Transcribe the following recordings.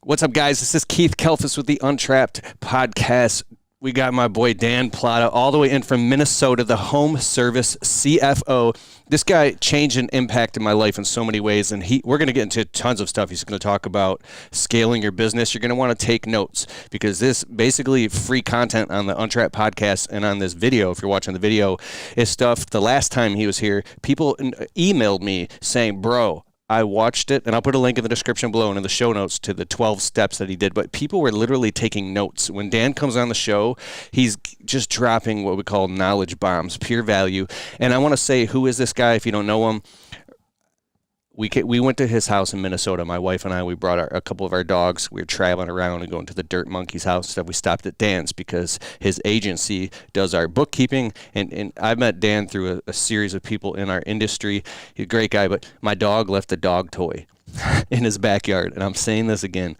What's up, guys? This is Keith Kelfis with the Untrapped Podcast. We got my boy Dan Platta all the way in from Minnesota, the home service CFO. This guy changed and impacted my life in so many ways, and we're going to get into tons of stuff. He's going to talk about scaling your business. You're going to want to take notes because this basically free content on the Untrapped Podcast and on this video, if you're watching the video, is stuff. The last time he was here, people emailed me saying, bro, I watched it, and I'll put a link in the description below and in the show notes to the 12 steps that he did. But people were literally taking notes. When Dan comes on the show, he's just dropping what we call knowledge bombs, pure value. And I want to say, who is this guy if you don't know him? We went to his house in Minnesota. My wife and I, we brought a couple of our dogs. We were traveling around and going to the Dirt Monkey's house. So we stopped at Dan's because his agency does our bookkeeping. And I met Dan through a series of people in our industry. He's a great guy, but my dog left a dog toy in his backyard. And I'm saying this again.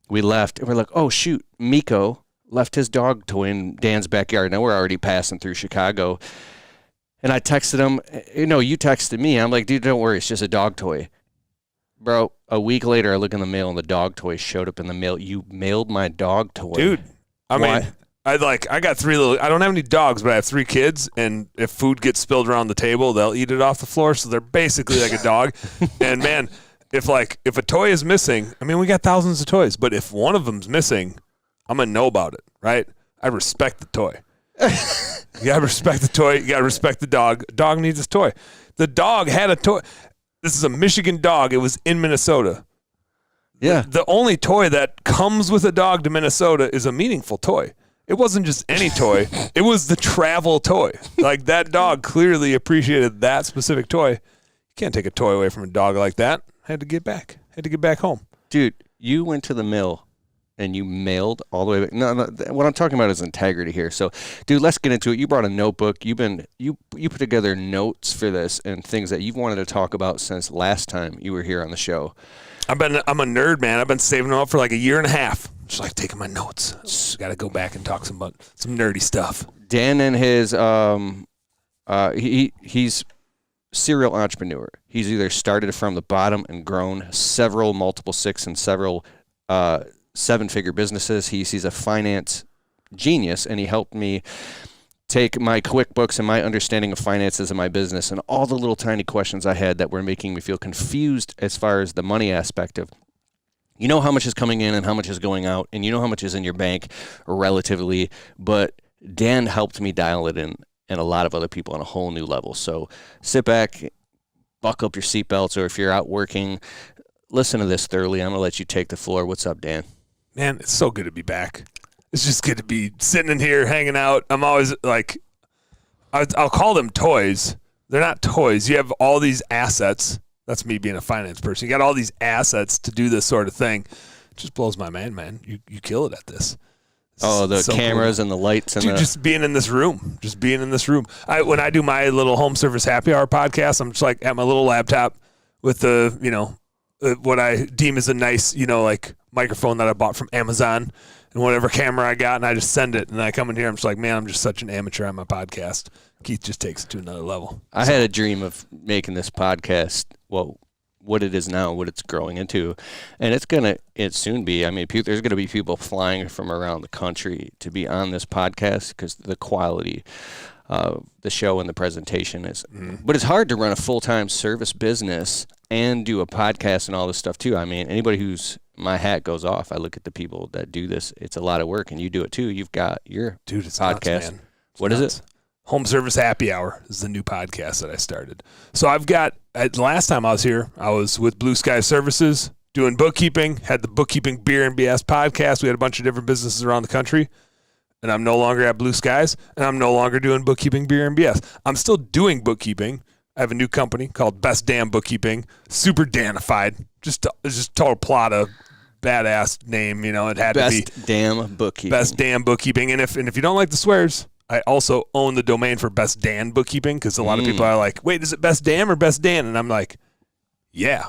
We left, and we're like, oh, shoot, Miko left his dog toy in Dan's backyard. Now we're already passing through Chicago. And I texted him, you texted me. I'm like, dude, don't worry. It's just a dog toy. Bro, a week later, I look in the mail, and the dog toy showed up in the mail. You mailed my dog toy. Dude, I mean, I got I don't have any dogs, but I have 3 kids, and if food gets spilled around the table, they'll eat it off the floor, so they're basically like a dog. And, man, if a toy is missing, I mean, we got thousands of toys, but if one of them's missing, I'm going to know about it, right? I respect the toy. You gotta respect the toy. You gotta respect the dog. Dog needs his toy. The dog had a toy. This is a Michigan dog. It was in Minnesota. Yeah. The only toy that comes with a dog to Minnesota is a meaningful toy. It wasn't just any toy. It was the travel toy. Like, that dog clearly appreciated that specific toy. You can't take a toy away from a dog like that. Had to get back home. Dude, you went to the mill and you mailed all the way back. No, what I'm talking about is integrity here. So, dude, let's get into it. You brought a notebook. You put together notes for this and things that you've wanted to talk about since last time you were here on the show. I'm a nerd, man. I've been saving them up for like a year and a half. Just like taking my notes. Got to go back and talk about some nerdy stuff. Dan and his he's serial entrepreneur. He's either started from the bottom and grown several multiple 6 and several 7-figure businesses. He's a finance genius, and he helped me take my QuickBooks and my understanding of finances in my business and all the little tiny questions I had that were making me feel confused as far as the money aspect of, you know how much is coming in and how much is going out, and you know how much is in your bank relatively, but Dan helped me dial it in, and a lot of other people on a whole new level. So sit back, buckle up your seatbelts, or if you're out working, listen to this thoroughly. I'm going to let you take the floor. What's up, Dan? Man, it's so good to be back. It's just good to be sitting in here, hanging out. I'm always like, I'll call them toys. They're not toys. You have all these assets. That's me being a finance person. You got all these assets to do this sort of thing. It just blows my mind, man. You kill it at this. The so cameras cool. And the lights. And just being in this room. When I do my little home service happy hour podcast, I'm just like at my little laptop with the, what I deem as a nice, like microphone that I bought from Amazon and whatever camera I got, and I just send it. And I come in here, I'm just like, man, I'm just such an amateur on my podcast. Keith just takes it to another level. I had a dream of making this podcast, what it is now, what it's growing into. And it soon be. I mean, there's going to be people flying from around the country to be on this podcast because the quality the show and the presentation is. Mm-hmm. But it's hard to run a full-time service business and do a podcast and all this stuff too. I mean, anybody my hat goes off. I look at the people that do this. It's a lot of work, and you do it too. You've got your it's podcast. Nuts, man. What is it? Home Service Happy Hour is the new podcast that I started. So I've got, last time I was here, I was with Blue Sky Services doing bookkeeping, had the Bookkeeping Beer and BS podcast. We had a bunch of different businesses around the country. And I'm no longer at Blue Skies, and I'm no longer doing Bookkeeping Beer and BS. I'm still doing bookkeeping. I have a new company called Best Damn Bookkeeping, super Danified, just total Platta, badass name. It had to be Best Damn Bookkeeping. Best Damn Bookkeeping, and if you don't like the swears, I also own the domain for Best Dan Bookkeeping because a lot of people are like, wait, is it Best Damn or Best Dan? And I'm like, yeah.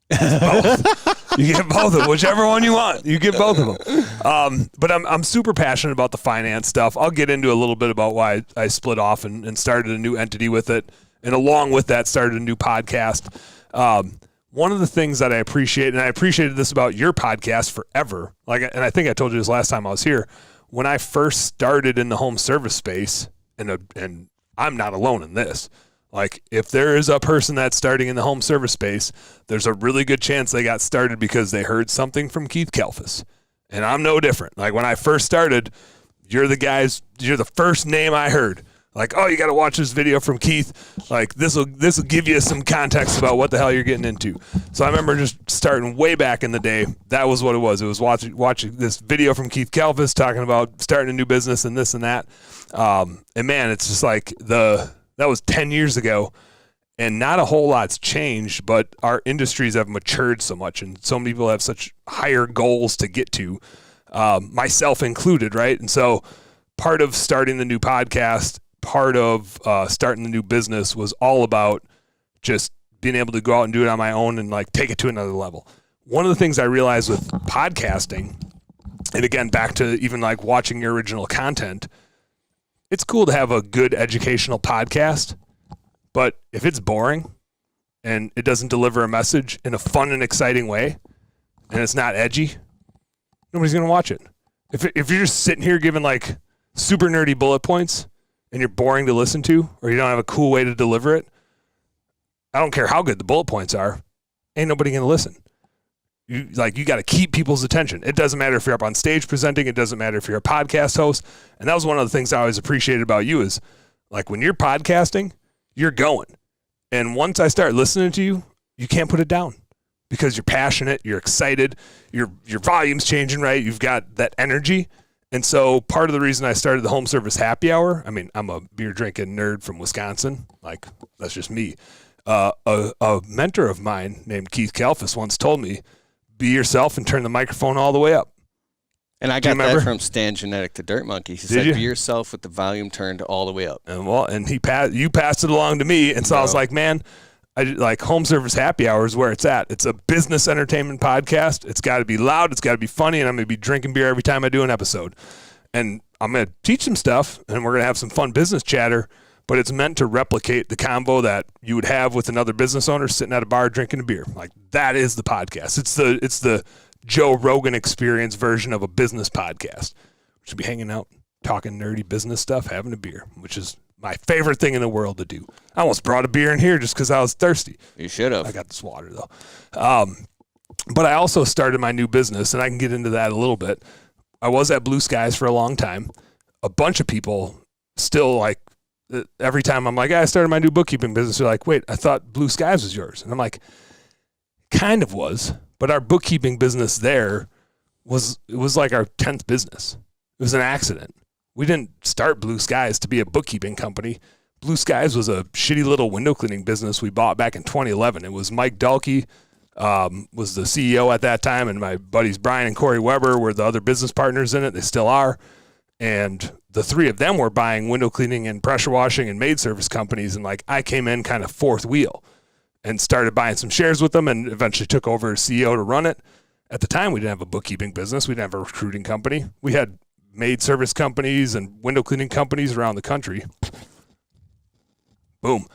Both. You get both of them, whichever one you want. You get both of them. But I'm super passionate about the finance stuff. I'll get into a little bit about why I split off and started a new entity with it, and along with that, started a new podcast. one of the things that I appreciate, and I appreciated this about your podcast forever, and I think I told you this last time I was here, when I first started in the home service space, and I'm not alone in this. Like, if there is a person that's starting in the home service space, there's a really good chance they got started because they heard something from Keith Kalfas. And I'm no different. Like, when I first started, you're the first name I heard. Like, oh, you got to watch this video from Keith. Like, this will give you some context about what the hell you're getting into. So I remember just starting way back in the day. That was what it was. It was watching this video from Keith Kalfas talking about starting a new business and this and that. And man, it's just like that was 10 years ago, and not a whole lot's changed, but our industries have matured so much, and so many people have such higher goals to get to, myself included, right? And so part of starting the new podcast, part of starting the new business was all about just being able to go out and do it on my own and like take it to another level. One of the things I realized with podcasting, and again, back to even like watching your original content, it's cool to have a good educational podcast, but if it's boring and it doesn't deliver a message in a fun and exciting way, and it's not edgy, nobody's going to watch it. If you're just sitting here giving like super nerdy bullet points and you're boring to listen to, or you don't have a cool way to deliver it, I don't care how good the bullet points are, ain't nobody going to listen. You got to keep people's attention. It doesn't matter if you're up on stage presenting. It doesn't matter if you're a podcast host. And that was one of the things I always appreciated about you is like when you're podcasting, you're going. And once I start listening to you, you can't put it down because you're passionate, you're excited, your volume's changing, right? You've got that energy. And so part of the reason I started the home service happy hour, I mean, I'm a beer drinking nerd from Wisconsin. Like, that's just me. A mentor of mine named Keith Kalfas once told me, be yourself and turn the microphone all the way up. And I got that from Stan Genetic to Dirt Monkey. He said, be yourself with the volume turned all the way up. And you passed it along to me. And so I was like, man, I like home service happy hour is where it's at. It's a business entertainment podcast. It's got to be loud. It's got to be funny. And I'm going to be drinking beer every time I do an episode. And I'm going to teach some stuff and we're going to have some fun business chatter, but it's meant to replicate the combo that you would have with another business owner sitting at a bar drinking a beer. Like, that is the podcast. It's the Joe Rogan experience version of a business podcast. We should be hanging out, talking nerdy business stuff, having a beer, which is my favorite thing in the world to do. I almost brought a beer in here just because I was thirsty. You should have. I got this water, though. But I also started my new business, and I can get into that a little bit. I was at Blue Skies for a long time. A bunch of people still, like, every time I'm like, I started my new bookkeeping business, they're like, wait, I thought Blue Skies was yours. And I'm like, kind of was, but our bookkeeping business there was like our 10th business. It was an accident. We didn't start Blue Skies to be a bookkeeping company. Blue Skies was a shitty little window cleaning business we bought back in 2011. It was Mike Dalkey was the CEO at that time, and my buddies Brian and Corey Weber were the other business partners in it. They still are. And the three of them were buying window cleaning and pressure washing and maid service companies. And like, I came in kind of fourth wheel and started buying some shares with them and eventually took over as CEO to run it. At the time, we didn't have a bookkeeping business. We didn't have a recruiting company. We had maid service companies and window cleaning companies around the country. Boom.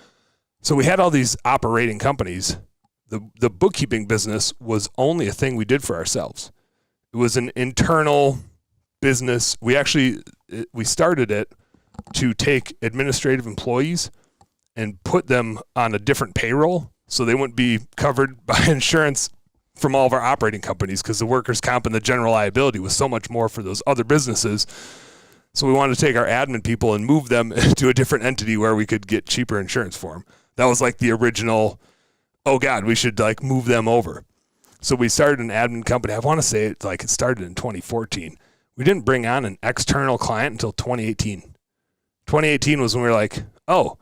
So we had all these operating companies. The bookkeeping business was only a thing we did for ourselves. It was an internal business. We started it to take administrative employees and put them on a different payroll so they wouldn't be covered by insurance from all of our operating companies because the workers' comp and the general liability was so much more for those other businesses. So we wanted to take our admin people and move them to a different entity where we could get cheaper insurance for them. That was like the original, oh God, we should like move them over. So we started an admin company. I want to say it started in 2014. We didn't bring on an external client until 2018. 2018 was when we were like, oh,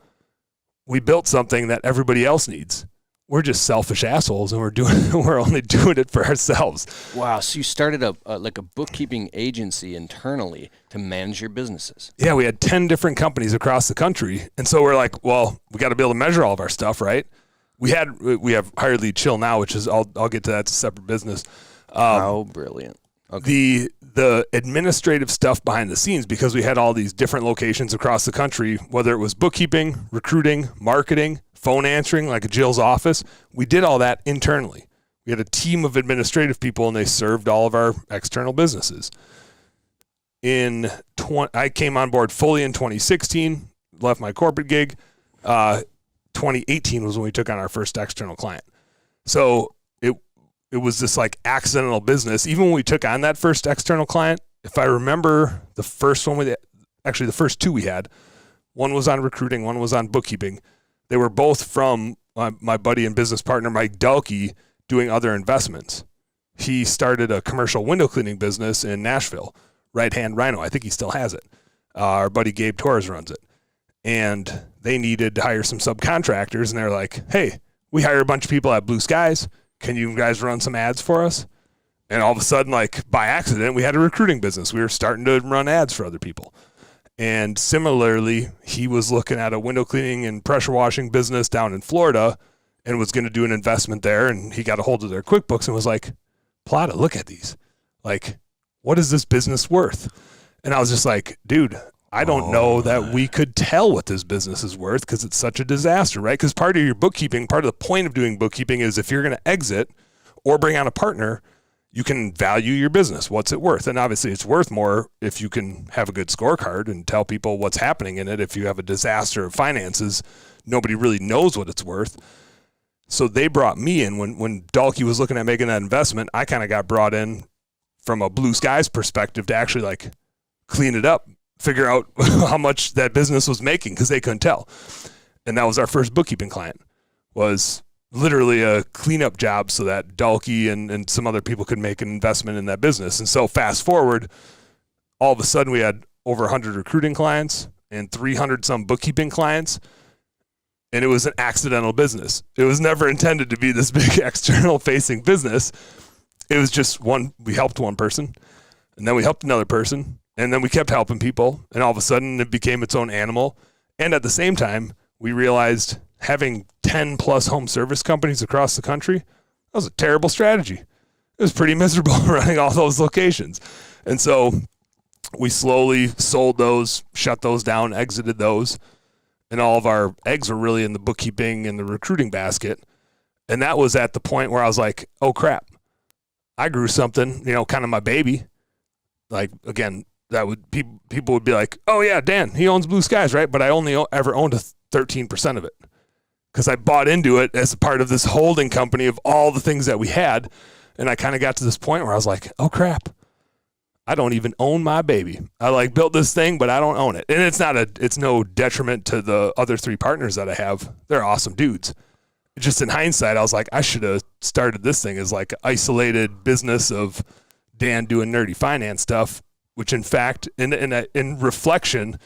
we built something that everybody else needs. We're just selfish assholes, and we're only doing it for ourselves. Wow! So you started a bookkeeping agency internally to manage your businesses. Yeah, we had 10 different companies across the country, and so we're like, well, we got to be able to measure all of our stuff, right? We have Hire Lead Chill now, which is I'll get to that. It's a separate business. How brilliant! The administrative stuff behind the scenes, because we had all these different locations across the country, whether it was bookkeeping, recruiting, marketing, phone answering, like at Jill's office, we did all that internally. We had a team of administrative people, and they served all of our external businesses. I came on board fully in 2016, left my corporate gig. 2018 was when we took on our first external client. So it was this like accidental business. Even when we took on that first external client, if I remember the first the first two we had, one was on recruiting, one was on bookkeeping. They were both from my buddy and business partner, Mike Dalkey, doing other investments. He started a commercial window cleaning business in Nashville, Right Hand Rhino. I think he still has it. Our buddy Gabe Torres runs it. And they needed to hire some subcontractors, and they're like, hey, we hire a bunch of people at Blue Skies. Can you guys run some ads for us? And all of a sudden, like by accident, we had a recruiting business. We were starting to run ads for other people. And similarly, he was looking at a window cleaning and pressure washing business down in Florida and was going to do an investment there. And he got a hold of their QuickBooks and was like, Platta, look at these. Like, what is this business worth? And I was just like, dude, I don't know that we could tell what this business is worth because it's such a disaster, right? Because part of your bookkeeping, part of the point of doing bookkeeping is if you're going to exit or bring on a partner, you can value your business. What's it worth? And obviously it's worth more if you can have a good scorecard and tell people what's happening in it. If you have a disaster of finances, nobody really knows what it's worth. So they brought me in when Dalkey was looking at making that investment. I kind of got brought in from a Blue Skies perspective to actually like clean it up, figure out how much that business was making because they couldn't tell. And that was our first bookkeeping client, was literally a cleanup job so that Dalkey and some other people could make an investment in that business. And so fast forward, all of a sudden we had over 100 recruiting clients and 300 some bookkeeping clients. And it was an accidental business. It was never intended to be this big external facing business. It was just we helped one person, and then we helped another person, and then we kept helping people, and all of a sudden it became its own animal. And at the same time, we realized having 10 plus home service companies across the country, that was a terrible strategy. It was pretty miserable running all those locations. And so we slowly sold those, shut those down, exited those, and all of our eggs were really in the bookkeeping and the recruiting basket. And that was at the point where I was like, oh crap, I grew something, kind of my baby. Like, again, that would people would be like, oh yeah, Dan, he owns Blue Skies, right? But I only ever owned 13% of it because I bought into it as a part of this holding company of all the things that we had. And I kind of got to this point where I was like, oh crap, I don't even own my baby. I built this thing, but I don't own it. And it's no detriment to the other three partners that I have. They're awesome dudes. Just in hindsight, I was like, I should have started this thing as like an isolated business of Dan doing nerdy finance stuff, which in fact, in reflection,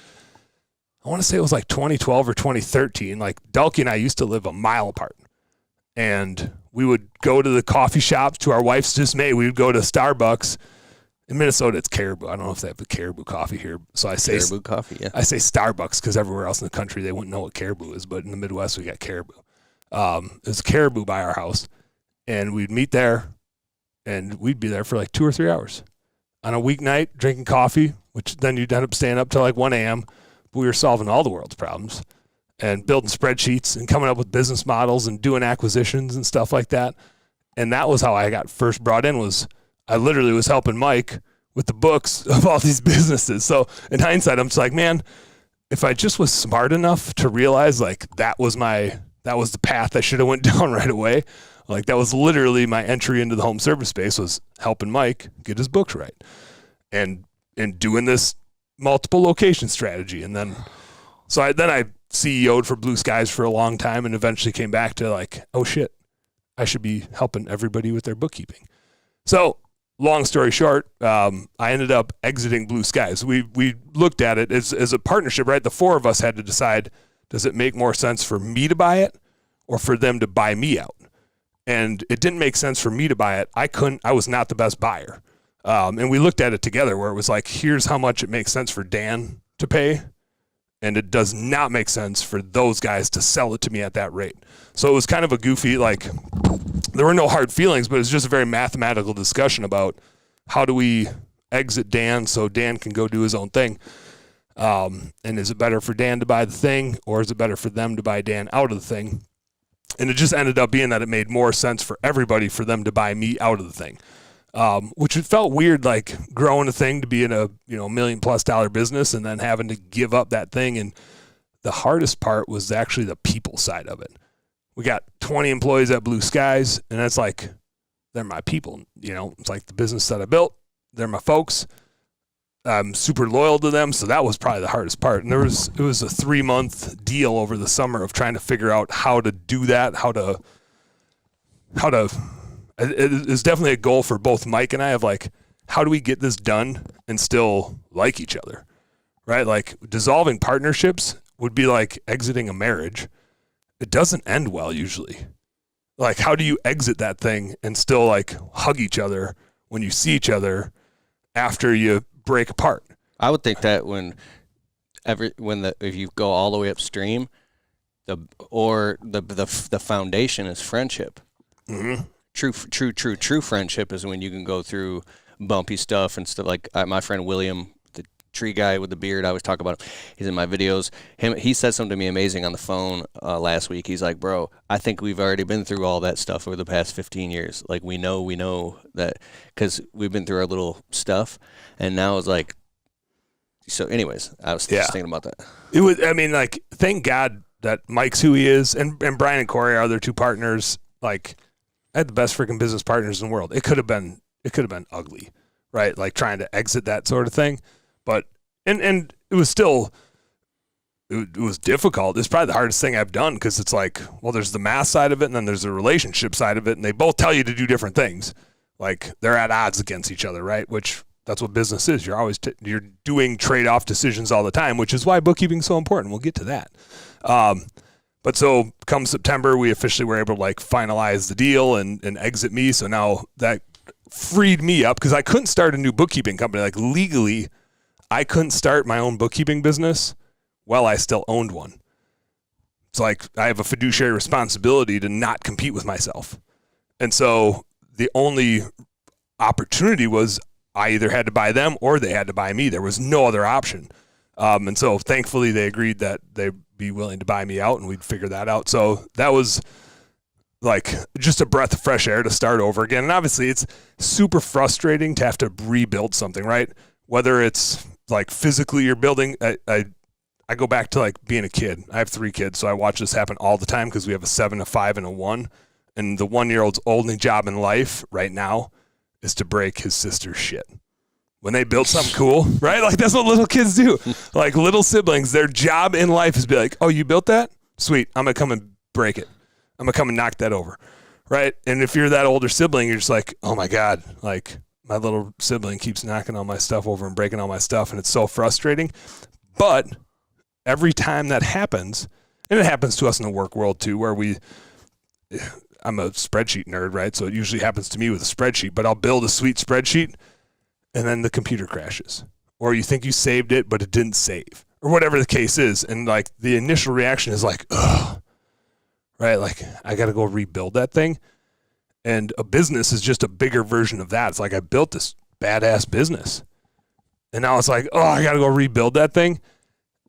I want to say it was like 2012 or 2013. Like Dalkey and I used to live a mile apart, and we would go to the coffee shops. To our wife's dismay, we would go to Starbucks. In Minnesota, it's Caribou. I don't know if they have the Caribou coffee here, so I say Caribou coffee. Yeah, I say Starbucks because everywhere else in the country they wouldn't know what Caribou is, but in the Midwest we got Caribou. There's Caribou by our house, and we'd meet there, and we'd be there for like 2 or 3 hours on a weeknight drinking coffee, which then you'd end up staying up till like 1 a.m. But we were solving all the world's problems and building spreadsheets and coming up with business models and doing acquisitions and stuff like that. And that was how I got first brought in. Was I literally was helping Mike with the books of all these businesses. So in hindsight, I'm just like, man, if I just was smart enough to realize like that was the path I should have went down right away. Like that was literally my entry into the home service space, was helping Mike get his books right and doing this multiple location strategy. And then, I CEO'd for Blue Skies for a long time and eventually came back to like, oh shit, I should be helping everybody with their bookkeeping. So long story short, I ended up exiting Blue Skies. We looked at it as a partnership, right? The four of us had to decide, does it make more sense for me to buy it or for them to buy me out? And it didn't make sense for me to buy it. I was not the best buyer. And we looked at it together where it was like, here's how much it makes sense for Dan to pay. And it does not make sense for those guys to sell it to me at that rate. So it was kind of a goofy, like, there were no hard feelings, but it was just a very mathematical discussion about how do we exit Dan so Dan can go do his own thing? And is it better for Dan to buy the thing, or is it better for them to buy Dan out of the thing? And it just ended up being that it made more sense for everybody for them to buy me out of the thing, which it felt weird, like growing a thing to be in a $1 million+ business and then having to give up that thing. And the hardest part was actually the people side of it. We got 20 employees at Blue Skies, and that's like, they're my people. It's like the business that I built. They're my folks. I'm super loyal to them, so that was probably the hardest part. And it was a 3-month deal over the summer of trying to figure out how to do that, how to. It is definitely a goal for both Mike and I of like, how do we get this done and still like each other, right? Like dissolving partnerships would be like exiting a marriage. It doesn't end well usually. Like, how do you exit that thing and still like hug each other when you see each other after you break apart? I would think that if you go all the way upstream, the foundation is friendship. Mm-hmm. True friendship is when you can go through bumpy stuff and stuff. Like my friend William, the tree guy with the beard, I always talk about him. He's in my videos. He said something to me amazing on the phone last week. He's like, bro, I think we've already been through all that stuff over the past 15 years. Like we know that because we've been through our little stuff, and now it's like. So, anyways, I was just thinking about that. It was. I mean, like, thank God that Mike's who he is, and Brian and Corey are their two partners. Like, I had the best freaking business partners in the world. It could have been ugly, right? Like trying to exit that sort of thing, but and it was still. It was difficult. It's probably the hardest thing I've done because it's like, well, there's the math side of it, and then there's the relationship side of it, and they both tell you to do different things. Like they're at odds against each other, right? Which that's what business is. You're always you're doing trade-off decisions all the time, which is why bookkeeping is so important. We'll get to that. But so come September, we officially were able to like finalize the deal and exit me. So now that freed me up because I couldn't start a new bookkeeping company. Like legally, I couldn't start my own bookkeeping business while I still owned one. It's like I have a fiduciary responsibility to not compete with myself. And so the only opportunity was I either had to buy them or they had to buy me. There was no other option. And so thankfully they agreed that they'd be willing to buy me out and we'd figure that out. So that was like just a breath of fresh air to start over again. And obviously it's super frustrating to have to rebuild something, right? Whether it's like physically you're building, I go back to like being a kid. I have 3 kids, so I watch this happen all the time because we have a 7, a 5, and a 1. And the 1-year-old's only job in life right now is to break his sister's shit. When they build something cool, right? Like that's what little kids do. Like little siblings, their job in life is be like, oh, you built that? Sweet. I'm going to come and break it. I'm going to come and knock that over, right? And if you're that older sibling, you're just like, oh my God, like my little sibling keeps knocking all my stuff over and breaking all my stuff. And it's so frustrating. But every time that happens, and it happens to us in the work world too, where I'm a spreadsheet nerd, right? So it usually happens to me with a spreadsheet, but I'll build a sweet spreadsheet and then the computer crashes. Or you think you saved it, but it didn't save. Or whatever the case is. And like the initial reaction is like, ugh, right? Like I got to go rebuild that thing. And a business is just a bigger version of that. It's like I built this badass business. And now it's like, oh, I got to go rebuild that thing.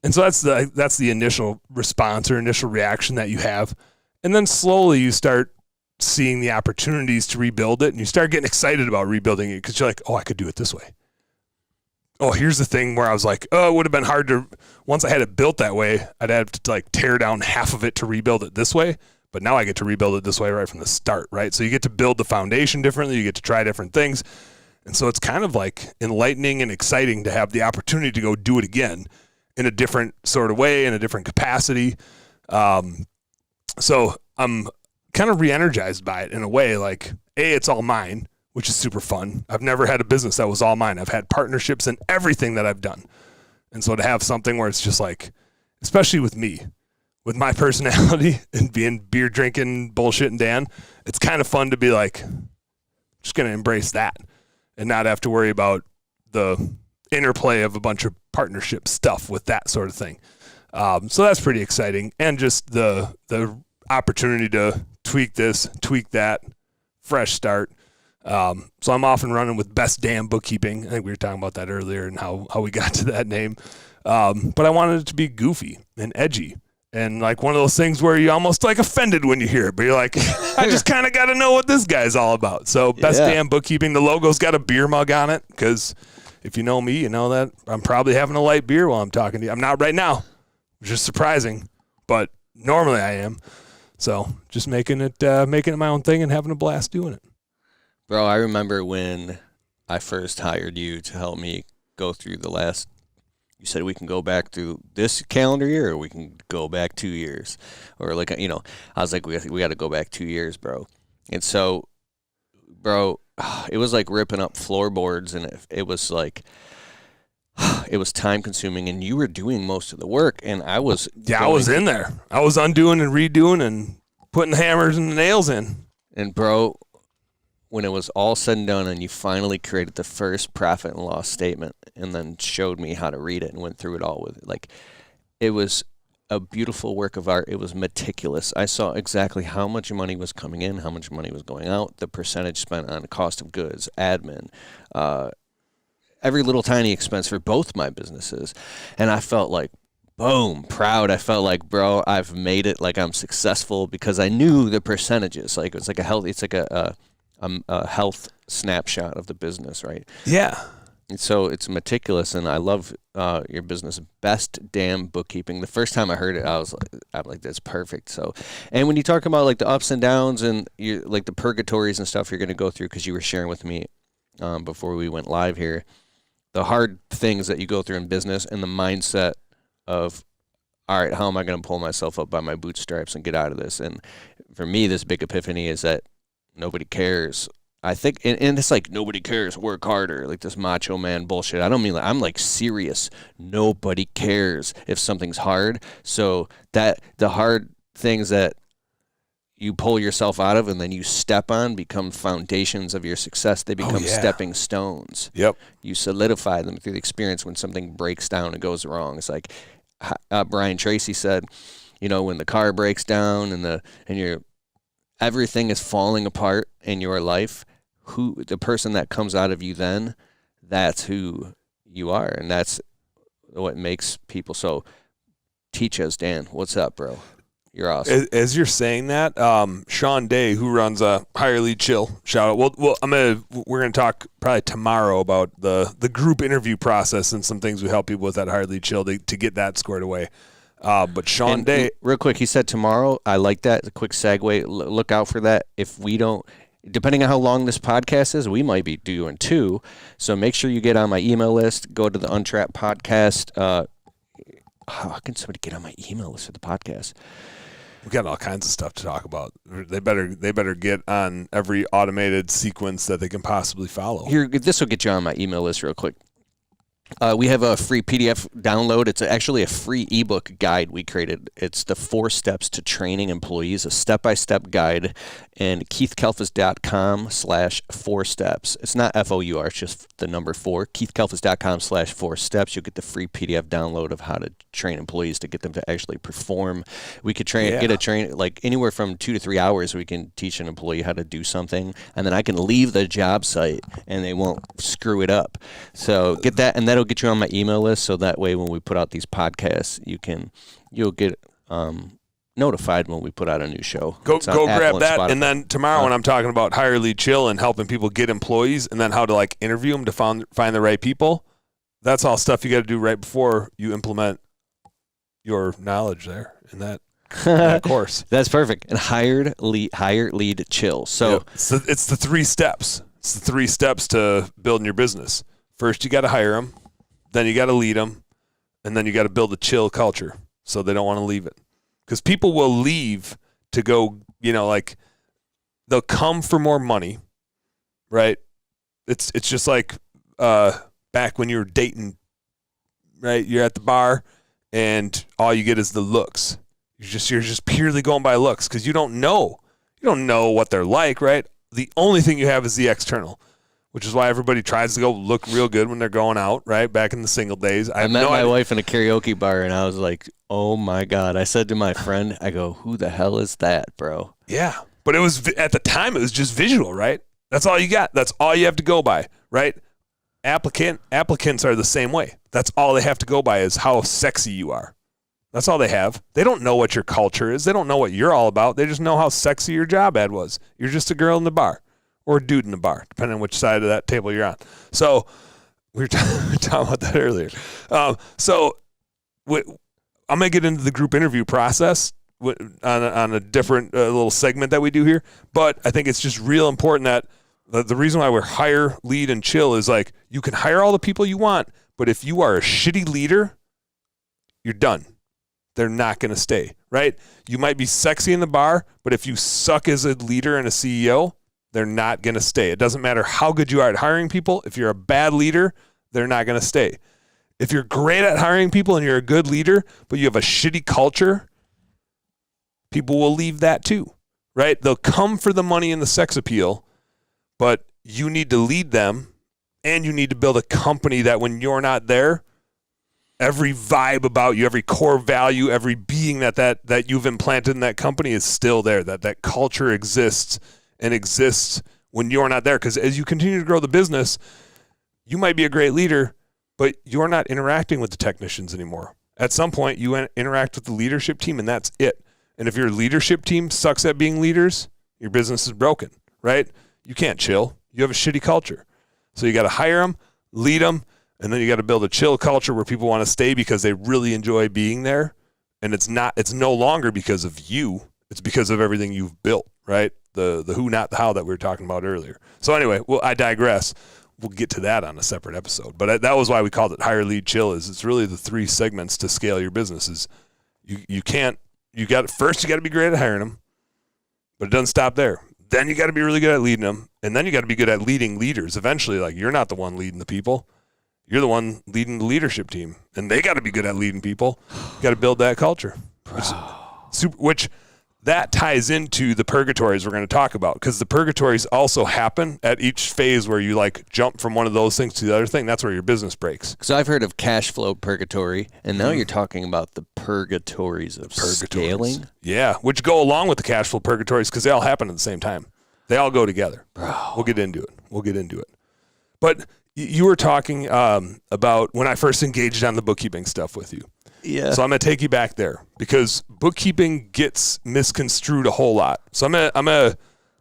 And so that's the initial response or initial reaction that you have. And then slowly you start seeing the opportunities to rebuild it and you start getting excited about rebuilding it because you're like, oh, I could do it this way. Oh, here's the thing where I was like, oh, it would have been hard to, once I had it built that way, I'd have to like tear down half of it to rebuild it this way. But now I get to rebuild it this way right from the start, right? So you get to build the foundation differently. You get to try different things. And so it's kind of like enlightening and exciting to have the opportunity to go do it again in a different sort of way, in a different capacity. So I'm kind of re-energized by it in a way, like, A, it's all mine, which is super fun. I've never had a business that was all mine. I've had partnerships in everything that I've done. And so to have something where it's just like, especially with me, with my personality and being beer drinking, bullshitting Dan, it's kind of fun to be like, just going to embrace that and not have to worry about the interplay of a bunch of partnership stuff with that sort of thing. So that's pretty exciting. And just the opportunity to tweak this, tweak that, fresh start. So I'm off and running with Best Damn Bookkeeping. I think we were talking about that earlier and how we got to that name. But I wanted it to be goofy and edgy. And like one of those things where you almost like offended when you hear it, but you're like, I just kind of got to know what this guy's all about. So Best Damn Bookkeeping, the logo's got a beer mug on it because if you know me, you know that I'm probably having a light beer while I'm talking to you. I'm not right now, which is surprising, but normally I am. So just making it my own thing and having a blast doing it. Bro, I remember when I first hired you to help me go through the last. You said we can go back through this calendar year, or we can go back 2 years, or like I was like, we got to go back 2 years, bro. And so, bro, it was like ripping up floorboards, and it was like it was time consuming, and you were doing most of the work, and I was I was in there. I was undoing and redoing and putting the hammers and the nails in. And bro, when it was all said and done and you finally created the first profit and loss statement and then showed me how to read it and went through it all with it, like, it was a beautiful work of art. It was meticulous. I saw exactly how much money was coming in, how much money was going out, the percentage spent on cost of goods, admin, every little tiny expense for both my businesses. And I felt like, boom, proud. I felt like, bro, I've made it. Like, I'm successful because I knew the percentages. Like, it's like a health snapshot of the business, right? Yeah. And so it's meticulous, and I love your business, Best Damn Bookkeeping. The first time I heard it, I'm like, that's perfect. So, and when you talk about like the ups and downs and you like the purgatories and stuff you're going to go through, because you were sharing with me before we went live here, the hard things that you go through in business and the mindset of, all right, how am I going to pull myself up by my bootstraps and get out of this? And for me, this big epiphany is that nobody cares. I think, and it's like, nobody cares, work harder, like this macho man bullshit. I don't mean like, I'm like serious. Nobody cares if something's hard. So that the hard things that you pull yourself out of and then you step on become foundations of your success. They become stepping stones. Yep. You solidify them through the experience. When something breaks down and goes wrong, it's like Brian Tracy said, when the car breaks down and everything is falling apart in your life, the person that comes out of you then, that's who you are, and that's what makes people. So teach us, Dan. What's up, bro? You're awesome. As you're saying that, Sean Day, who runs Hire Lead Chill, shout out. Well, we're gonna talk probably tomorrow about the group interview process and some things we help people with at Hire Lead Chill to get that squared away. But Sean Day, real quick, he said tomorrow. I like that. A quick segue. Look out for that. If we don't, depending on how long this podcast is, we might be doing 2. So make sure you get on my email list. Go to the Untrapped podcast. How can somebody get on my email list for the podcast? We got all kinds of stuff to talk about. They better get on every automated sequence that they can possibly follow. Here, this will get you on my email list real quick. We have a free PDF download. It's actually a free ebook guide we created. It's the 4 steps to training employees, a step-by-step guide, and keithkelfis.com/4 steps. It's not FOUR, it's just the number 4. keithkelfis.com/4 steps. You'll get the free PDF download of how to train employees to get them to actually perform. We could get a train, like anywhere from 2 to 3 hours, we can teach an employee how to do something, and then I can leave the job site and they won't screw it up. So get that, and that'll get you on my email list, so that way when we put out these podcasts, you'll get notified when we put out a new show. Go grab that, and then tomorrow when I'm talking about Hire Lead Chill and helping people get employees, and then how to like interview them to find the right people, that's all stuff you got to do right before you implement your knowledge there in that course. That's perfect. And hire, lead, chill. So it's the 3 steps. It's the 3 steps to building your business. First, you got to hire them. Then you got to lead them, and then you got to build a chill culture so they don't want to leave it. Because people will leave to go, like they'll come for more money, right? It's just like back when you were dating, right? You're at the bar, and all you get is the looks. You're just purely going by looks because you don't know what they're like, right? The only thing you have is the external. Which is why everybody tries to go look real good when they're going out, right? Back in the single days. I met my wife in a karaoke bar, and I was like, oh, my God. I said to my friend, I go, who the hell is that, bro? Yeah. But it was, at the time, it was just visual, right? That's all you got. That's all you have to go by, right? Applicants are the same way. That's all they have to go by is how sexy you are. That's all they have. They don't know what your culture is. They don't know what you're all about. They just know how sexy your job ad was. You're just a girl in the bar or a dude in the bar, depending on which side of that table you're on. So we were talking about that earlier. I'm going to get into the group interview process on a different little segment that we do here. But I think it's just real important that the reason why we're hire, lead, and chill is like you can hire all the people you want, but if you are a shitty leader, you're done. They're not going to stay, right? You might be sexy in the bar, but if you suck as a leader and a CEO, they're not going to stay. It doesn't matter how good you are at hiring people. If you're a bad leader, they're not going to stay. If you're great at hiring people and you're a good leader, but you have a shitty culture, people will leave that too, right? They'll come for the money and the sex appeal, but you need to lead them and you need to build a company that when you're not there, every vibe about you, every core value, every being that you've implanted in that company is still there, that culture exists and exists when you're not there. Because as you continue to grow the business, you might be a great leader, but you're not interacting with the technicians anymore. At some point, you interact with the leadership team, and that's it. And if your leadership team sucks at being leaders, your business is broken, right? You can't chill. You have a shitty culture. So you got to hire them, lead them, and then you got to build a chill culture where people want to stay because they really enjoy being there. And it's no longer because of you. It's because of everything you've built, right? The who, not the how that we were talking about earlier. So anyway, I digress. We'll get to that on a separate episode. But that was why we called it hire, lead, chill. It's really the three segments to scale your businesses. You got to be great at hiring them, but it doesn't stop there. Then you got to be really good at leading them, and then you got to be good at leading leaders. Eventually, like you're not the one leading the people. You're the one leading the leadership team, and they got to be good at leading people. You got to build that culture, which that ties into the purgatories we're going to talk about, because the purgatories also happen at each phase where you like jump from one of those things to the other thing. That's where your business breaks. Because I've heard of cash flow purgatory, and now you're talking about the purgatories of scaling. Yeah, which go along with the cash flow purgatories because they all happen at the same time. They all go together. Bro. We'll get into it. But you were talking about when I first engaged on the bookkeeping stuff with you. Yeah. So I'm going to take you back there because bookkeeping gets misconstrued a whole lot. So I'm gonna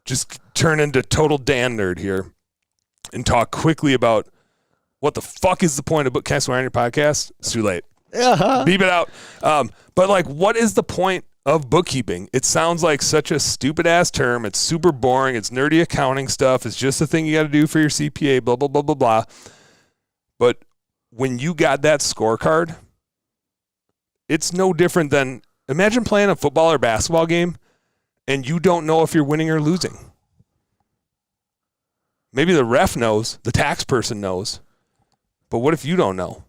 just turn into total Dan nerd here and talk quickly about what the fuck is the point of book. Can I swear on your podcast? It's too late. Uh-huh. Beep it out. But like, what is the point of bookkeeping? It sounds like such a stupid ass term. It's super boring. It's nerdy accounting stuff. It's just a thing you got to do for your CPA, blah, blah, blah, blah, blah. But when you got that scorecard, it's no different than, imagine playing a football or basketball game and you don't know if you're winning or losing. Maybe the ref knows, the tax person knows, but what if you don't know?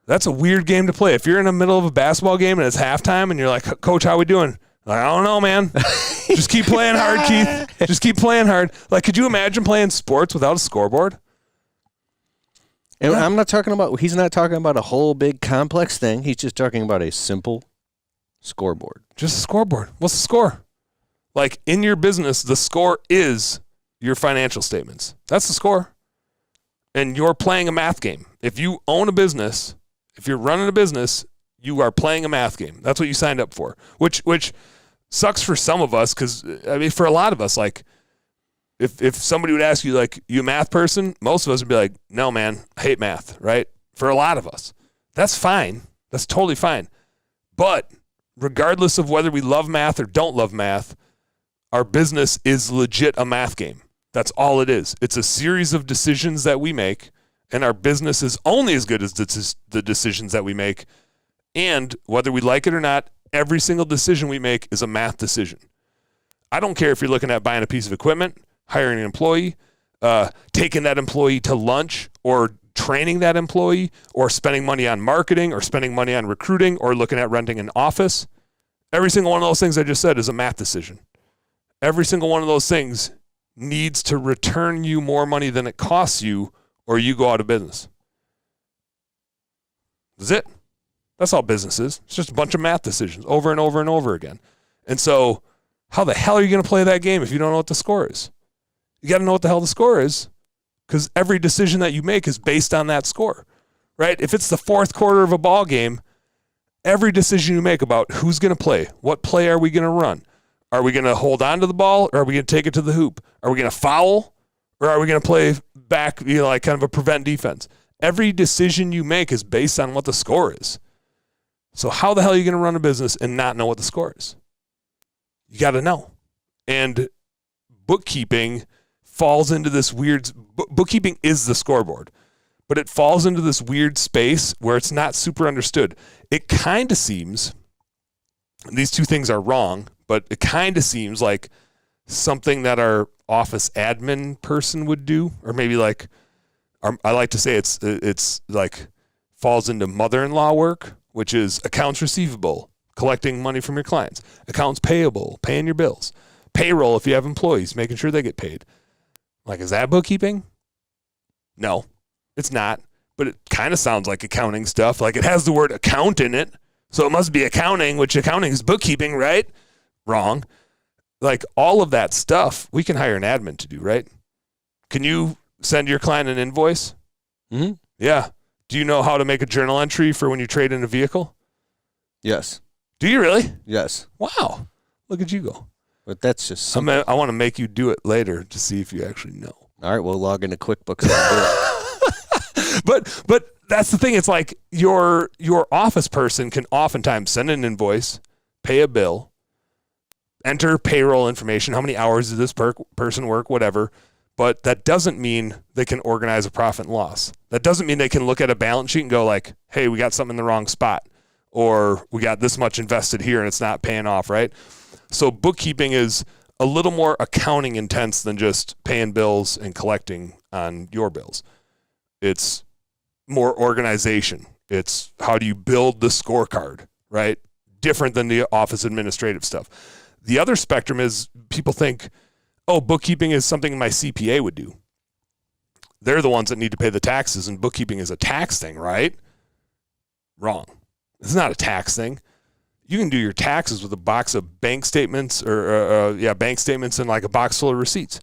That's a weird game to play. If you're in the middle of a basketball game and it's halftime and you're like, Coach, how we doing? Like, I don't know, man. Just keep playing hard, Keith. Just keep playing hard. Like, could you imagine playing sports without a scoreboard? And he's not talking about a whole big complex thing. He's just talking about a simple scoreboard. Just a scoreboard. What's the score? Like in your business, the score is your financial statements. That's the score. And you're playing a math game. If you own a business, if you're running a business, you are playing a math game. That's what you signed up for, which sucks for some of us because, I mean, for a lot of us, like, If somebody would ask you, like, you a math person, most of us would be like, no, man, I hate math, right? For a lot of us. That's fine. That's totally fine. But regardless of whether we love math or don't love math, our business is legit a math game. That's all it is. It's a series of decisions that we make, and our business is only as good as the decisions that we make. And whether we like it or not, every single decision we make is a math decision. I don't care if you're looking at buying a piece of equipment, hiring an employee, taking that employee to lunch, or training that employee, or spending money on marketing, or spending money on recruiting, or looking at renting an office. Every single one of those things I just said is a math decision. Every single one of those things needs to return you more money than it costs you, or you go out of business. That's it. That's all business is. It's just a bunch of math decisions over and over and over again. And so how the hell are you going to play that game if you don't know what the score is? You got to know what the hell the score is, because every decision that you make is based on that score, right? If it's the fourth quarter of a ball game, every decision you make about who's going to play, what play are we going to run, are we going to hold on to the ball, or are we going to take it to the hoop? Are we going to foul, or are we going to play back, like kind of a prevent defense? Every decision you make is based on what the score is. So how the hell are you going to run a business and not know what the score is? You got to know. And bookkeeping falls into this weird, bookkeeping is the scoreboard, but it falls into this weird space where it's not super understood. It kind of seems, and these two things are wrong, but it kind of seems like something that our office admin person would do, or maybe like, I like to say it's like falls into mother-in-law work, which is accounts receivable, collecting money from your clients, accounts payable, paying your bills, payroll if you have employees, making sure they get paid. Like, is that bookkeeping? No, it's not. But it kind of sounds like accounting stuff. Like, it has the word account in it, so it must be accounting, which accounting is bookkeeping, right? Wrong. Like, all of that stuff, we can hire an admin to do, right? Can you send your client an invoice? Mm-hmm. Yeah. Do you know how to make a journal entry for when you trade in a vehicle? Yes. Do you really? Yes. Wow. Look at you go. But that's just I want to make you do it later to see if you actually know. All right, we'll log into QuickBooks and do it. But that's the thing. It's like your office person can oftentimes send an invoice, pay a bill, enter payroll information, how many hours did this person work, whatever. But that doesn't mean they can organize a profit and loss. That doesn't mean they can look at a balance sheet and go like, hey, we got something in the wrong spot, or we got this much invested here and it's not paying off, right? So bookkeeping is a little more accounting intense than just paying bills and collecting on your bills. It's more organization. It's how do you build the scorecard, right? Different than the office administrative stuff. The other spectrum is people think, oh, bookkeeping is something my CPA would do. They're the ones that need to pay the taxes, and bookkeeping is a tax thing, right? Wrong. It's not a tax thing. You can do your taxes with a box of bank statements bank statements and like a box full of receipts.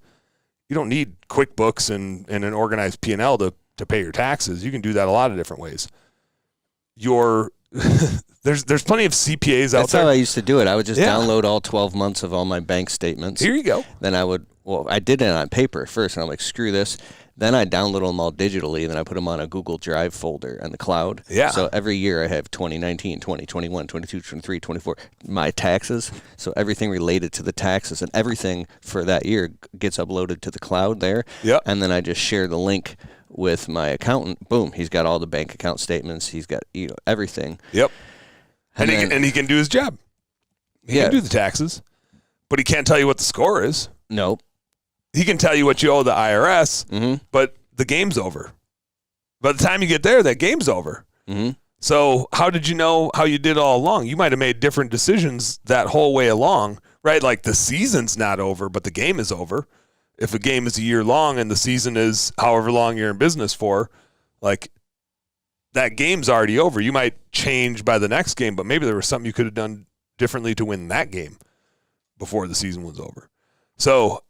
You don't need QuickBooks and an organized P&L to pay your taxes. You can do that a lot of different ways. There's plenty of CPAs out there. That's how I used to do it. I would just download all 12 months of all my bank statements. Here you go. Then I did it on paper first, and I'm like, screw this. Then I download them all digitally, and then I put them on a Google Drive folder on the cloud. Yeah. So every year I have 2019, 20, 21, 22, 23, 24, my taxes. So everything related to the taxes and everything for that year gets uploaded to the cloud there. Yep. And then I just share the link with my accountant. Boom, he's got all the bank account statements. He's got everything. Yep. And he can do his job. He can do the taxes, but he can't tell you what the score is. Nope. He can tell you what you owe the IRS, but the game's over. By the time you get there, that game's over. Mm-hmm. So how did you know how you did all along? You might have made different decisions that whole way along, right? Like the season's not over, but the game is over. If a game is a year long and the season is however long you're in business for, like that game's already over. You might change by the next game, but maybe there was something you could have done differently to win that game before the season was over. So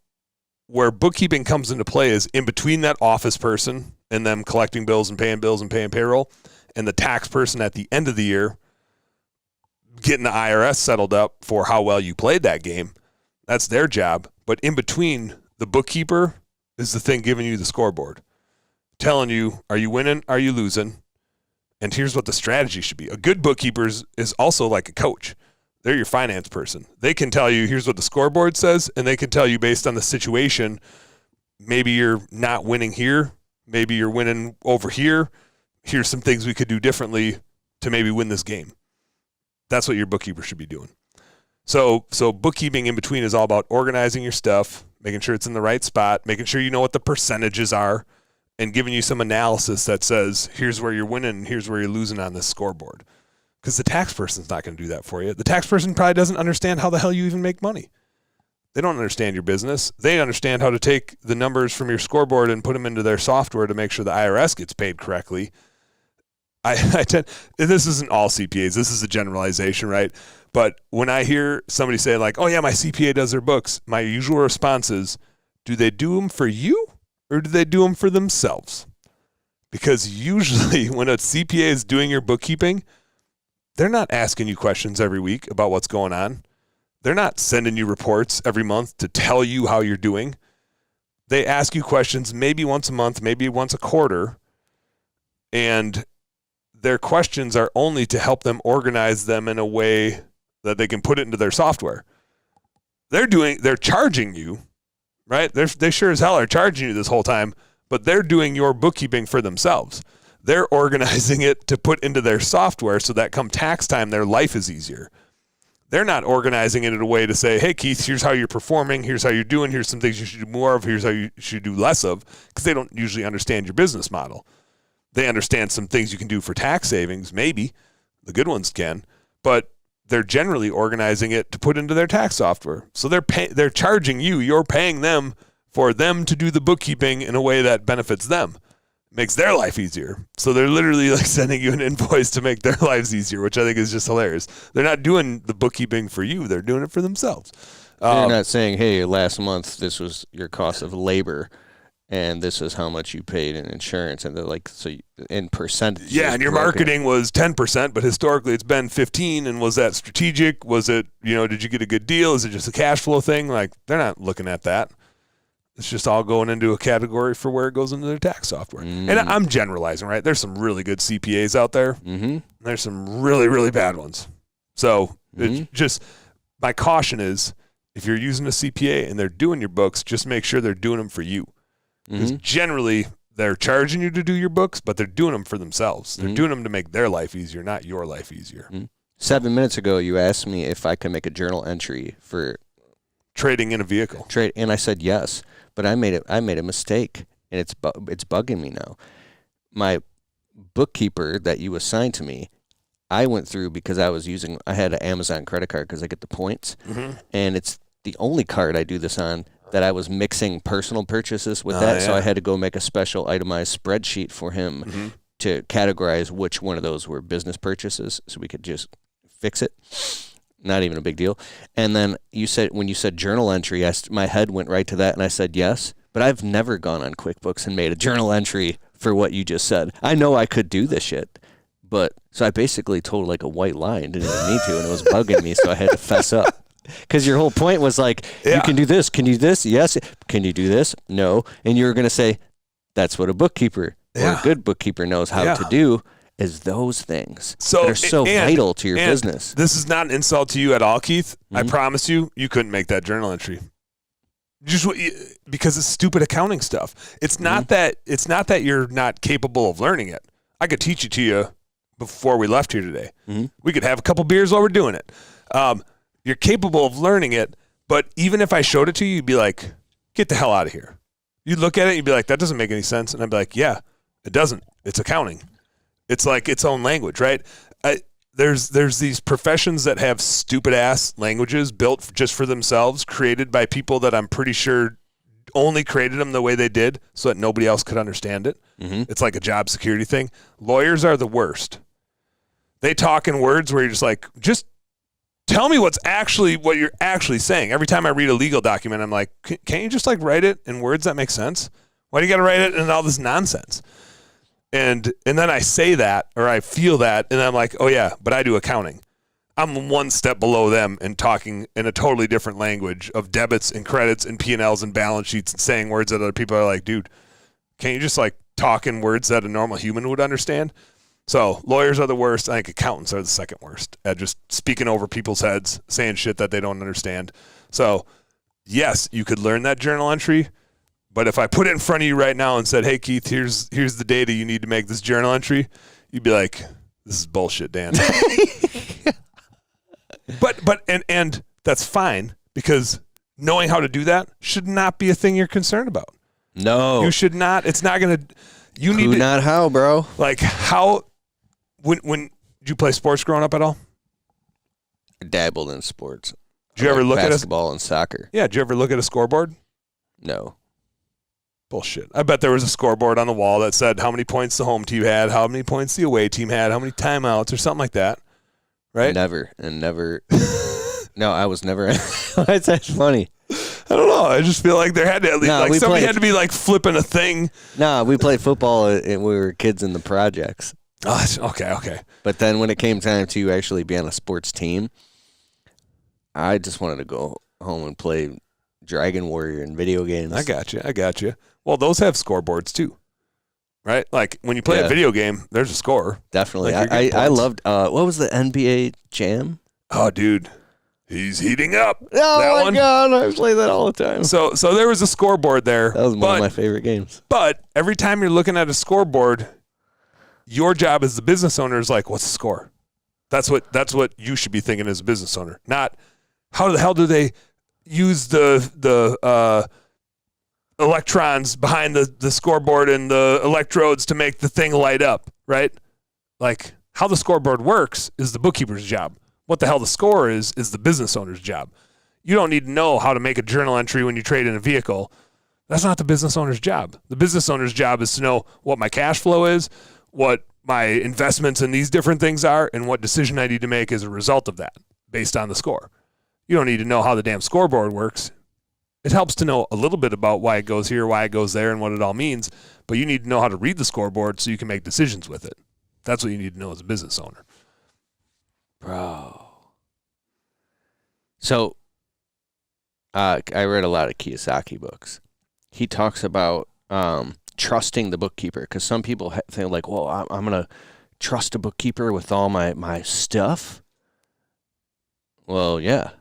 where bookkeeping comes into play is in between that office person and them collecting bills and paying payroll and the tax person at the end of the year getting the IRS settled up for how well you played that game. That's their job. But in between, the bookkeeper is the thing giving you the scoreboard, telling you, are you winning? Are you losing? And here's what the strategy should be. A good bookkeeper is also like a coach. They're your finance person. They can tell you, here's what the scoreboard says, and they can tell you based on the situation, maybe you're not winning here, maybe you're winning over here. Here's some things we could do differently to maybe win this game. That's what your bookkeeper should be doing. So bookkeeping in between is all about organizing your stuff, making sure it's in the right spot, making sure you know what the percentages are, and giving you some analysis that says, here's where you're winning and here's where you're losing on this scoreboard. Because the tax person's not going to do that for you. The tax person probably doesn't understand how the hell you even make money. They don't understand your business. They understand how to take the numbers from your scoreboard and put them into their software to make sure the IRS gets paid correctly. This isn't all CPAs. This is a generalization, right? But when I hear somebody say like, oh yeah, my CPA does their books, my usual response is, do they do them for you or do they do them for themselves? Because usually when a CPA is doing your bookkeeping, they're not asking you questions every week about what's going on. They're not sending you reports every month to tell you how you're doing. They ask you questions maybe once a month, maybe once a quarter, and their questions are only to help them organize them in a way that they can put it into their software. They're charging you, right? They sure as hell are charging you this whole time, but they're doing your bookkeeping for themselves. They're organizing it to put into their software so that come tax time, their life is easier. They're not organizing it in a way to say, hey, Keith, here's how you're performing. Here's how you're doing. Here's some things you should do more of. Here's how you should do less of, because they don't usually understand your business model. They understand some things you can do for tax savings, maybe. The good ones can. But they're generally organizing it to put into their tax software. So they're charging you. You're paying them for them to do the bookkeeping in a way that benefits them. Makes their life easier. So they're literally like sending you an invoice to make their lives easier, which I think is just hilarious. They're not doing the bookkeeping for you. They're doing it for themselves. They're not saying, hey, last month this was your cost of labor and this is how much you paid in insurance. And they're like, so in percentages. Yeah, and your marketing was 10%, but historically it's been 15. And was that strategic? Was it, did you get a good deal? Is it just a cash flow thing? Like, they're not looking at that. It's just all going into a category for where it goes into their tax software. And I'm generalizing, right? There's some really good CPAs out there. Mm-hmm. There's some really, really bad ones. So it's just my caution is if you're using a CPA and they're doing your books, just make sure they're doing them for you. Because generally they're charging you to do your books, but they're doing them for themselves. They're doing them to make their life easier, not your life easier. 7 minutes ago, you asked me if I could make a journal entry for trading in a vehicle. And I said yes. But I made a mistake, and it's bugging me now. My bookkeeper that you assigned to me, I went through because I had an Amazon credit card because I get the points, and it's the only card I do this on that I was mixing personal purchases with that, so I had to go make a special itemized spreadsheet for him to categorize which one of those were business purchases, so we could just fix it. Not even a big deal. And then when you said journal entry, my head went right to that, and I said yes. But I've never gone on QuickBooks and made a journal entry for what you just said. I know I could do this shit, but so I basically told like a white lie and didn't even need to, and it was bugging me, so I had to fess up. Because your whole point was like, you can do this. Can you do this? Yes. Can you do this? No. And you were going to say, that's what a bookkeeper or a good bookkeeper knows how to do. Is those things that are so vital to your business. This is not an insult to you at all, Keith. I promise you couldn't make that journal entry. Just because it's stupid accounting stuff. It's not that you're not capable of learning it. I could teach it to you before we left here today. We could have a couple beers while we're doing it. You're capable of learning it, but even if I showed it to you, you'd be like, get the hell out of here. You'd look at it and you'd be like, that doesn't make any sense. And I'd be like, yeah, it doesn't. It's accounting. It's like its own language, right? There's these professions that have stupid-ass languages built just for themselves, created by people that I'm pretty sure only created them the way they did so that nobody else could understand it. It's like a job security thing. Lawyers are the worst. They talk in words where you're just like, just tell me what you're actually saying. Every time I read a legal document, I'm like, can't you just like write it in words that make sense? Why do you got to write it in all this nonsense? And then I say that, or I feel that, and I'm like, oh yeah, but I do accounting. I'm one step below them and talking in a totally different language of debits and credits and P&Ls and balance sheets and saying words that other people are like, dude, can't you just like talk in words that a normal human would understand? So lawyers are the worst. I think accountants are the second worst at just speaking over people's heads, saying shit that they don't understand. So yes, you could learn that journal entry. But if I put it in front of you right now and said, hey, Keith, here's the data you need to make this journal entry, you'd be like, this is bullshit, Dan. but that's fine, because knowing how to do that should not be a thing you're concerned about. No. You should not. It's not going to. You need to. Not how, bro. Like how, when did you play sports growing up at all? I dabbled in sports. Did you ever look at basketball and soccer? Yeah. Did you ever look at a scoreboard? No. Bullshit. I bet there was a scoreboard on the wall that said how many points the home team had, how many points the away team had, how many timeouts, or something like that. Right? Never. No, I was never. That's funny. I don't know. I just feel like there had to at least somebody had to be like flipping a thing. No, we played football and we were kids in the projects. Oh, okay. But then when it came time to actually be on a sports team, I just wanted to go home and play Dragon Warrior and video games. I got you. Well, those have scoreboards too, right? Like when you play a video game, there's a score. Definitely. Like I loved, what was the NBA Jam? Oh, dude. He's heating up. Oh, my God. I play that all the time. So there was a scoreboard there. That was one of my favorite games. But every time you're looking at a scoreboard, your job as the business owner is like, what's the score? That's what you should be thinking as a business owner. Not how the hell do they use the electrons behind the scoreboard and the electrodes to make the thing light up, right? Like how the scoreboard works is the bookkeeper's job. What the hell the score is the business owner's job. You don't need to know how to make a journal entry when you trade in a vehicle. That's not the business owner's job. The business owner's job is to know what my cash flow is, what my investments in these different things are, and what decision I need to make as a result of that based on the score. You don't need to know how the damn scoreboard works. It helps to know a little bit about why it goes here, why it goes there, and what it all means, but you need to know how to read the scoreboard so you can make decisions with it. That's what you need to know as a business owner. Bro. So, I read a lot of Kiyosaki books. He talks about trusting the bookkeeper, because some people think like, well, I'm going to trust a bookkeeper with all my stuff. Well, yeah.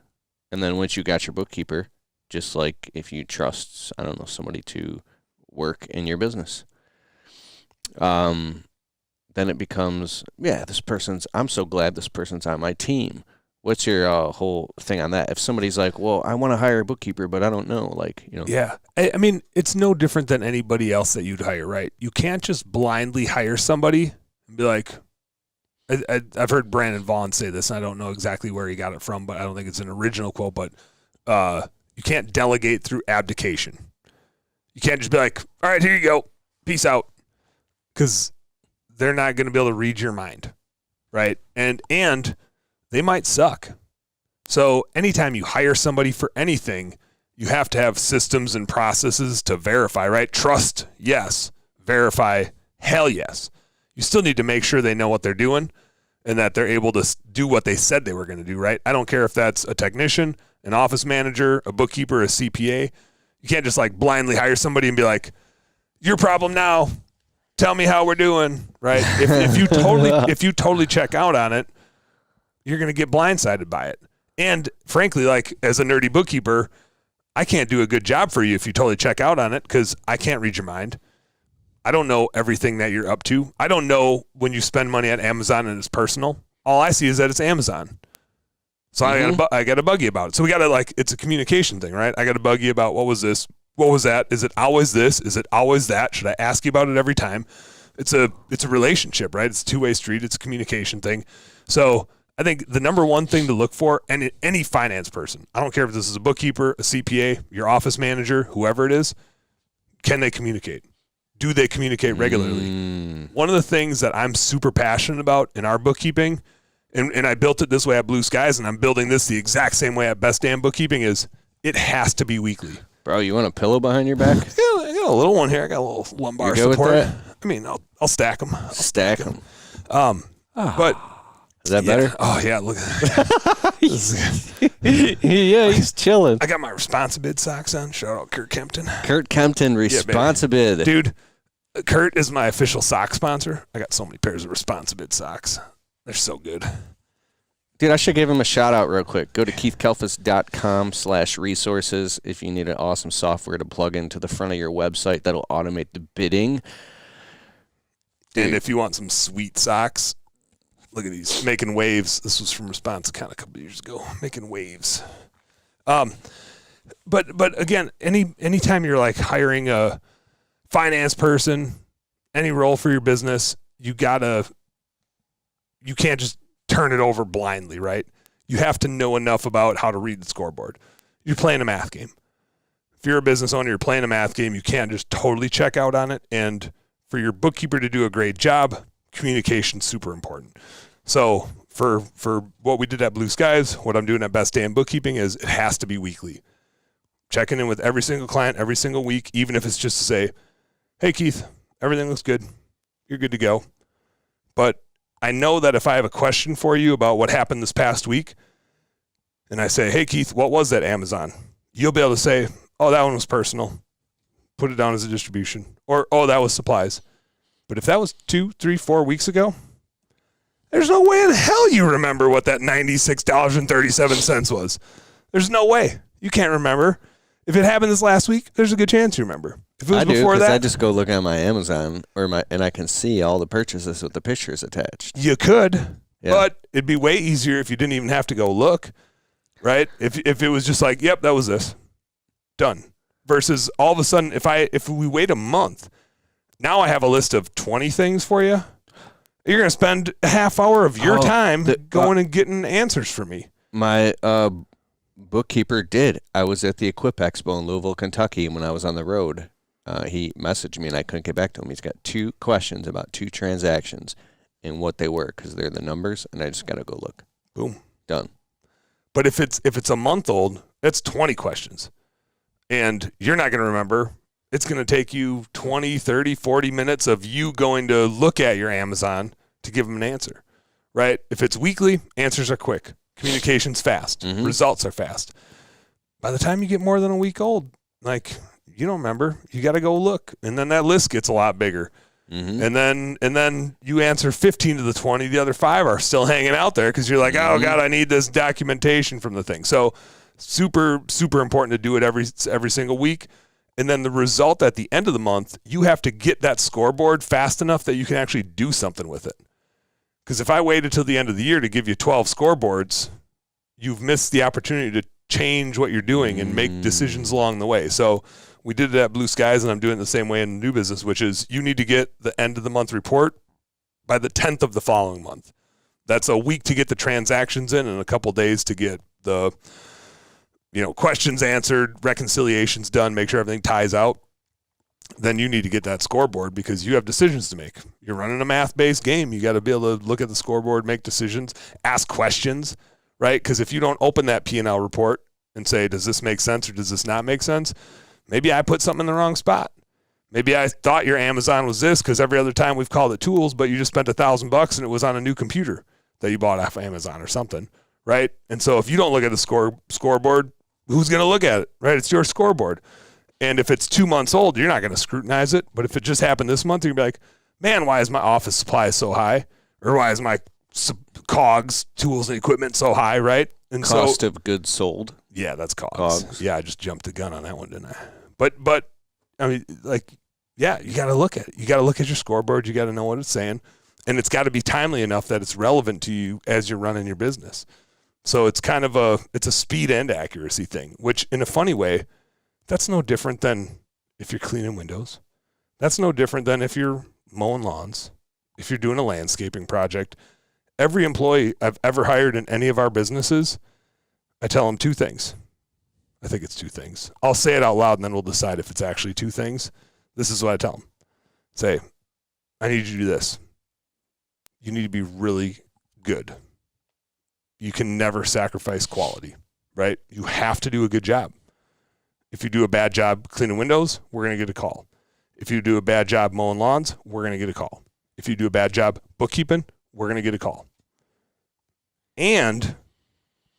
And then once you got your bookkeeper, just like if you trust, I don't know, somebody to work in your business, then it becomes, I'm so glad this person's on my team. What's your whole thing on that? If somebody's like, well, I want to hire a bookkeeper, but I don't know, like, you know. Yeah. I mean, it's no different than anybody else that you'd hire, right? You can't just blindly hire somebody and be like, I've heard Brandon Vaughn say this, and I don't know exactly where he got it from, but I don't think it's an original quote, but you can't delegate through abdication. You can't just be like, all right, here you go. Peace out. Because they're not going to be able to read your mind, right? And they might suck. So anytime you hire somebody for anything, you have to have systems and processes to verify, right? Trust, yes. Verify, hell yes. You still need to make sure they know what they're doing and that they're able to do what they said they were going to do, right? I don't care if that's a technician, an office manager, a bookkeeper, a CPA. You can't just like blindly hire somebody and be like, your problem now. Tell me how we're doing, right? If you totally check out on it, you're going to get blindsided by it. And frankly, like as a nerdy bookkeeper, I can't do a good job for you if you totally check out on it because I can't read your mind. I don't know everything that you're up to. I don't know when you spend money at Amazon and it's personal. All I see is that it's Amazon. So I got to bug you about it. So we got to like, it's a communication thing, right? I got to bug you about what was this? What was that? Is it always this? Is it always that? Should I ask you about it every time? It's a relationship, right? It's a two-way street. It's a communication thing. So I think the number one thing to look for, and any finance person, I don't care if this is a bookkeeper, a CPA, your office manager, whoever it is, can they communicate? Do they communicate regularly? One of the things that I'm super passionate about in our bookkeeping, and I built it this way at Blue Skies, and I'm building this the exact same way at Best Damn Bookkeeping, is it has to be weekly. Bro, you want a pillow behind your back? Yeah, I got a little one here. I got a little lumbar support. With that? I mean, I'll stack them. Stack them. But is that better? Oh yeah, look at that. Yeah, he's chilling. I got my Responsibid socks on. Shout out Kurt Kempton. Kurt Kempton, Responsibid. Dude, Kurt is my official sock sponsor. I got so many pairs of Responsibid socks. They're so good. Dude, I should give him a shout out real quick. Go to keithkelfus.com/resources if you need an awesome software to plug into the front of your website that'll automate the bidding. Dude. And if you want some sweet socks, look at these. Making Waves. This was from Responsicon a couple years ago. Making Waves. But again, anytime you're like hiring a finance person, any role for your business, you can't just turn it over blindly, right? You have to know enough about how to read the scoreboard. You're playing a math game. If you're a business owner, you're playing a math game. You can't just totally check out on it. And for your bookkeeper to do a great job, communication's super important. So for what we did at Blue Skies, what I'm doing at Best Damn Bookkeeping is it has to be weekly. checking in with every single client every single week, even if it's just to say, hey, Keith, everything looks good. You're good to go. But I know that if I have a question for you about what happened this past week, and I say, hey, Keith, what was that Amazon? You'll be able to say, oh, that one was personal. Put it down as a distribution. Or, oh, that was supplies. But if that was 2, 3, 4 weeks ago, there's no way in hell you remember what that $96.37 was. There's no way. You can't remember. If it happened this last week, there's a good chance you remember. If it was before that, I just go look at my Amazon and I can see all the purchases with the pictures attached. You could, but it'd be way easier if you didn't even have to go look, right? If it was just like, yep, that was this, done. Versus all of a sudden, if we wait a month, now I have a list of 20 things for you. You're going to spend a half hour of your time going and getting answers for me. My bookkeeper did. I was at the Equip Expo in Louisville, Kentucky when I was on the road. He messaged me and I couldn't get back to him. He's got 2 questions about 2 transactions and what they were because they're the numbers, and I just got to go look. Boom. Done. But if it's a month old, that's 20 questions. And you're not going to remember. It's going to take you 20, 30, 40 minutes of you going to look at your Amazon to give them an answer, right? If it's weekly, answers are quick. Communication's fast. Mm-hmm. Results are fast. By the time you get more than a week old, like, you don't remember. You got to go look. And then that list gets a lot bigger. Mm-hmm. And then you answer 15 to the 20. The other 5 are still hanging out there because you're like, oh, God, I need this documentation from the thing. So super, super important to do it every single week. And then the result at the end of the month, you have to get that scoreboard fast enough that you can actually do something with it. Because if I waited till the end of the year to give you 12 scoreboards, you've missed the opportunity to change what you're doing and make decisions along the way. So we did it at Blue Skies, and I'm doing it the same way in new business, which is you need to get the end of the month report by the 10th of the following month. That's a week to get the transactions in and a couple days to get the questions answered, reconciliations done, make sure everything ties out. Then you need to get that scoreboard because you have decisions to make. You're running a math-based game. You got to be able to look at the scoreboard, make decisions, ask questions, right? Because if you don't open that P&L report and say, does this make sense or does this not make sense? Maybe I put something in the wrong spot. Maybe I thought your Amazon was this because every other time we've called it tools, but you just spent $1,000 and it was on a new computer that you bought off Amazon or something, right? And so if you don't look at the scoreboard, who's going to look at it, right? It's your scoreboard. And if it's 2 months old, you're not going to scrutinize it. But if it just happened this month, you're going to be like, man, why is my office supply so high? Or why is my COGS, tools and equipment so high, right? And cost of goods sold. Yeah, that's COGS. Yeah, I just jumped the gun on that one, didn't I? But I mean, like, yeah, you got to look at it. You got to look at your scoreboard. You got to know what it's saying. And it's got to be timely enough that it's relevant to you as you're running your business. So it's kind of a speed and accuracy thing, which in a funny way, that's no different than if you're cleaning windows. That's no different than if you're mowing lawns, if you're doing a landscaping project. Every employee I've ever hired in any of our businesses, I tell them 2 things. I think it's 2 things. I'll say it out loud and then we'll decide if it's actually 2 things. This is what I tell them. Say, I need you to do this. You need to be really good. You can never sacrifice quality, right? You have to do a good job. If you do a bad job cleaning windows, we're going to get a call. If you do a bad job mowing lawns, we're going to get a call. If you do a bad job bookkeeping, we're going to get a call. And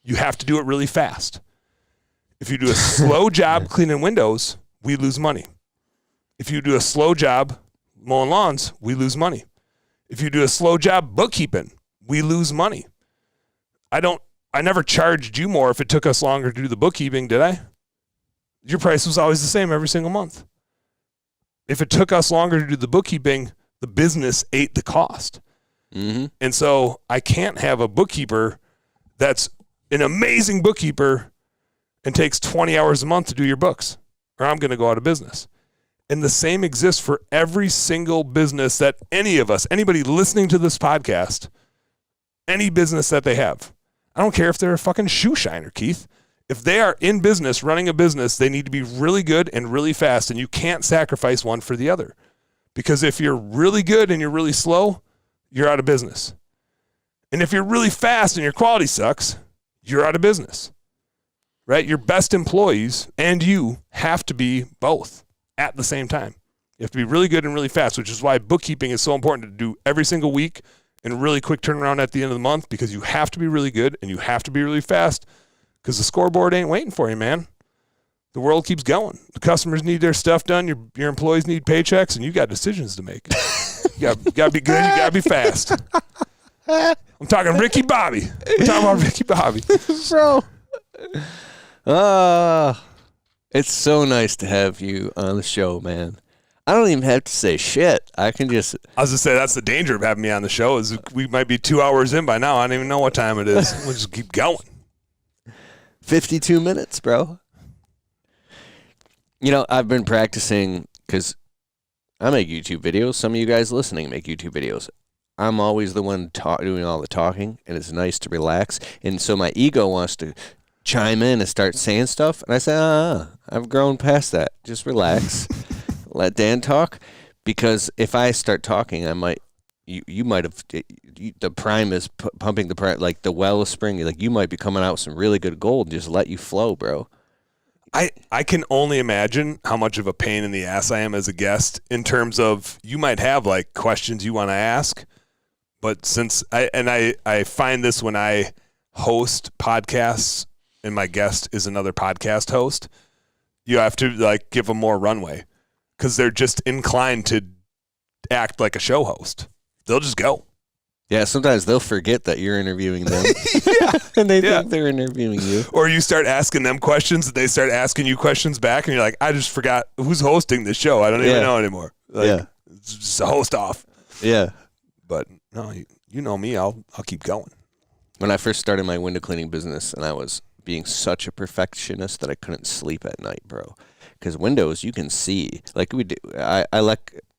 you have to do it really fast. If you do a slow job cleaning windows, we lose money. If you do a slow job mowing lawns, we lose money. If you do a slow job bookkeeping, we lose money. I never charged you more if it took us longer to do the bookkeeping, did I? Your price was always the same every single month. If it took us longer to do the bookkeeping, the business ate the cost. Mm-hmm. And so I can't have a bookkeeper that's an amazing bookkeeper and takes 20 hours a month to do your books, or I'm going to go out of business. And the same exists for every single business that anybody listening to this podcast, any business that they have. I don't care if they're a fucking shoe shiner, Keith. If they are in business, running a business, they need to be really good and really fast, and you can't sacrifice one for the other. Because if you're really good and you're really slow, you're out of business. And if you're really fast and your quality sucks, you're out of business. right? Your best employees and you have to be both at the same time. You have to be really good and really fast, which is why bookkeeping is so important to do every single week and really quick turnaround at the end of the month, because you have to be really good and you have to be really fast, because the scoreboard ain't waiting for you, man. The world keeps going. The customers need their stuff done. Your employees need paychecks, and you got decisions to make. You got to be good. You got to be fast. I'm talking Ricky Bobby. We're talking about Ricky Bobby. Bro. It's so nice to have you on the show, man. I don't even have to say shit. I can just... I was going to say, that's the danger of having me on the show, is we might be 2 hours in by now. I don't even know what time it is. We'll just keep going. 52 minutes, bro. You know, I've been practicing because I make YouTube videos. Some of you guys listening make YouTube videos. I'm always the one doing all the talking, and it's nice to relax. And so my ego wants to chime in and start saying stuff. And I say, I've grown past that. Just relax. Let Dan talk. Because if I start talking, I might, you might have, the prime is pumping the prime, like the well is springing. Like you might be coming out with some really good gold and just let you flow, bro. I can only imagine how much of a pain in the ass I am as a guest, in terms of you might have like questions you want to ask, but since I find this when I host podcasts and my guest is another podcast host, you have to like give them more runway, because they're just inclined to act like a show host. They'll just go. Yeah, sometimes they'll forget that you're interviewing them. And they think they're interviewing you. Or you start asking them questions, and they start asking you questions back, and you're like, I just forgot who's hosting this show. I don't even know anymore. Like, it's just a host off. Yeah. But no, you know me, I'll keep going. When I first started my window cleaning business, and I was being such a perfectionist that I couldn't sleep at night, bro. Because windows, you can see. Like we do, I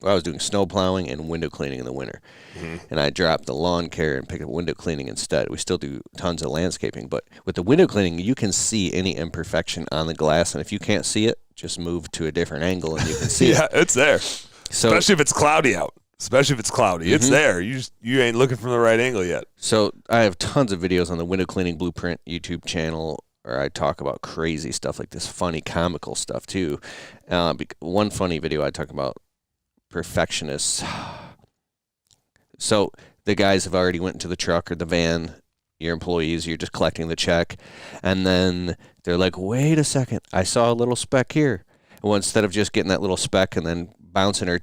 was doing snow plowing and window cleaning in the winter. Mm-hmm. And I dropped the lawn care and picked up window cleaning instead. We still do tons of landscaping. But with the window cleaning, you can see any imperfection on the glass. And if you can't see it, just move to a different angle and you can see it. Yeah, it's there. So, especially if it's cloudy out. It's there. You ain't looking from the right angle yet. So I have tons of videos on the Window Cleaning Blueprint YouTube channel, or I talk about crazy stuff like this, funny, comical stuff too. One funny video I talk about perfectionists. So the guys have already went into the truck or the van, your employees, you're just collecting the check, and then they're like, wait a second, I saw a little speck here. Well, instead of just getting that little speck and then bouncing her,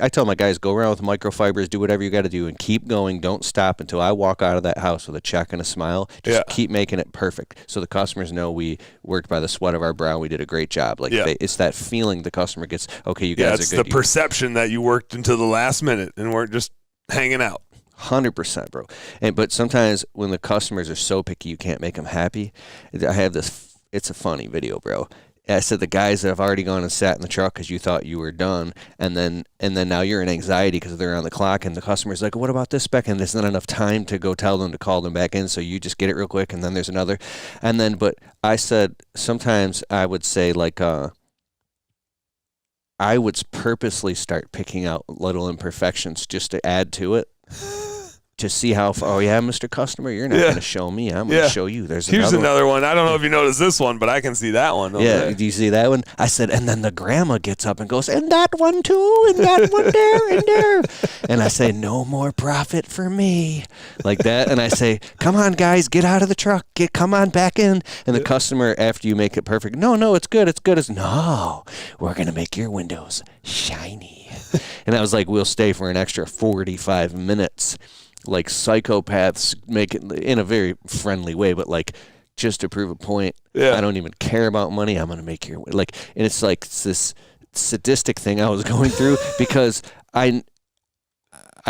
I tell my guys, go around with microfibers, do whatever you got to do, and keep going. Don't stop until I walk out of that house with a check and a smile. Just keep making it perfect, so the customers know we worked by the sweat of our brow. We did a great job. Like it's that feeling the customer gets. Okay, you guys are good. It's the perception that you worked until the last minute and weren't just hanging out. 100%, bro. But sometimes when the customers are so picky, you can't make them happy. I have this. It's a funny video, bro. I said the guys that have already gone and sat in the truck because you thought you were done, and then now you're in anxiety because they're on the clock, and the customer's like, what about this spec? And there's not enough time to go tell them to call them back in, so you just get it real quick, and then there's another. And then, but I said sometimes I would say like I would purposely start picking out little imperfections just to add to it. To see how far, oh yeah, Mr. Customer, you're not going to show me. I'm going to show you. Here's another one. I don't know if you noticed this one, but I can see that one. Yeah, do you see that one? I said, and then the grandma gets up and goes, and that one too, and that one there, and there. And I say, no more profit for me. Like that. And I say, come on, guys, get out of the truck. Come on back in. And the customer, after you make it perfect, no, it's good. No, we're going to make your windows shiny. And I was like, we'll stay for an extra 45 minutes. Like psychopaths make it in a very friendly way, but like just to prove a point. I don't even care about money. I'm gonna make your and it's like this sadistic thing I was going through because I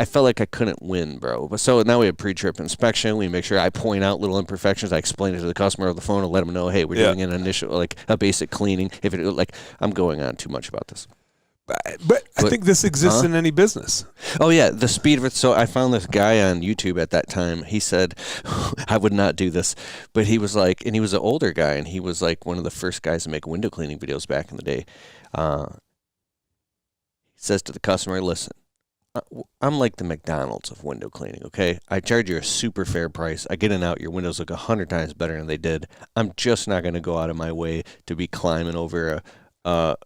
felt like I couldn't win, bro. But so now we have pre-trip inspection. We make sure I point out little imperfections. I explain it to the customer over the phone and let them know, hey, we're doing an initial like a basic cleaning. If it like I'm going on too much about this. But I think this exists in any business. Oh, yeah, the speed of it. So I found this guy on YouTube at that time. He said, I would not do this. But he was like, and he was an older guy, and he was like one of the first guys to make window cleaning videos back in the day. He says to the customer, listen, I'm like the McDonald's of window cleaning, okay? I charge you a super fair price. I get in out, your windows look 100 times better than they did. I'm just not going to go out of my way to be climbing over a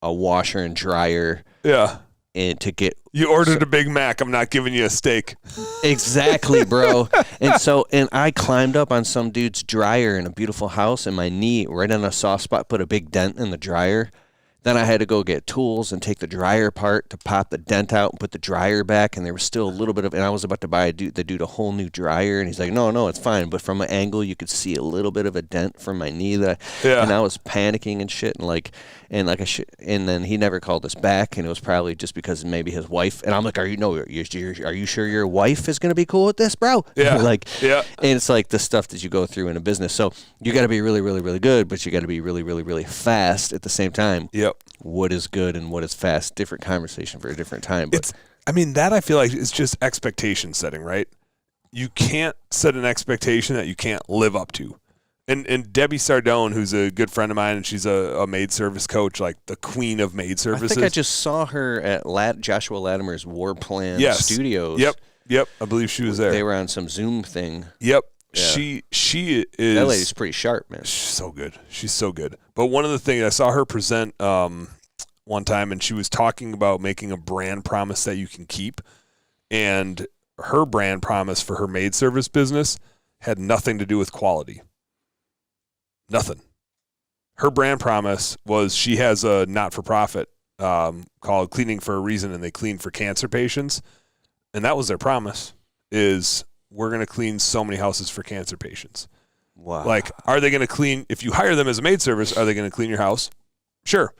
washer and dryer. Yeah. And to get you ordered a Big Mac, I'm not giving you a steak. Exactly, bro. And I climbed up on some dude's dryer in a beautiful house, and my knee right on a soft spot put a big dent in the dryer. Then I had to go get tools and take the dryer apart to pop the dent out and put the dryer back. And there was still a little bit of, and I was about to buy the dude a whole new dryer. And he's like, no, it's fine. But from an angle, you could see a little bit of a dent from my knee and I was panicking and shit. And then he never called us back. And it was probably just because maybe his wife, and I'm like, are you sure your wife is going to be cool with this, bro? Yeah. And it's like the stuff that you go through in a business. So you got to be really, really, really good, but you got to be really, really, really fast at the same time. Yep. What is good and what is fast, different conversation for a different time. But that I feel like is just expectation setting, right? You can't set an expectation that you can't live up to. And Debbie Sardone, who's a good friend of mine, and she's a maid service coach, like the queen of maid services. I think I just saw her at Joshua Latimer's War Plan Studios. Yep. I believe she was there. They were on some Zoom thing. Yep. Yeah. She is. That lady's pretty sharp, man. She's so good. But one of the things I saw her present one time, and she was talking about making a brand promise that you can keep. And her brand promise for her maid service business had nothing to do with quality. Nothing. Her brand promise was she has a not-for-profit called Cleaning for a Reason, and they clean for cancer patients. And that was their promise, is we're going to clean so many houses for cancer patients. Wow. Like, are they going to clean, if you hire them as a maid service, are they going to clean your house? Sure.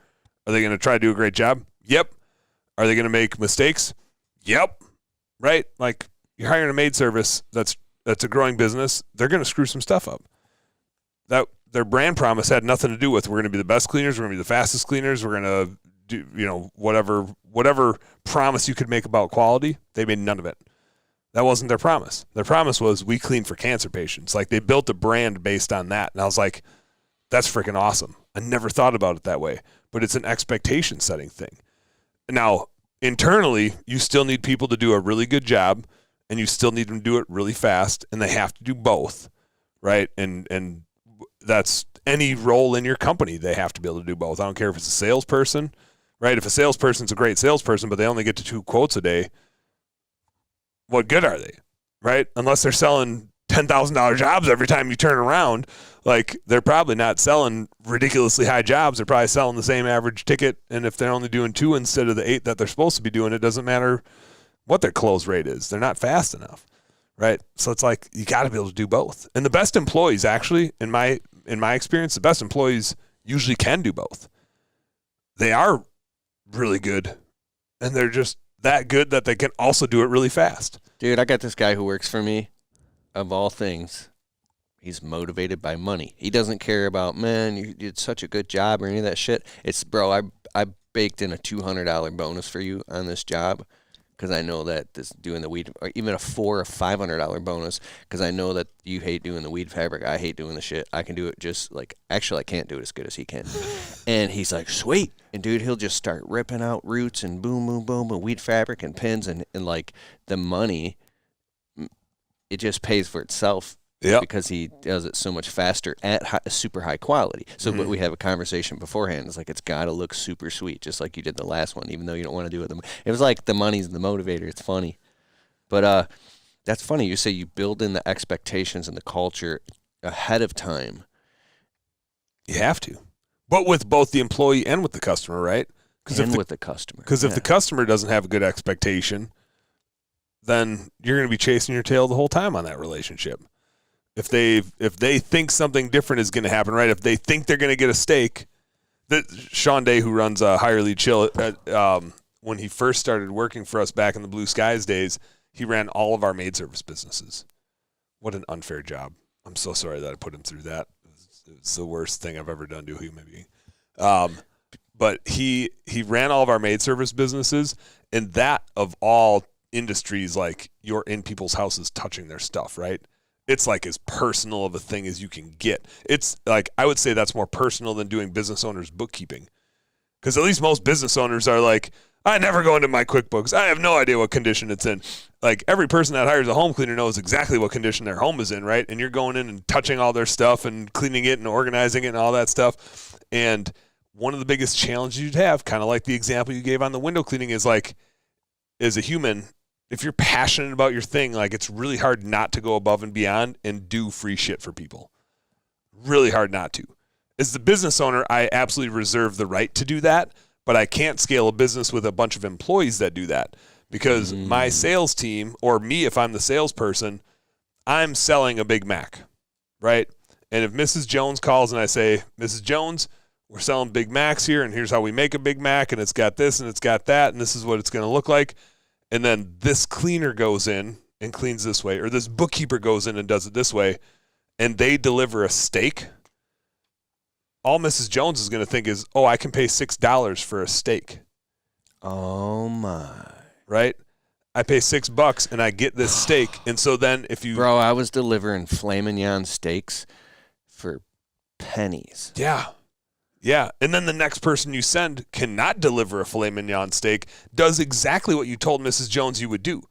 Are they going to try to do a great job? Yep. Are they going to make mistakes? Yep. Right? Like, you're hiring a maid service that's a growing business. They're going to screw some stuff up. That their brand promise had nothing to do with we're going to be the best cleaners, we're going to be the fastest cleaners, we're going to do, whatever promise you could make about quality. They made none of it. That wasn't their promise. Their promise was we clean for cancer patients. Like, they built a brand based on that. And I was like, that's freaking awesome. I never thought about it that way. But it's an expectation setting thing. Now, internally, you still need people to do a really good job, and you still need them to do it really fast, and they have to do both, right? And that's any role in your company. They have to be able to do both. I don't care if it's a salesperson, right? If a salesperson's a great salesperson, but they only get to 2 quotes a day, what good are they, right? Unless they're selling $10,000 jobs every time you turn around, like, they're probably not selling ridiculously high jobs. They're probably selling the same average ticket, and if they're only doing 2 instead of the 8 that they're supposed to be doing, it doesn't matter what their close rate is. They're not fast enough, right? So it's like, you got to be able to do both. And the best employees, actually, in my experience, the best employees usually can do both. They are really good, and they're just that good that they can also do it really fast. Dude, I got this guy who works for me, of all things. He's motivated by money. He doesn't care about, man, you did such a good job or any of that shit. It's, bro, I baked in a $200 bonus for you on this job because I know that this doing the weed, or even a $400 or $500 bonus because I know that you hate doing the weed fabric. I hate doing the shit. I can do it just like, actually, I can't do it as good as he can. And he's like, sweet. And dude, he'll just start ripping out roots and boom, boom, boom, and weed fabric and pins and like the money, it just pays for itself. Yep. Because he does it so much faster at super high quality. So but we have a conversation beforehand. It's like, it's got to look super sweet, just like you did the last one, even though you don't want to do it. It was like the money's the motivator. It's funny. But that's funny. You say you build in the expectations and the culture ahead of time. You have to. But with both the employee and with the customer, right? With the customer. Because if the customer doesn't have a good expectation, then you're going to be chasing your tail the whole time on that relationship. If they think something different is going to happen, right? If they think they're going to get a steak, that Sean Day, who runs Higher Lead Chill, when he first started working for us back in the Blue Skies days, he ran all of our maid service businesses. What an unfair job! I'm so sorry that I put him through that. It's the worst thing I've ever done to a human being. But he ran all of our maid service businesses, and that of all industries, like, you're in people's houses touching their stuff, right? It's like as personal of a thing as you can get. It's like, I would say that's more personal than doing business owners' bookkeeping. Because at least most business owners are like, I never go into my QuickBooks. I have no idea what condition it's in. Like, every person that hires a home cleaner knows exactly what condition their home is in, right? And you're going in and touching all their stuff and cleaning it and organizing it and all that stuff. And one of the biggest challenges you'd have, kind of like the example you gave on the window cleaning, is like, as a human, if you're passionate about your thing, like, it's really hard not to go above and beyond and do free shit for people. Really hard not to. As the business owner, I absolutely reserve the right to do that, but I can't scale a business with a bunch of employees that do that, because my sales team, or me if I'm the salesperson, I'm selling a Big Mac, right? And if Mrs. Jones calls and I say, Mrs. Jones, we're selling Big Macs here, and here's how we make a Big Mac, and it's got this and it's got that, and this is what it's going to look like, and then this cleaner goes in and cleans this way, or this bookkeeper goes in and does it this way, and they deliver a steak, all Mrs. Jones is going to think is, oh, I can pay $6 for a steak. Oh, my. Right? I pay $6 and I get this steak. And so then if you... Bro, I was delivering filet mignon steaks for pennies. Yeah. Yeah. And then the next person you send cannot deliver a filet mignon steak, does exactly what you told Mrs. Jones you would do.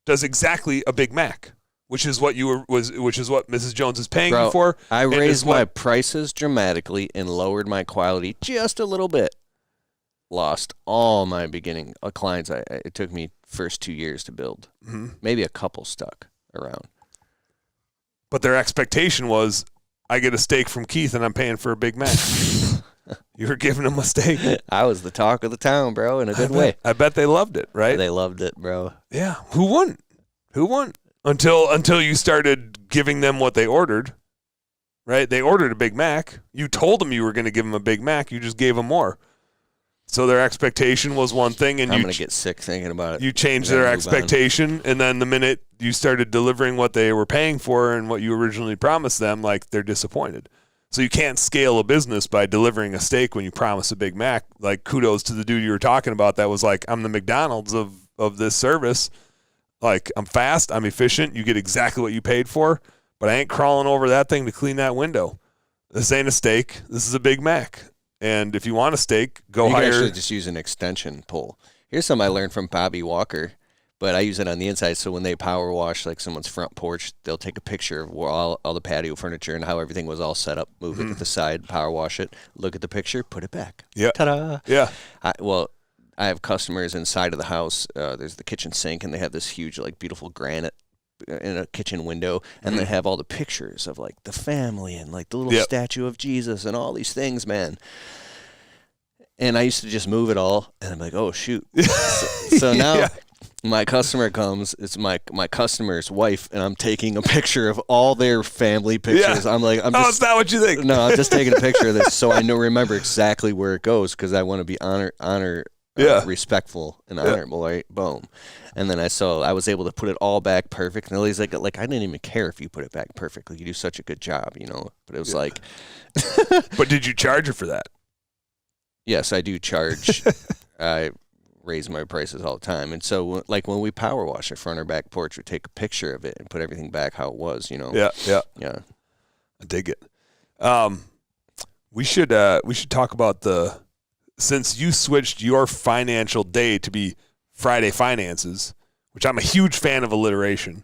Does exactly a Big Mac. Which is what which is what Mrs. Jones is paying you for. I raised my prices dramatically and lowered my quality just a little bit. Lost all my beginning clients. It took me first 2 years to build. Mm-hmm. Maybe a couple stuck around. But their expectation was, I get a steak from Keith and I'm paying for a Big Mac. You were giving them a steak. I was the talk of the town, bro, in a good way. I bet they loved it, right? They loved it, bro. Yeah. Who wouldn't? Until you started giving them what they ordered, right? They ordered a Big Mac. You told them you were going to give them a Big Mac. You just gave them more. So their expectation was one thing, and I'm going to get sick thinking about it. You changed their expectation, and then the minute you started delivering what they were paying for and what you originally promised them, like, they're disappointed. So you can't scale a business by delivering a steak when you promise a Big Mac. Like, kudos to the dude you were talking about that was like, I'm the McDonald's of this service. Like, I'm fast, I'm efficient, you get exactly what you paid for, but I ain't crawling over that thing to clean that window. This ain't a steak. This is a Big Mac. And if you want a steak, go hire. You can actually just use an extension pole. Here's something I learned from Bobby Walker, but I use it on the inside. So when they power wash, like, someone's front porch, they'll take a picture of all the patio furniture and how everything was all set up, move it to the side, power wash it, look at the picture, put it back. Yeah. Ta-da. Yeah. I have customers inside of the house. There's the kitchen sink, and they have this huge, like, beautiful granite in a kitchen window, and they have all the pictures of, like, the family and, like, the little statue of Jesus and all these things, man. And I used to just move it all, and I'm like, oh, shoot. So now my customer comes. It's my customer's wife, and I'm taking a picture of all their family pictures. Yeah. It's not what you think. No, I'm just taking a picture of this so I remember exactly where it goes, because I want to be respectful and honorable, right? Boom. And then I was able to put it all back perfect. And Lily's like, I didn't even care if you put it back perfectly. You do such a good job, you know. But it was like. But did you charge her for that? Yes, I do charge. I raise my prices all the time. And so, like, when we power wash our front or back porch, we take a picture of it and put everything back how it was, you know. Yeah. I dig it. We should talk about since you switched your financial day to be Friday Finances, which I'm a huge fan of alliteration,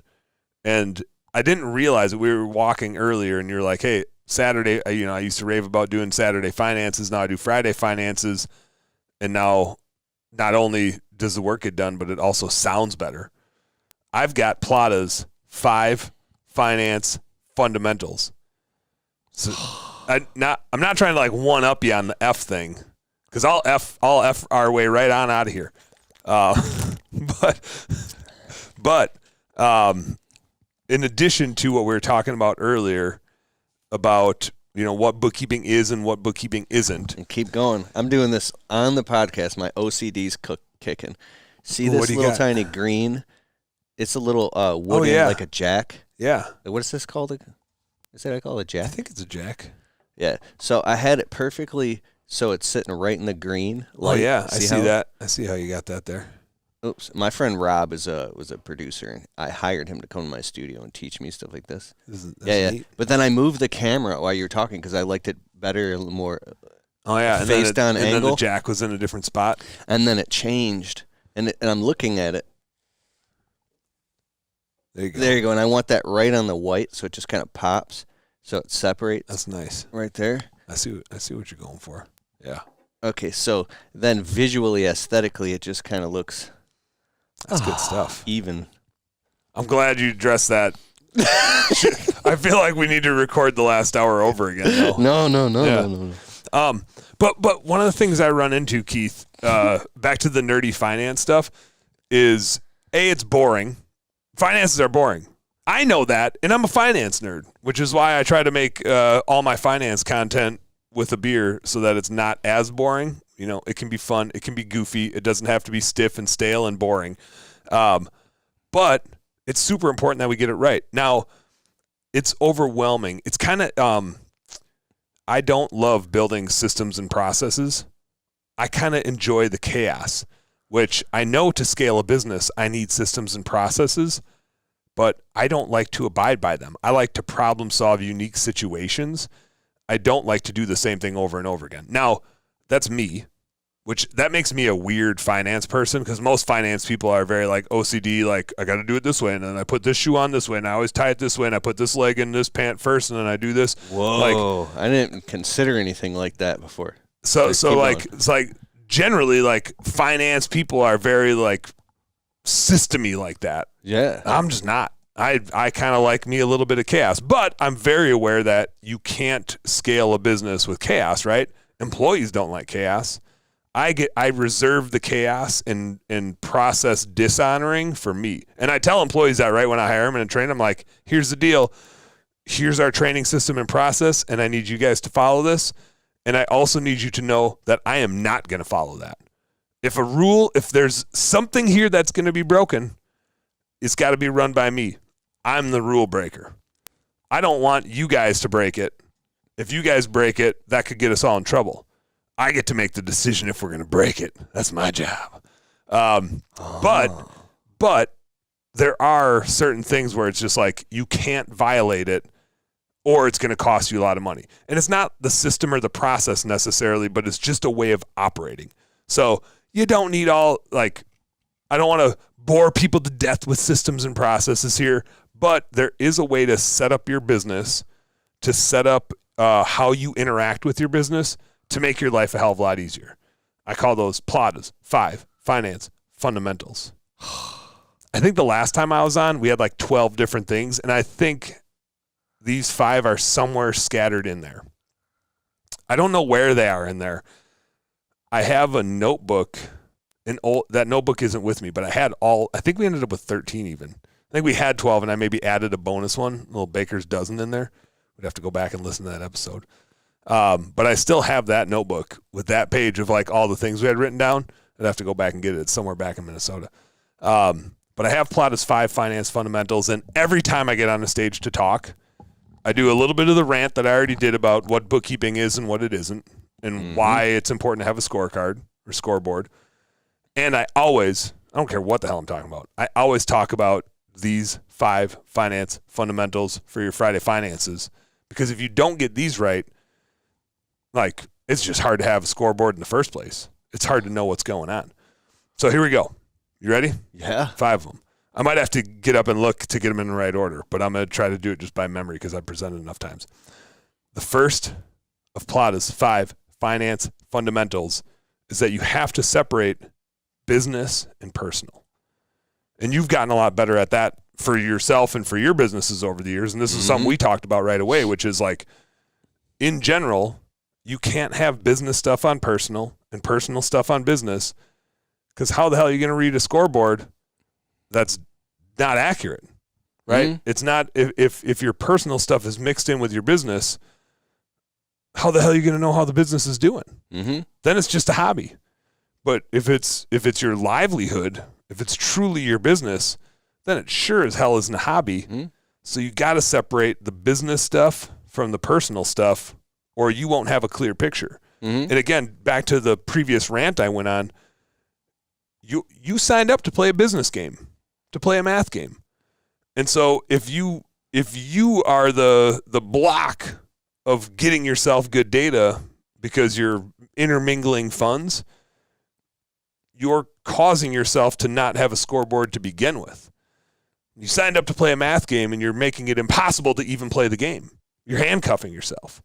and I didn't realize that we were walking earlier, and you're like, hey, Saturday, I used to rave about doing Saturday Finances, now I do Friday Finances, and now not only does the work get done, but it also sounds better. I've got Platta's 5 finance fundamentals. So I'm not trying to, like, one up you on the F thing, because I'll F our way right on out of here. But in addition to what we were talking about earlier about, what bookkeeping is and what bookkeeping isn't. And keep going. I'm doing this on the podcast. My OCD's kicking. See this little tiny green? It's a little wooden, like a jack. Yeah. What is this called? Is that I call it a jack? I think it's a jack. Yeah. So I had it perfectly. So it's sitting right in the green. Like, oh, yeah. I see that. I see how you got that there. Oops. My friend Rob was a producer, and I hired him to come to my studio and teach me stuff like this. That's yeah. Neat. But then I moved the camera while you were talking because I liked it better, a little more Oh yeah, and face down and angle. then the jack was in a different spot. And then it changed, and I'm looking at it. There you go. There you go. And I want that right on the white, so it just kind of pops, so it separates. That's nice. Right there. I see what you're going for. Yeah. Okay, so then visually, aesthetically, it just kind of looks. That's good stuff. Even. I'm glad you addressed that. I feel like we need to record the last hour over again. Though. No. But one of the things I run into, Keith, back to the nerdy finance stuff, is it's boring. Finances are boring. I know that, and I'm a finance nerd, which is why I try to make all my finance content with a beer so that it's not as boring. You know, it can be fun, it can be goofy, it doesn't have to be stiff and stale and boring. But it's super important that we get it right. Now, it's overwhelming. It's kind of I don't love building systems and processes. I kind of enjoy the chaos, which I know to scale a business, I need systems and processes, but I don't like to abide by them. I like to problem solve unique situations. I don't like to do the same thing over and over again. Now, that's me, which that makes me a weird finance person because most finance people are very like OCD, like I got to do it this way, and then I put this shoe on this way, and I always tie it this way, and I put this leg in this pant first, and then I do this. Whoa, like, I didn't consider anything like that before. So like it's like generally like finance people are very like systemy like that. Yeah. I'm just not. I kind of like me a little bit of chaos, but I'm very aware that you can't scale a business with chaos, right? Employees don't like chaos. I reserve the chaos and process dishonoring for me. And I tell employees that right when I hire them and train them, like, here's the deal. Here's our training system and process, and I need you guys to follow this. And I also need you to know that I am not going to follow that. If there's something here that's going to be broken, it's got to be run by me. I'm the rule breaker. I don't want you guys to break it. If you guys break it, that could get us all in trouble. I get to make the decision if we're going to break it. That's my job. But there are certain things where it's just like you can't violate it or it's going to cost you a lot of money. And it's not the system or the process necessarily, but it's just a way of operating. So you don't need I don't want to bore people to death with systems and processes here, but there is a way to set up your business, to set up how you interact with your business to make your life a hell of a lot easier. I call those Platta's 5 finance fundamentals. I think the last time I was on, we had like 12 different things, and I think these 5 are somewhere scattered in there. I don't know where they are in there. I have a notebook. That notebook isn't with me, but I think we ended up with 13 even. I think we had 12, and I maybe added a bonus one, a little baker's dozen in there. We'd have to go back and listen to that episode. But I still have that notebook with that page of like all the things we had written down. I'd have to go back and get it. It's somewhere back in Minnesota. But I have Platta's 5 finance fundamentals, and every time I get on a stage to talk, I do a little bit of the rant that I already did about what bookkeeping is and what it isn't, and why it's important to have a scorecard or scoreboard. And I don't care what the hell I'm talking about, I always talk about these 5 finance fundamentals for your Friday finances, because if you don't get these right, like, it's just hard to have a scoreboard in the first place. It's hard to know what's going on. So here we go. You ready? Yeah. 5 of them. I might have to get up and look to get them in the right order, but I'm going to try to do it just by memory because I've presented enough times. The first of Platta's 5 finance fundamentals is that you have to separate business and personal. And you've gotten a lot better at that for yourself and for your businesses over the years. And this is something we talked about right away, which is like, in general, you can't have business stuff on personal and personal stuff on business, because how the hell are you going to read a scoreboard that's not accurate, right? It's not, if your personal stuff is mixed in with your business, how the hell are you going to know how the business is doing? Then it's just a hobby. But if it's your livelihood, if it's truly your business, then it sure as hell isn't a hobby. So you got to separate the business stuff from the personal stuff, or you won't have a clear picture. And again, back to the previous rant I went on, you signed up to play a business game, to play a math game. And so if you are the block of getting yourself good data because you're intermingling funds, you're causing yourself to not have a scoreboard to begin with. You signed up to play a math game and you're making it impossible to even play the game. You're handcuffing yourself.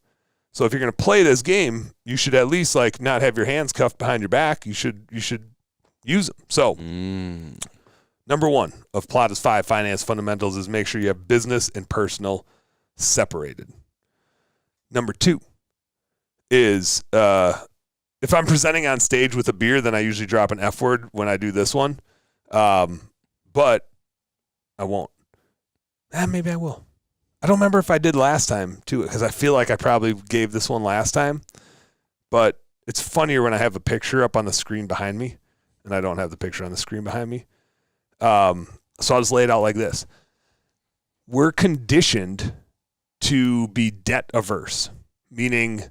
So if you're going to play this game, you should at least like not have your hands cuffed behind your back. You should use them. So number one of Platta's 5 finance fundamentals is make sure you have business and personal separated. Number 2 is if I'm presenting on stage with a beer, then I usually drop an F word when I do this one. But I won't. Maybe I will. I don't remember if I did last time, too, because I feel like I probably gave this one last time. But it's funnier when I have a picture up on the screen behind me, and I don't have the picture on the screen behind me. So I'll just lay it out like this. We're conditioned to be debt averse, meaning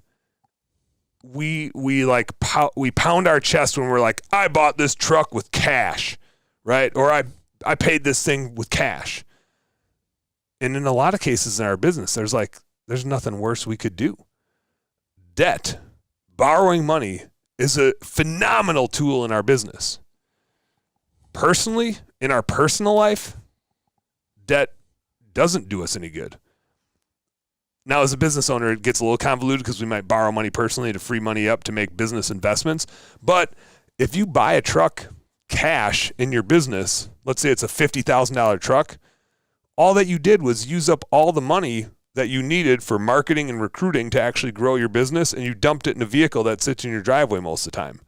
we pound our chest when we're like, I bought this truck with cash, right? Or I paid this thing with cash. And in a lot of cases in our business, there's nothing worse we could do. Debt, borrowing money, is a phenomenal tool in our business. Personally, in our personal life, debt doesn't do us any good. Now, as a business owner, it gets a little convoluted because we might borrow money personally to free money up to make business investments. But if you buy a truck cash in your business, let's say it's a $50,000 truck, all that you did was use up all the money that you needed for marketing and recruiting to actually grow your business, and you dumped it in a vehicle that sits in your driveway most of the time.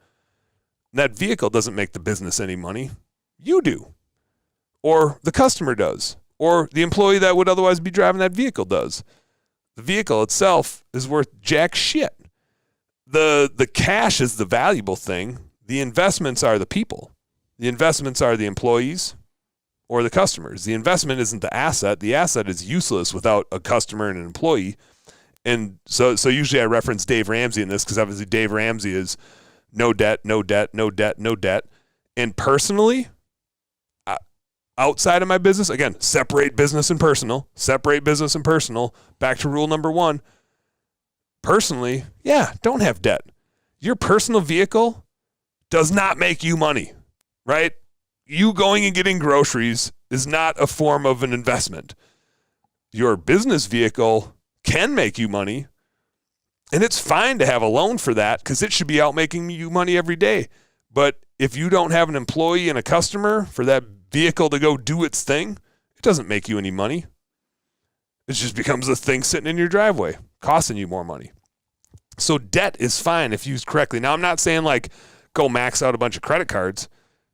That vehicle doesn't make the business any money. You do. Or the customer does. Or the employee that would otherwise be driving that vehicle does. The vehicle itself is worth jack shit. The cash is the valuable thing. The investments are the people. The investments are the employees or the customers. The investment isn't the asset. The asset is useless without a customer and an employee. And so usually I reference Dave Ramsey in this because obviously Dave Ramsey is no debt, no debt, no debt, no debt. And personally, outside of my business, again, separate business and personal. Separate business and personal. Back to rule number 1. Personally, don't have debt. Your personal vehicle does not make you money, right? You going and getting groceries is not a form of an investment. Your business vehicle can make you money, and it's fine to have a loan for that because it should be out making you money every day. But if you don't have an employee and a customer for that vehicle to go do its thing, it doesn't make you any money. It just becomes a thing sitting in your driveway, costing you more money. So debt is fine if used correctly. Now, I'm not saying like go max out a bunch of credit cards.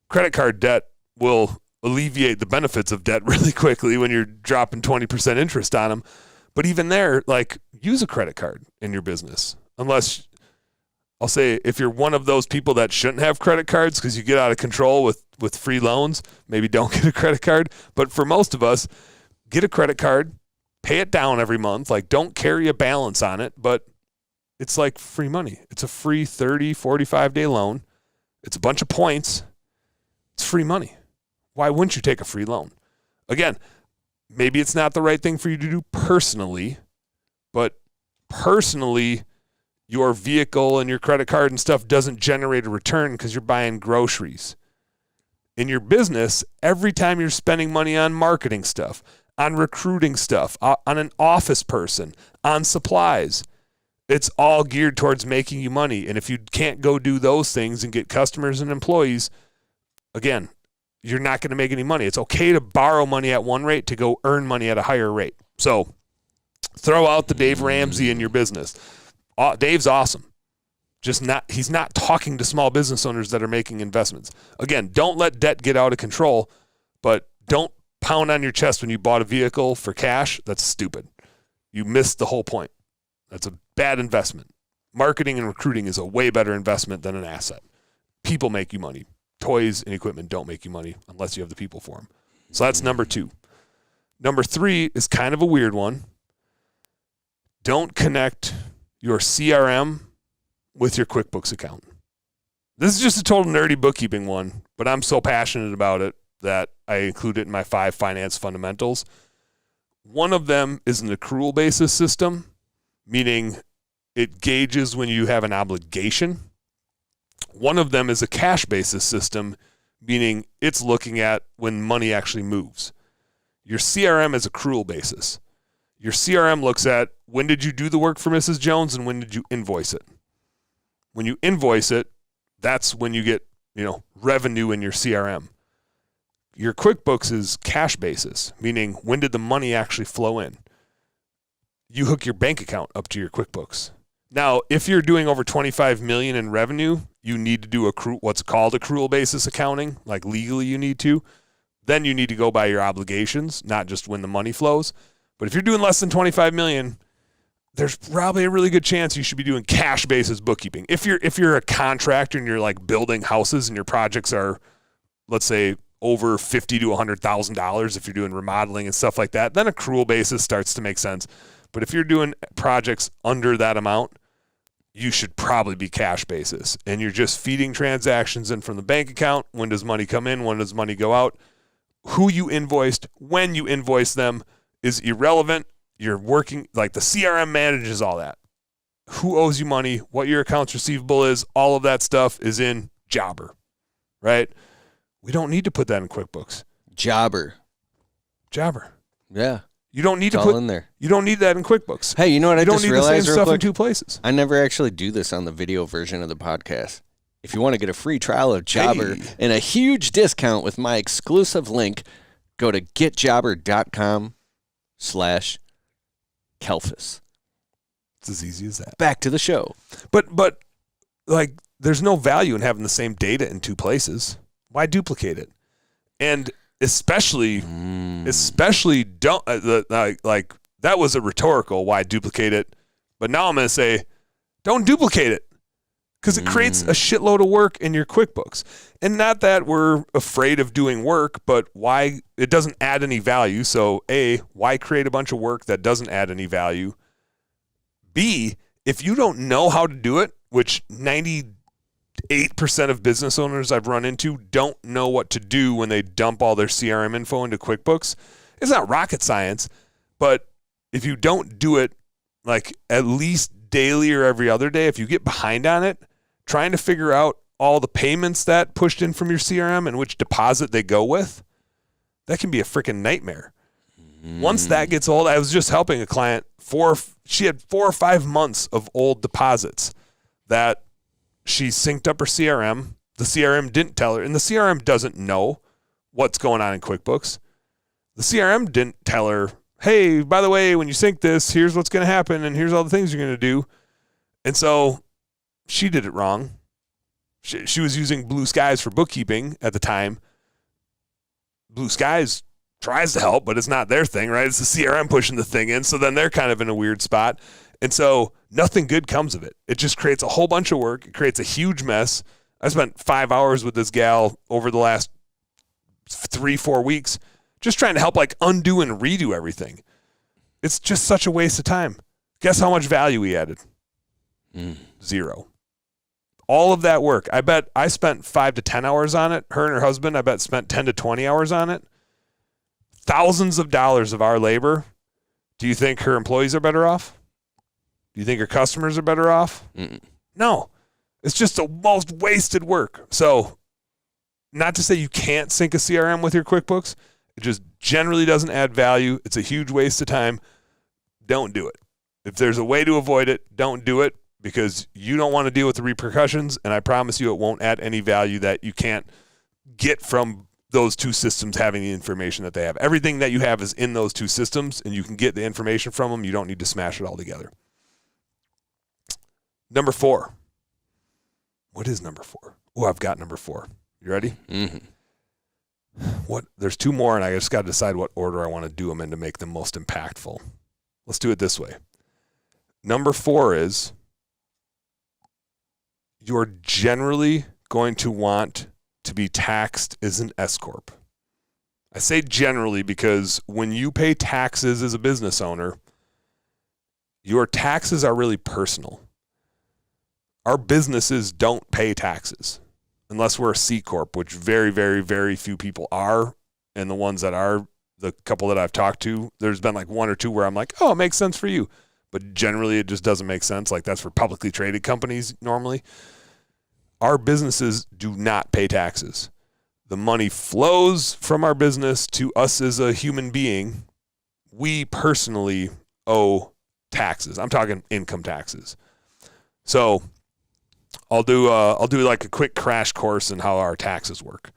Credit card debt will alleviate the benefits of debt really quickly when you're dropping 20% interest on them. But even there, like, use a credit card in your business. Unless, I'll say, if you're one of those people that shouldn't have credit cards because you get out of control with free loans, maybe don't get a credit card. But for most of us, get a credit card, pay it down every month. Like, don't carry a balance on it, but it's like free money. It's a free 30, 45-day loan. It's a bunch of points. It's free money. Why wouldn't you take a free loan? Again, maybe it's not the right thing for you to do personally, but personally, your vehicle and your credit card and stuff doesn't generate a return because you're buying groceries. In your business, every time you're spending money on marketing stuff, on recruiting stuff, on an office person, on supplies, it's all geared towards making you money. And if you can't go do those things and get customers and employees, again, you're not going to make any money. It's okay to borrow money at one rate to go earn money at a higher rate. So throw out the Dave Ramsey in your business. Dave's awesome. He's not talking to small business owners that are making investments. Again, don't let debt get out of control, but don't pound on your chest when you bought a vehicle for cash. That's stupid. You missed the whole point. That's a bad investment. Marketing and recruiting is a way better investment than an asset. People make you money. Toys and equipment don't make you money unless you have the people for them. So that's number 2. Number 3 is kind of a weird one. Don't connect your CRM with your QuickBooks account. This is just a total nerdy bookkeeping one, but I'm so passionate about it that I include it in my 5 finance fundamentals. One of them is an accrual basis system, meaning it gauges when you have an obligation. One of them is a cash basis system, meaning it's looking at when money actually moves. Your CRM is accrual basis. Your CRM looks at when did you do the work for Mrs. Jones and when did you invoice it. When you invoice it, that's when you get, revenue in your CRM. Your QuickBooks is cash basis, meaning when did the money actually flow in? You hook your bank account up to your QuickBooks. Now, if you're doing over $25 million in revenue, you need to do what's called accrual basis accounting, like legally you need to. Then you need to go by your obligations, not just when the money flows. But if you're doing less than $25 million, there's probably a really good chance you should be doing cash basis bookkeeping. If you're a contractor and you're like building houses and your projects are, let's say, over $50,000 to $100,000, if you're doing remodeling and stuff like that, then accrual basis starts to make sense. But if you're doing projects under that amount, you should probably be cash basis. And you're just feeding transactions in from the bank account. When does money come in? When does money go out? Who you invoiced, when you invoice them is irrelevant. You're working, like the CRM manages all that. Who owes you money, what your accounts receivable is, all of that stuff is in Jobber, right? We don't need to put that in QuickBooks. Jobber. Yeah. You don't need it's to all in there. You don't need that in QuickBooks. Hey, you know what I just realized? You don't need the same stuff quick? in two places. I never actually do this on the video version of the podcast. If you want to get a free trial of Jobber and a huge discount with my exclusive link, go to getjobber.com/Kelfus. It's as easy as that. Back to the show. But like, there's no value in having the same data in two places. Why duplicate it? And especially don't like that was a rhetorical why duplicate it. But now I'm going to say, don't duplicate it because it creates a shitload of work in your QuickBooks. And not that we're afraid of doing work, but why it doesn't add any value. So A, why create a bunch of work that doesn't add any value? B, if you don't know how to do it, which 98% of business owners I've run into don't know what to do when they dump all their CRM info into QuickBooks. It's not rocket science, but if you don't do it like at least daily or every other day, if you get behind on it, trying to figure out all the payments that pushed in from your CRM and which deposit they go with, that can be a freaking nightmare. Once that gets old, I was just helping a client. She had 4 or 5 months of old deposits that she synced up her CRM. The CRM didn't tell her, and the CRM doesn't know what's going on in QuickBooks. The CRM didn't tell her, hey, by the way, when you sync this, here's what's going to happen, and here's all the things you're going to do. And so she did it wrong. She was using Blue Skies for bookkeeping at the time. Blue Skies tries to help, but it's not their thing, right? It's the CRM pushing the thing in, so then they're kind of in a weird spot. And so nothing good comes of it. It just creates a whole bunch of work. It creates a huge mess. I spent 5 hours with this gal over the last 3-4 weeks just trying to help like undo and redo everything. It's just such a waste of time. Guess how much value we added? 0. All of that work. I bet I spent 5 to 10 hours on it. Her and her husband, I bet, spent 10 to 20 hours on it. Thousands of dollars of our labor. Do you think her employees are better off? Do you think her customers are better off? No. It's just the most wasted work. So, not to say you can't sync a CRM with your QuickBooks. It just generally doesn't add value. It's a huge waste of time. Don't do it. If there's a way to avoid it, don't do it because you don't want to deal with the repercussions, and I promise you it won't add any value that you can't get from those two systems having the information that they have. Everything that you have is in those two systems, and you can get the information from them. You don't need to smash it all together. Number 4. What is number 4? Oh, I've got number 4. You ready? There's 2 more, and I just got to decide what order I want to do them in to make them most impactful. Let's do it this way. Number 4 is you're generally going to want to be taxed as an S-Corp. I say generally because when you pay taxes as a business owner, your taxes are really personal. Our businesses don't pay taxes unless we're a C-Corp, which very, very, very few people are. And the ones that are, the couple that I've talked to, there's been like 1 or 2 where I'm like, oh, it makes sense for you. but generally it just doesn't make sense. Like that's for publicly traded companies normally. Our businesses do not pay taxes. The money flows from our business to us as a human being. We personally owe taxes. I'm talking income taxes. So I'll do like a quick crash course in how our taxes work.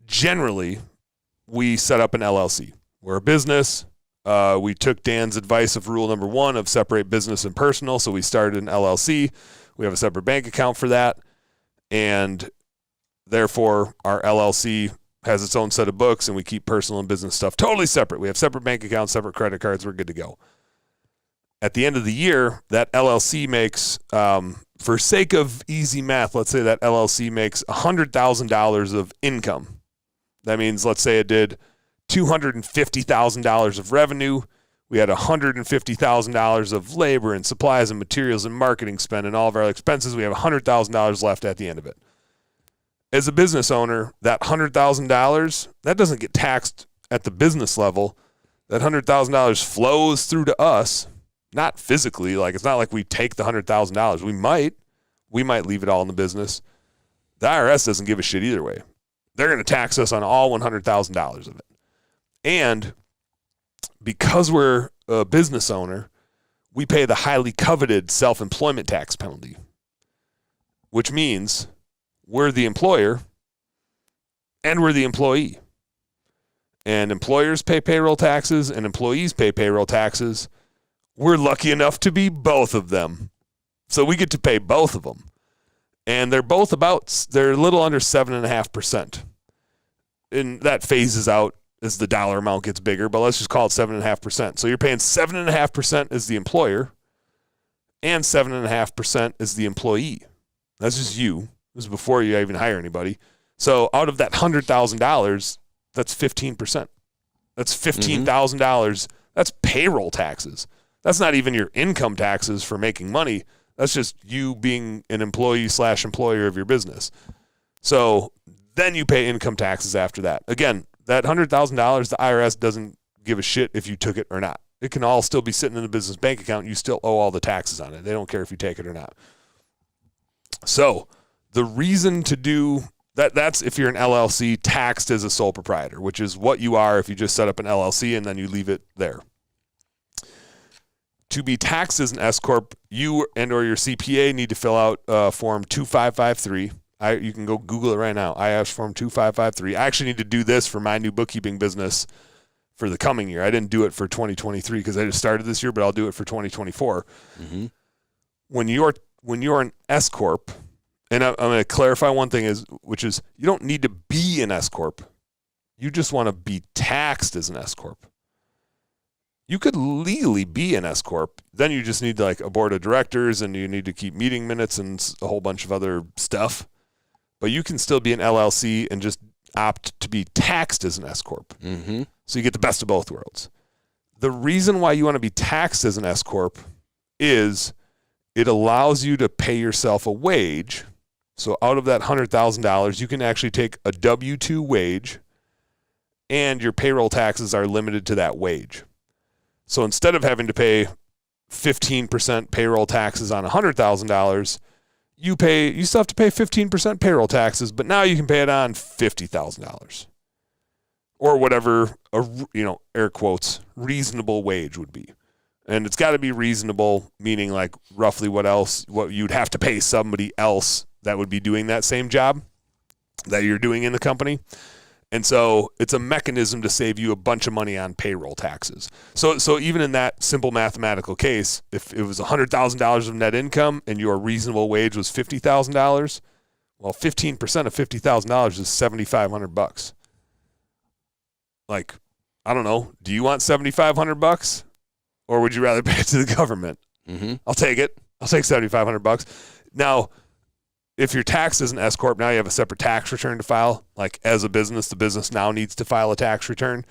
Generally, we set up an LLC. We're a business. We took Dan's advice of rule number 1 of separate business and personal. So we started an LLC. We have a separate bank account for that. And therefore, our LLC has its own set of books, and we keep personal and business stuff totally separate. We have separate bank accounts, separate credit cards. We're good to go. At the end of the year, that LLC makes, for sake of easy math, let's say that LLC makes $100,000 of income. That means, let's say it did $250,000 of revenue. We had $150,000 of labor and supplies and materials and marketing spend and all of our expenses. We have $100,000 left at the end of it. As a business owner, that $100,000, that doesn't get taxed at the business level. That $100,000 flows through to us, not physically. Like it's not like we take the $100,000. We might leave it all in the business. The IRS doesn't give a shit either way. They're going to tax us on all $100,000 of it. And because we're a business owner, we pay the highly coveted self-employment tax penalty, which means we're the employer and we're the employee. And employers pay payroll taxes and employees pay payroll taxes. We're lucky enough to be both of them. So we get to pay both of them. And they're a little under 7.5%. And that phases out as the dollar amount gets bigger, but let's just call it 7.5%. So you're paying 7.5% as the employer and 7.5% as the employee. That's just you. This is before you even hire anybody. So out of that $100,000, that's 15%. That's $15,000. That's payroll taxes. That's not even your income taxes for making money. That's just you being an employee/employer of your business. So then you pay income taxes after that. Again, that $100,000, the IRS doesn't give a shit if you took it or not. It can all still be sitting in the business bank account. You still owe all the taxes on it. They don't care if you take it or not. So the reason to do that's if you're an LLC taxed as a sole proprietor, which is what you are if you just set up an LLC and then you leave it there. To be taxed as an S corp, you and or your CPA need to fill out form 2553. You can go Google it right now. IRS form 2553. I actually need to do this for my new bookkeeping business for the coming year. I didn't do it for 2023 because I just started this year, but I'll do it for 2024. Mm-hmm. When you're an S corp, and I'm going to clarify one thing which is you don't need to be an S corp. You just want to be taxed as an S corp. You could legally be an S corp. Then you just need like a board of directors and you need to keep meeting minutes and a whole bunch of other stuff. But you can still be an LLC and just opt to be taxed as an S corp. Mm-hmm. So you get the best of both worlds. The reason why you want to be taxed as an S corp is it allows you to pay yourself a wage. So out of that $100,000, you can actually take a W-2 wage and your payroll taxes are limited to that wage. So instead of having to pay 15% payroll taxes on $100,000, you still have to pay 15% payroll taxes, but now you can pay it on $50,000 or whatever air quotes reasonable wage would be. And it's got to be reasonable, meaning like roughly what you'd have to pay somebody else that would be doing that same job that you're doing in the company. And so it's a mechanism to save you a bunch of money on payroll taxes. So even in that simple mathematical case, if it was $100,000 of net income and your reasonable wage was $50,000, well, 15% of $50,000 is $7,500. Like, I don't know. Do you want $7,500 or would you rather pay it to the government? Mm-hmm. I'll take it. I'll take $7,500. Now, if you're taxed as an S corp, now you have a separate tax return to file. Like as a business, the business now needs to file a tax return.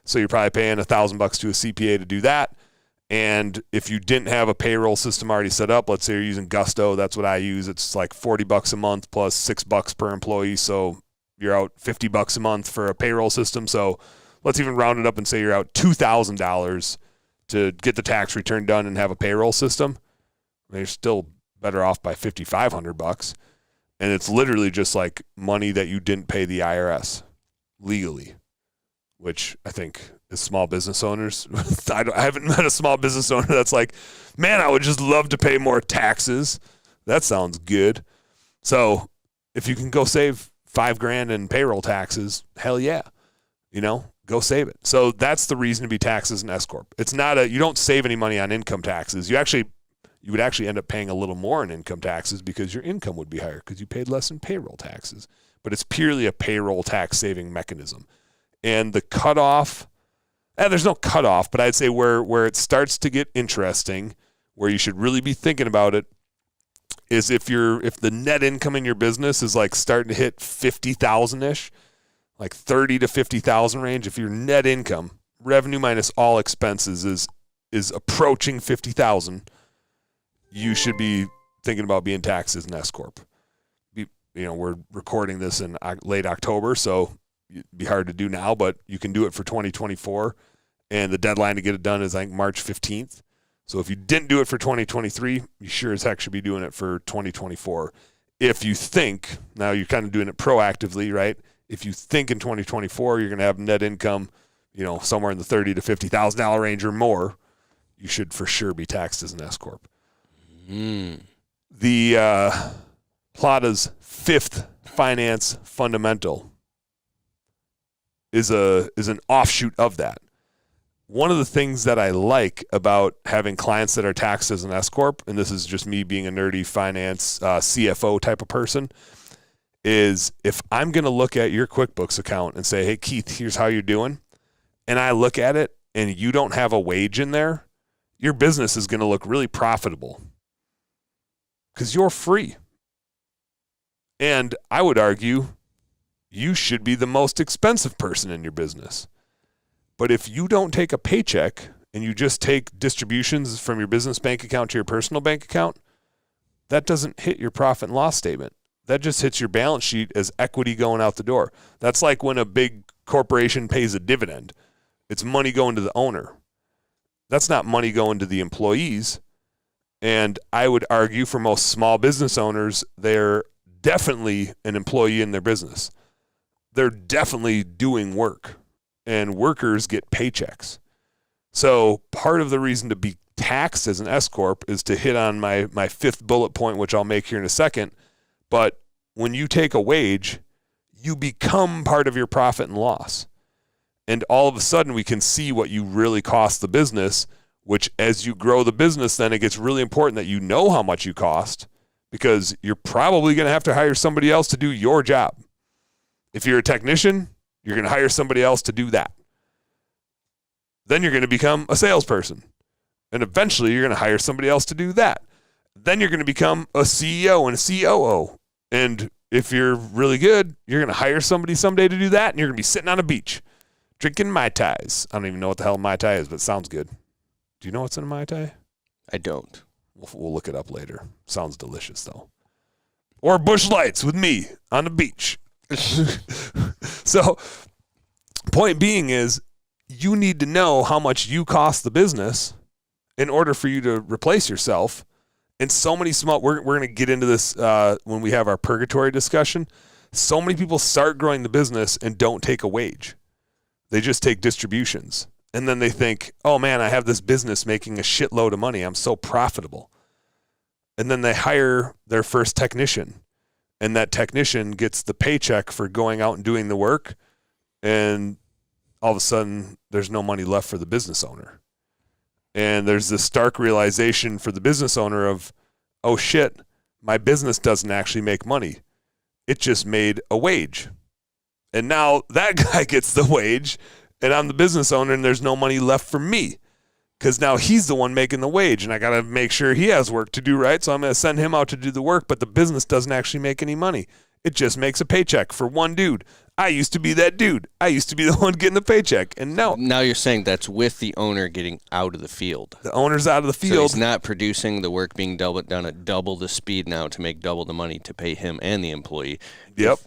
So you're probably paying $1,000 to a CPA to do that. And if you didn't have a payroll system already set up, let's say you're using Gusto, that's what I use. It's like $40 a month plus $6 per employee. So you're out $50 a month for a payroll system. So let's even round it up and say you're out $2,000 to get the tax return done and have a payroll system, they're still better off by $5,500. And it's literally just like money that you didn't pay the IRS legally, which I think as small business owners, I haven't met a small business owner that's like, man, I would just love to pay more taxes. That sounds good. So if you can go save $5,000 in payroll taxes, hell yeah, go save it. So that's the reason to be taxed as an S corp. It's not you don't save any money on income taxes. You would actually end up paying a little more in income taxes because your income would be higher because you paid less in payroll taxes. But it's purely a payroll tax saving mechanism. And the cutoff, there's no cutoff, but I'd say where it starts to get interesting, where you should really be thinking about it, is if the net income in your business is like starting to hit 50,000-ish, like 30 to 50,000 range. If your net income, revenue minus all expenses, is approaching 50,000, you should be thinking about being taxed as an S corp. We're recording this in late October, so it'd be hard to do now, but you can do it for 2024, and the deadline to get it done is I think March 15th. So if you didn't do it for 2023, you sure as heck should be doing it for 2024. If you think, now you're kind of doing it proactively, right? If you think in 2024 you're going to have net income, somewhere in the $30,000 to $50,000 range or more, you should for sure be taxed as an S corp. The Platta's fifth finance fundamental is an offshoot of that. One of the things that I like about having clients that are taxed as an S corp, and this is just me being a nerdy finance CFO type of person, is if I'm going to look at your QuickBooks account and say, hey, Keith, here's how you're doing, and I look at it and you don't have a wage in there, your business is going to look really profitable because you're free. And I would argue you should be the most expensive person in your business. But if you don't take a paycheck and you just take distributions from your business bank account to your personal bank account, that doesn't hit your profit and loss statement. That just hits your balance sheet as equity going out the door. That's like when a big corporation pays a dividend. It's money going to the owner. That's not money going to the employees. And I would argue for most small business owners, they're definitely an employee in their business. They're definitely doing work. And workers get paychecks. So part of the reason to be taxed as an S corp is to hit on my fifth bullet point, which I'll make here in a second. But when you take a wage, you become part of your profit and loss. And all of a sudden we can see what you really cost the business, which as you grow the business, then it gets really important that you know how much you cost, because you're probably going to have to hire somebody else to do your job. If you're a technician, you're going to hire somebody else to do that. Then you're going to become a salesperson. And eventually you're going to hire somebody else to do that. Then you're going to become a CEO and a COO. And if you're really good, you're going to hire somebody someday to do that. And you're going to be sitting on a beach drinking Mai Tais. I don't even know what the hell Mai Tai is, but it sounds good. Do you know what's in a Mai Tai? I don't. We'll look it up later. Sounds delicious, though. Or Busch Lights with me on the beach. So, point being is, you need to know how much you cost the business in order for you to replace yourself. And so many we're going to get into this when we have our purgatory discussion. So many people start growing the business and don't take a wage. They just take distributions. And then they think, oh man, I have this business making a shitload of money. I'm so profitable. And then they hire their first technician. And that technician gets the paycheck for going out and doing the work. And all of a sudden, there's no money left for the business owner. And there's this stark realization for the business owner of, oh shit, my business doesn't actually make money. It just made a wage. And now that guy gets the wage, and I'm the business owner, and there's no money left for me. Because now he's the one making the wage, and I got to make sure he has work to do, right? So I'm going to send him out to do the work, but the business doesn't actually make any money. It just makes a paycheck for one dude. I used to be that dude. I used to be the one getting the paycheck, and no. Now you're saying that's with the owner getting out of the field. The owner's out of the field. So he's not producing the work being done at double the speed now to make double the money to pay him and the employee. Yep.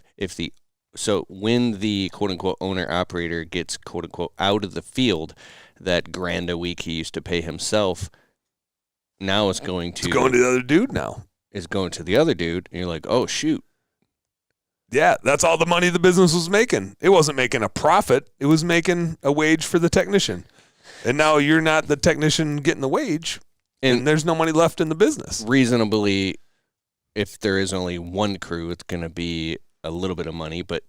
So when the quote unquote owner operator gets quote unquote out of the field, that grand a week he used to pay himself, now it's going to the other dude now. Is going to the other dude, and you're like, oh shoot. Yeah, that's all the money the business was making. It wasn't making a profit. It was making a wage for the technician. And now you're not the technician getting the wage, and there's no money left in the business. Reasonably, if there is only one crew, it's going to be a little bit of money, but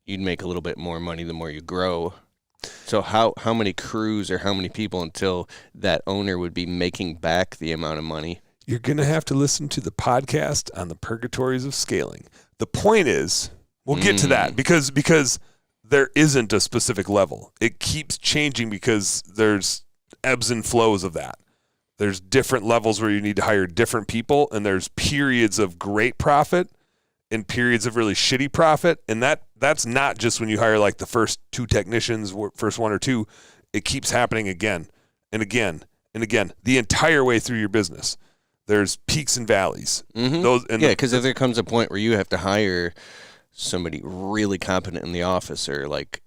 you'd make a little bit more money the more you grow. So how many crews or how many people until that owner would be making back the amount of money? You're going to have to listen to the podcast on the Purgatories of Scaling. The point is, we'll get to that because there isn't a specific level. It keeps changing because there's ebbs and flows of that. There's different levels where you need to hire different people, and there's periods of great profit and periods of really shitty profit. And that's not just when you hire like the first two technicians, first one or two. It keeps happening again and again and again the entire way through your business. There's peaks and valleys. Mm-hmm. Because if there comes a point where you have to hire somebody really competent in the office, or like,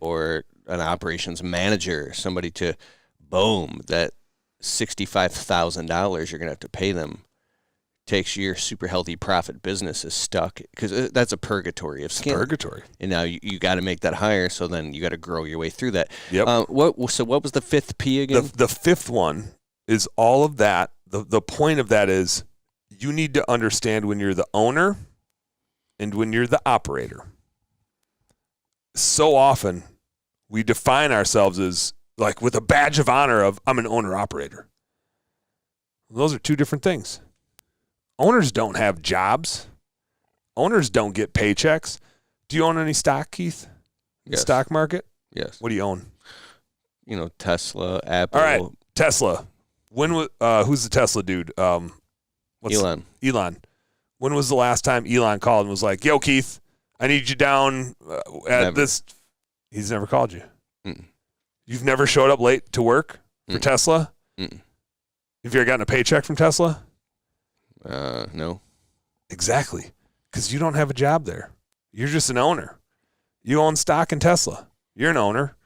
or an operations manager, somebody to, boom, that $65,000 you're gonna have to pay them takes your super healthy profit business is stuck, because that's a purgatory of scaling. Purgatory. And now you got to make that higher, so then you got to grow your way through that. Yep. What was the fifth P again? The fifth one is all of that. The point of that is you need to understand when you're the owner and when you're the operator. So often we define ourselves as like with a badge of honor of I'm an owner-operator. Those are two different things. Owners don't have jobs. Owners don't get paychecks. Do you own any stock, Keith? Yes. Stock market? Yes. What do you own? Tesla, Apple. All right, Tesla. When was who's the Tesla dude? Elon. When was the last time Elon called and was like, "Yo, Keith, I need you down at this"? He's never called you. Mm-mm. You've never showed up late to work for Tesla? Mm-mm. Have you ever gotten a paycheck from Tesla? No. Exactly, because you don't have a job there. You're just an owner. You own stock in Tesla. You're an owner.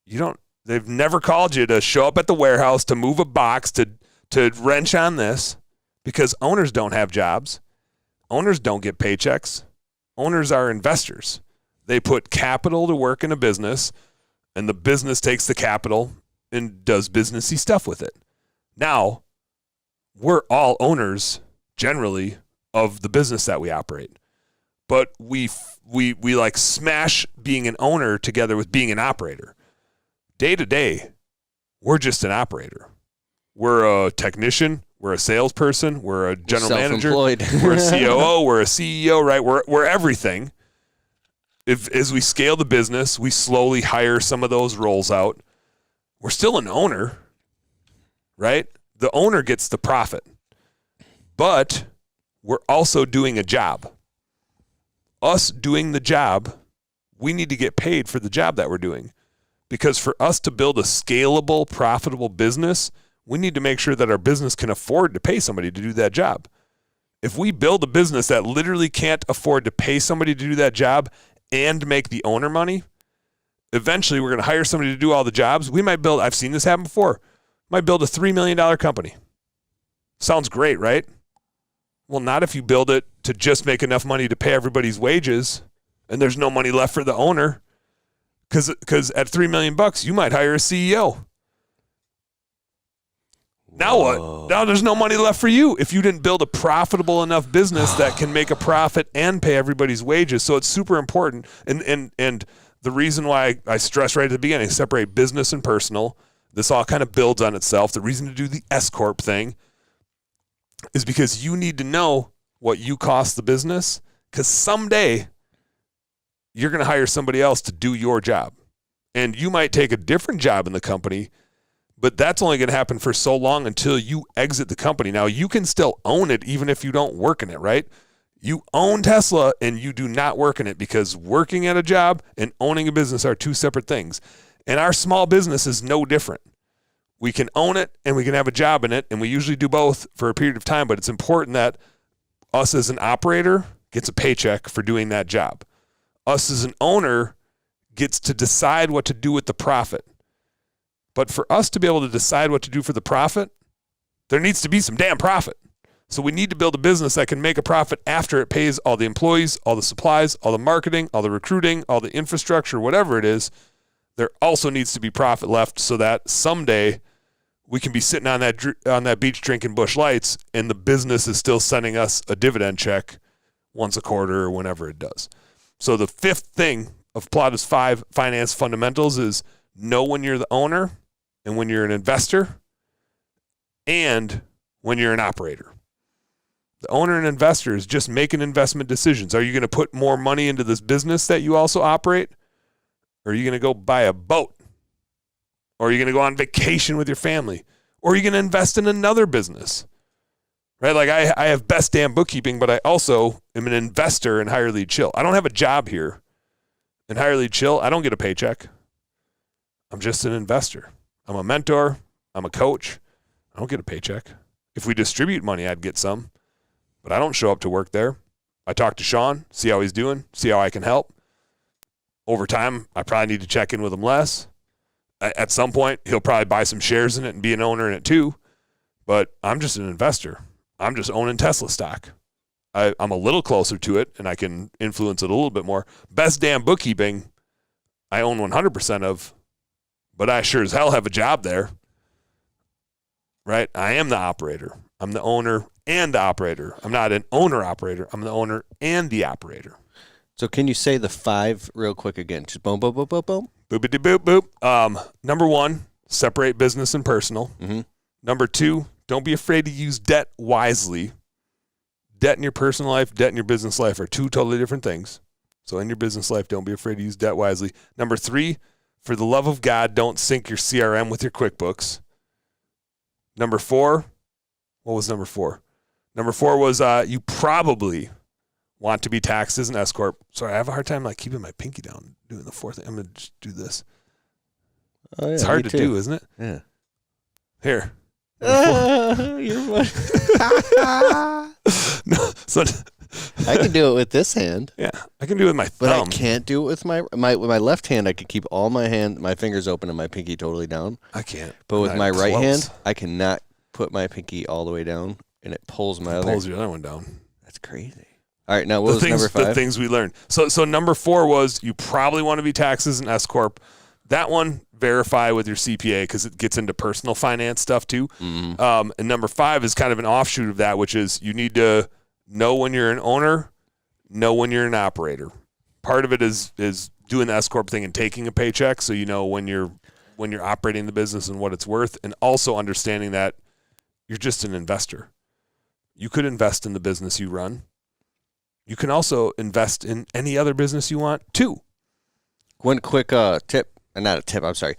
You don't. They've never called you to show up at the warehouse, to move a box, to wrench on this, because owners don't have jobs. Owners don't get paychecks. Owners are investors. They put capital to work in a business, and the business takes the capital and does businessy stuff with it. Now, we're all owners, generally, of the business that we operate. But we like smash being an owner together with being an operator. Day to day, we're just an operator. We're a technician. We're a salesperson. We're a general manager. We're a COO. We're a CEO, right? We're everything. As we scale the business, we slowly hire some of those roles out. We're still an owner, right? The owner gets the profit. But we're also doing a job. Us doing the job, we need to get paid for the job that we're doing. Because for us to build a scalable, profitable business, we need to make sure that our business can afford to pay somebody to do that job. If we build a business that literally can't afford to pay somebody to do that job and make the owner money, eventually we're going to hire somebody to do all the jobs. We might build, I've seen this happen before, might build a $3 million company. Sounds great, right? Well, not if you build it to just make enough money to pay everybody's wages and there's no money left for the owner. Because at $3 million, you might hire a CEO. Now what? Now there's no money left for you if you didn't build a profitable enough business that can make a profit and pay everybody's wages. So it's super important. And the reason why I stress right at the beginning, separate business and personal, this all kind of builds on itself. The reason to do the S-Corp thing is because you need to know what you cost the business, because someday you're going to hire somebody else to do your job. And you might take a different job in the company, but that's only going to happen for so long until you exit the company. Now, you can still own it even if you don't work in it, right? You own Tesla and you do not work in it, because working at a job and owning a business are two separate things. And our small business is no different. We can own it and we can have a job in it, and we usually do both for a period of time, but it's important that us as an operator gets a paycheck for doing that job. Us as an owner gets to decide what to do with the profit. But for us to be able to decide what to do for the profit, there needs to be some damn profit. So we need to build a business that can make a profit after it pays all the employees, all the supplies, all the marketing, all the recruiting, all the infrastructure, whatever it is. There also needs to be profit left so that someday we can be sitting on that beach drinking Busch Lights and the business is still sending us a dividend check once a quarter or whenever it does. So the fifth thing of Platta's 5 finance fundamentals is know when you're the owner and when you're an investor and when you're an operator. The owner and investor is just making investment decisions. Are you going to put more money into this business that you also operate? Or are you going to go buy a boat? Or are you going to go on vacation with your family? Or are you going to invest in another business? Right? Like I have best damn bookkeeping, but I also am an investor in Higher Lead Chill. I don't have a job here. In Higher Lead Chill, I don't get a paycheck. I'm just an investor. I'm a mentor. I'm a coach. I don't get a paycheck. If we distribute money, I'd get some. But I don't show up to work there. I talk to Sean, see how he's doing, see how I can help. Over time, I probably need to check in with him less. At some point, he'll probably buy some shares in it and be an owner in it too. But I'm just an investor. I'm just owning Tesla stock. I'm a little closer to it, and I can influence it a little bit more. Best damn bookkeeping, I own 100% of, but I sure as hell have a job there. Right? I am the operator. I'm the owner and the operator. I'm not an owner-operator. I'm the owner and the operator. So can you say the 5 real quick again? Just boom, boom, boom, boom, boom. Boopity boop, boop. Number 1, separate business and personal. Mm-hmm. Number 2, don't be afraid to use debt wisely. Debt in your personal life, debt in your business life are 2 totally different things. So in your business life, don't be afraid to use debt wisely. Number 3, for the love of God, don't sync your CRM with your QuickBooks. Number 4, what was number 4? Number 4 was you probably want to be taxed as an S corp. Sorry, I have a hard time like keeping my pinky down doing the 4th thing. I'm gonna just do this. Oh, yeah, it's hard to do, isn't it? Yeah. Here. You're funny. No, so I can do it with this hand. Yeah, I can do it with my thumb. But I can't do it with my left hand. I can keep all my fingers open and my pinky totally down. I can't. But with my right close. hand, I cannot put my pinky all the way down, and it pulls my other. Pulls your other one down. That's crazy. All right, now what was number 5? The things we learned. So number 4 was you probably want to be taxed as an S corp. That one, verify with your CPA because it gets into personal finance stuff too. Mm-hmm. And number 5 is kind of an offshoot of that, which is you need to know when you're an owner, know when you're an operator. Part of it is doing the S corp thing and taking a paycheck, so you know when you're operating the business and what it's worth, and also understanding that you're just an investor. You could invest in the business you run. You can also invest in any other business you want too. One quick tip. Not a tip, I'm sorry.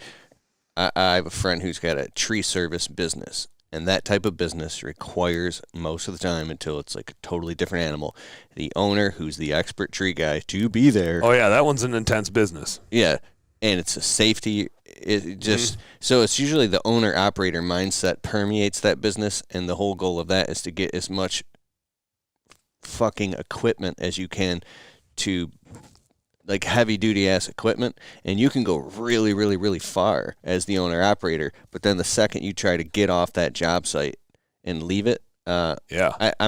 I have a friend who's got a tree service business, and that type of business requires most of the time, until it's like a totally different animal, the owner, who's the expert tree guy, to be there. Oh, yeah, that one's an intense business. Yeah, and it's a safety. It just So it's usually the owner-operator mindset permeates that business, and the whole goal of that is to get as much fucking equipment as you can to like heavy duty ass equipment, and you can go really, really, really far as the owner operator. But then the second you try to get off that job site and leave it, I'm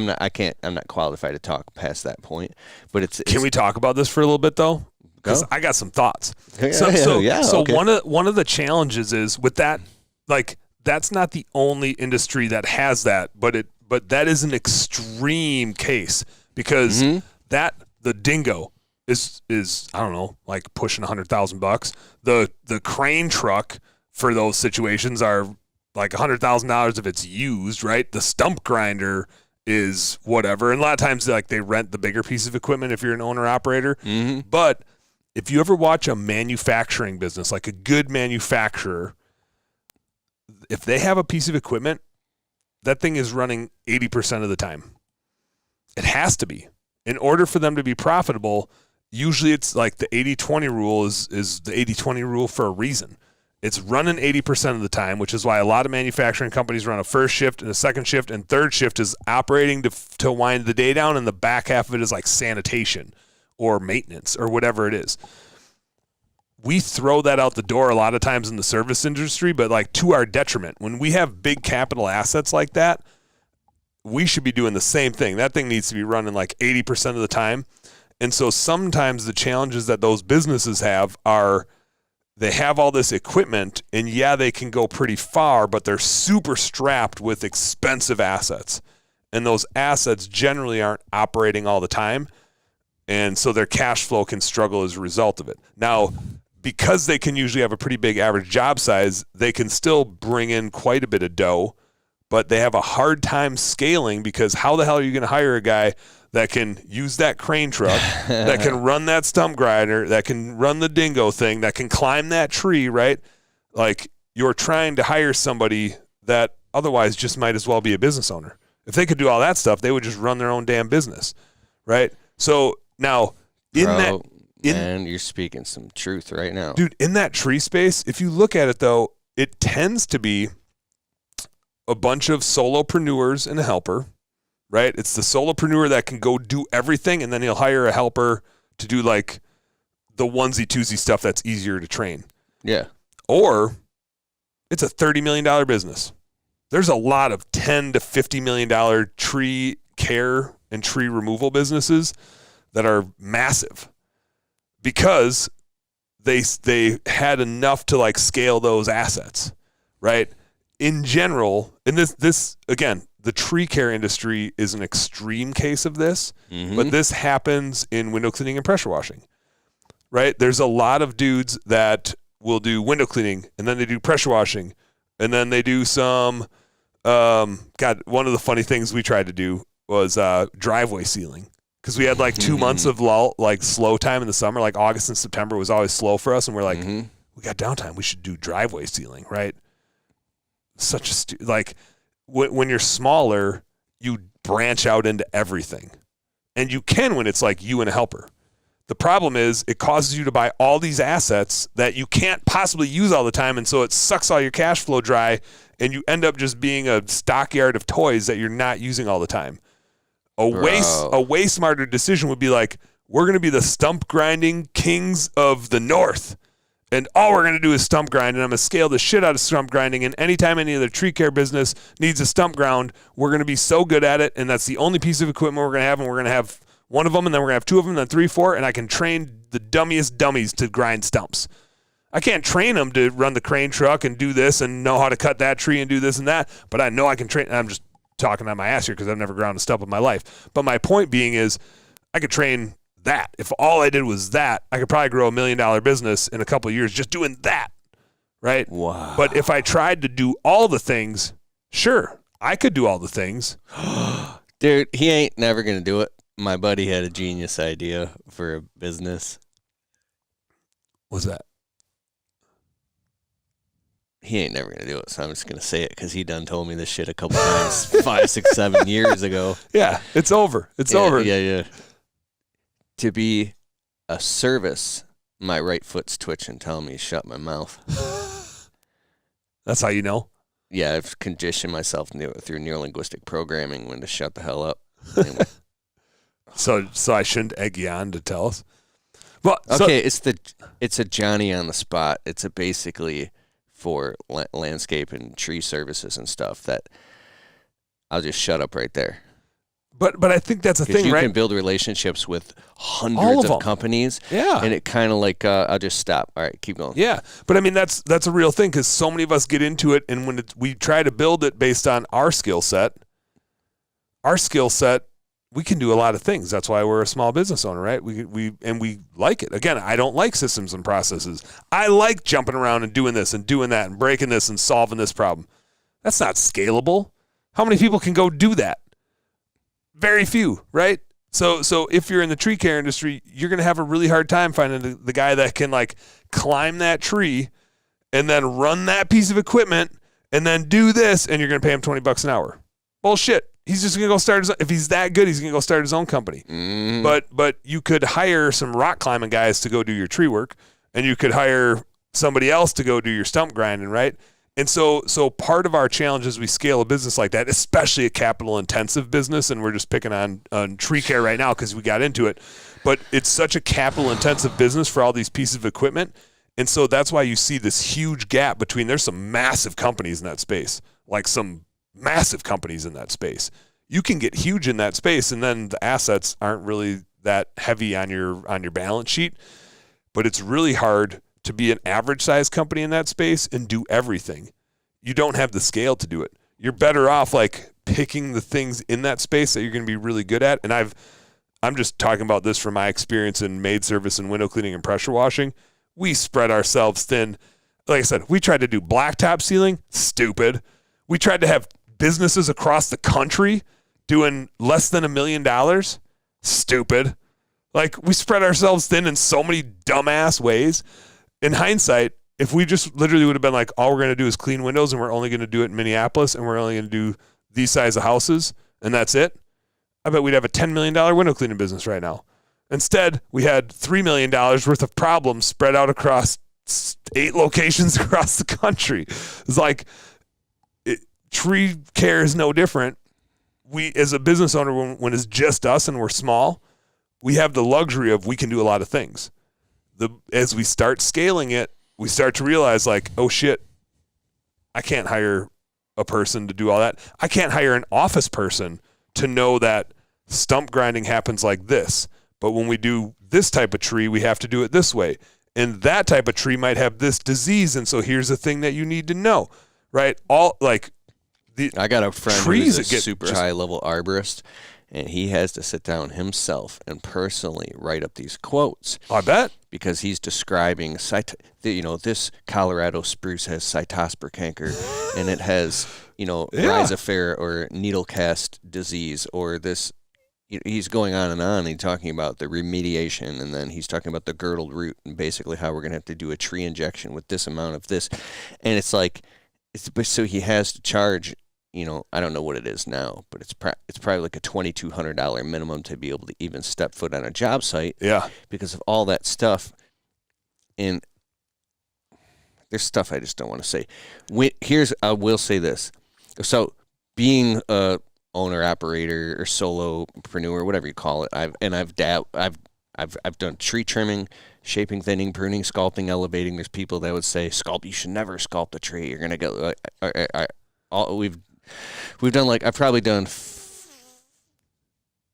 not qualified to talk past that point. But it's Can we talk about this for a little bit though? Because I got some thoughts. So one of the challenges is with that, like that's not the only industry that has that, but that is an extreme case because the dingo is I don't know, like pushing $100,000. The crane truck for those situations are like $100,000 if it's used, right? The stump grinder is whatever, and a lot of times like they rent the bigger piece of equipment if you're an owner operator. Mm-hmm. But if you ever watch a manufacturing business, like a good manufacturer, if they have a piece of equipment, that thing is running 80% of the time. It has to be. In order for them to be profitable, usually it's like the 80-20 rule is the 80-20 rule for a reason. It's running 80% of the time, which is why a lot of manufacturing companies run a first shift and a second shift, and third shift is operating to wind the day down, and the back half of it is like sanitation or maintenance or whatever it is. We throw that out the door a lot of times in the service industry, but like to our detriment. When we have big capital assets like that, we should be doing the same thing. That thing needs to be running like 80% of the time. And so sometimes the challenges that those businesses have are they have all this equipment, and yeah, they can go pretty far, but they're super strapped with expensive assets. And those assets generally aren't operating all the time. And so their cash flow can struggle as a result of it. Now, because they can usually have a pretty big average job size, they can still bring in quite a bit of dough, but they have a hard time scaling because how the hell are you going to hire a guy that can use that crane truck, that can run that stump grinder, that can run the dingo thing, that can climb that tree, right? Like, you're trying to hire somebody that otherwise just might as well be a business owner. If they could do all that stuff, they would just run their own damn business, right? So now, man, you're speaking some truth right now. Dude, in that tree space, if you look at it, though, it tends to be a bunch of solopreneurs and a helper, right? It's the solopreneur that can go do everything, and then he'll hire a helper to do, like, the onesie-twosie stuff that's easier to train. Yeah. Or it's a $30 million business. There's a lot of $10 to $50 million tree care and tree removal businesses that are massive, because they had enough to like scale those assets, right? In general, and this again, the tree care industry is an extreme case of this, but this happens in window cleaning and pressure washing, right? There's a lot of dudes that will do window cleaning, and then they do pressure washing, and then they do some, one of the funny things we tried to do was driveway sealing. Because we had like 2 months of lull, like slow time in the summer, like August and September was always slow for us. And we're like, we got downtime. We should do driveway sealing, right? Such a like when you're smaller, you branch out into everything. And you can when it's like you and a helper. The problem is it causes you to buy all these assets that you can't possibly use all the time. And so it sucks all your cash flow dry, and you end up just being a stockyard of toys that you're not using all the time. A way smarter decision would be like, we're going to be the stump grinding kings of the North. And all we're going to do is stump grind. And I'm going to scale the shit out of stump grinding. And anytime any other tree care business needs a stump ground, we're going to be so good at it. And that's the only piece of equipment we're going to have. And we're going to have one of them, and then we're going to have two of them, and then 3, 4. And I can train the dummiest dummies to grind stumps. I can't train them to run the crane truck and do this and know how to cut that tree and do this and that. But I know I can train. I'm just talking on my ass here because I've never ground a stump in my life. But my point being is I could train that. If all I did was that, I could probably grow $1 million business in a couple of years just doing that, right? Wow. But if I tried to do all the things, sure, I could do all the things. Dude, he ain't never going to do it. My buddy had a genius idea for a business. What's that? He ain't never going to do it, so I'm just going to say it because he done told me this shit a couple times 5, 6, 7 years ago. Yeah, it's over. It's over. Yeah. To be a service, my right foot's twitching, telling me to shut my mouth. That's how you know? Yeah, I've conditioned myself through neurolinguistic programming when to shut the hell up. Anyway. So I shouldn't egg you on to tell us? Well, okay, it's a Johnny on the spot. It's a basically for landscape and tree services and stuff that I'll just shut up right there. But I think that's a thing, you right? You can build relationships with hundreds of companies. Yeah. And it kind of like, I'll just stop. All right, keep going. Yeah. But I mean, that's a real thing because so many of us get into it, and when we try to build it based on our skill set, we can do a lot of things. That's why we're a small business owner, right? We like it. Again, I don't like systems and processes. I like jumping around and doing this and doing that and breaking this and solving this problem. That's not scalable. How many people can go do that? Very few, right? So if you're in the tree care industry, you're going to have a really hard time finding the guy that can like climb that tree and then run that piece of equipment and then do this, and you're going to pay him $20 an hour. Bullshit. He's just going to go start if he's that good, he's going to go start his own company. But you could hire some rock climbing guys to go do your tree work, and you could hire somebody else to go do your stump grinding, right? And so part of our challenge as we scale a business like that, especially a capital intensive business, and we're just picking on tree care right now because we got into it. But it's such a capital-intensive business for all these pieces of equipment. And so that's why you see this huge gap between, there's some massive companies in that space, like some massive companies in that space. You can get huge in that space, and then the assets aren't really that heavy on your balance sheet. But it's really hard to be an average-sized company in that space and do everything. You don't have the scale to do it. You're better off like picking the things in that space that you're going to be really good at. And I'm just talking about this from my experience in maid service and window cleaning and pressure washing. We spread ourselves thin. Like I said, we tried to do blacktop sealing. Stupid. We tried to have businesses across the country doing less than $1 million. Stupid. Like, we spread ourselves thin in so many dumbass ways. In hindsight, if we just literally would have been like, all we're going to do is clean windows, and we're only going to do it in Minneapolis, and we're only going to do these size of houses, and that's it, I bet we'd have a $10 million window cleaning business right now. Instead, we had $3 million worth of problems spread out across 8 locations across the country. It's like, tree care is no different. We, as a business owner, when it's just us and we're small, we have the luxury of, we can do a lot of things. As we start scaling it, we start to realize, like, oh shit, I can't hire a person to do all that. I can't hire an office person to know that stump grinding happens like this. But when we do this type of tree, we have to do it this way. And that type of tree might have this disease. And so here's the thing that you need to know, right? I got a friend who's a super high level arborist, and he has to sit down himself and personally write up these quotes. I bet. Because he's describing, this Colorado spruce has cytosper canker, and it has, rhizophyra or needle cast disease, or this. He's going on and on. He's talking about the remediation, and then he's talking about the girdled root, and basically how we're going to have to do a tree injection with this amount of this. And it's like, so he has to charge, I don't know what it is now, but it's probably like a $2,200 minimum to be able to even step foot on a job site. Yeah. Because of all that stuff. And there's stuff I just don't want to say. I will say this. So being a owner, operator, or solopreneur, whatever you call it, I've done tree trimming, shaping, thinning, pruning, sculpting, elevating. There's people that would say, you should never sculpt a tree. You're gonna go. We've done, like, I've probably done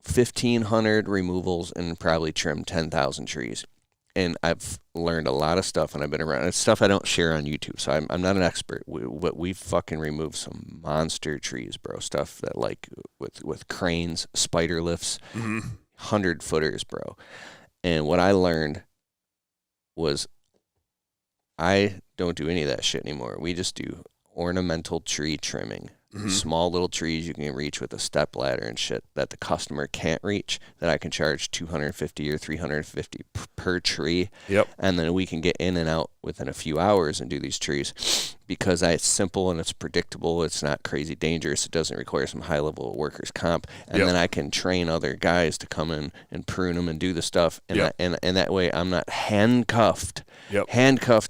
1,500 removals and probably trimmed 10,000 trees. And I've learned a lot of stuff, and I've been around. It's stuff I don't share on YouTube, so I'm not an expert. But we've fucking removed some monster trees, bro. Stuff that, like, with cranes, spider lifts, 100-footers, bro. And what I learned was I don't do any of that shit anymore. We just do ornamental tree trimming. Small little trees you can reach with a step ladder and shit that the customer can't reach, that I can charge $250 or $350 per tree. Yep. And then we can get in and out within a few hours and do these trees because it's simple and it's predictable. It's not crazy dangerous. It doesn't require some high level workers comp. And then I can train other guys to come in and prune them and do the stuff. And and that way I'm not handcuffed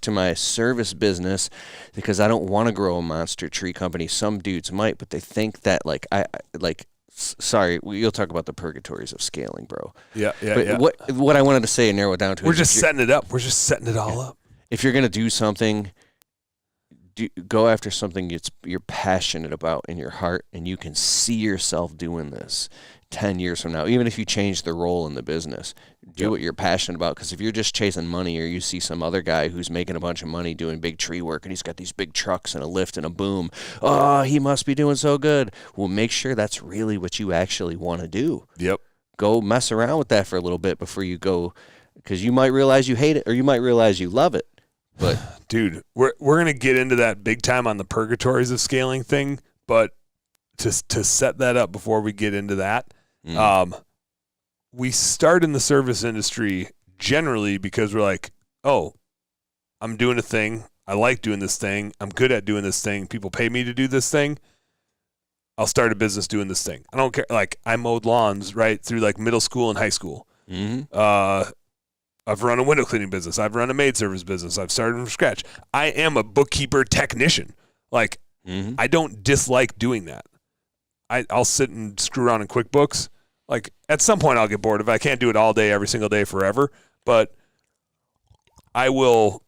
to my service business, because I don't want to grow a monster tree company. Some dudes might, but they think that, like, sorry, you'll talk about the purgatories of scaling, bro. What I wanted to say and narrow it down to, we're just setting it up. We're just setting it all up. If you're going to do something, go after something you're passionate about in your heart, and you can see yourself doing this 10 years from now. Even if you change the role in the business, do what you're passionate about. Because if you're just chasing money, or you see some other guy who's making a bunch of money doing big tree work, and he's got these big trucks and a lift and a boom, he must be doing so good. Well, make sure that's really what you actually want to do. Yep. Go mess around with that for a little bit before you go, because you might realize you hate it, or you might realize you love it. But dude, we're gonna get into that big time on the purgatories of scaling thing. But to set that up before we get into that, we start in the service industry generally because we're like, oh, I'm doing a thing. I like doing this thing. I'm good at doing this thing. People pay me to do this thing. I'll start a business doing this thing. I don't care. Like, I mowed lawns right through, like, middle school and high school. I've run a window cleaning business. I've run a maid service business. I've started from scratch. I am a bookkeeper technician. Like, I don't dislike doing that. I'll sit and screw around in QuickBooks. Like at some point I'll get bored of it. I can't do it all day, every single day, forever. But I will,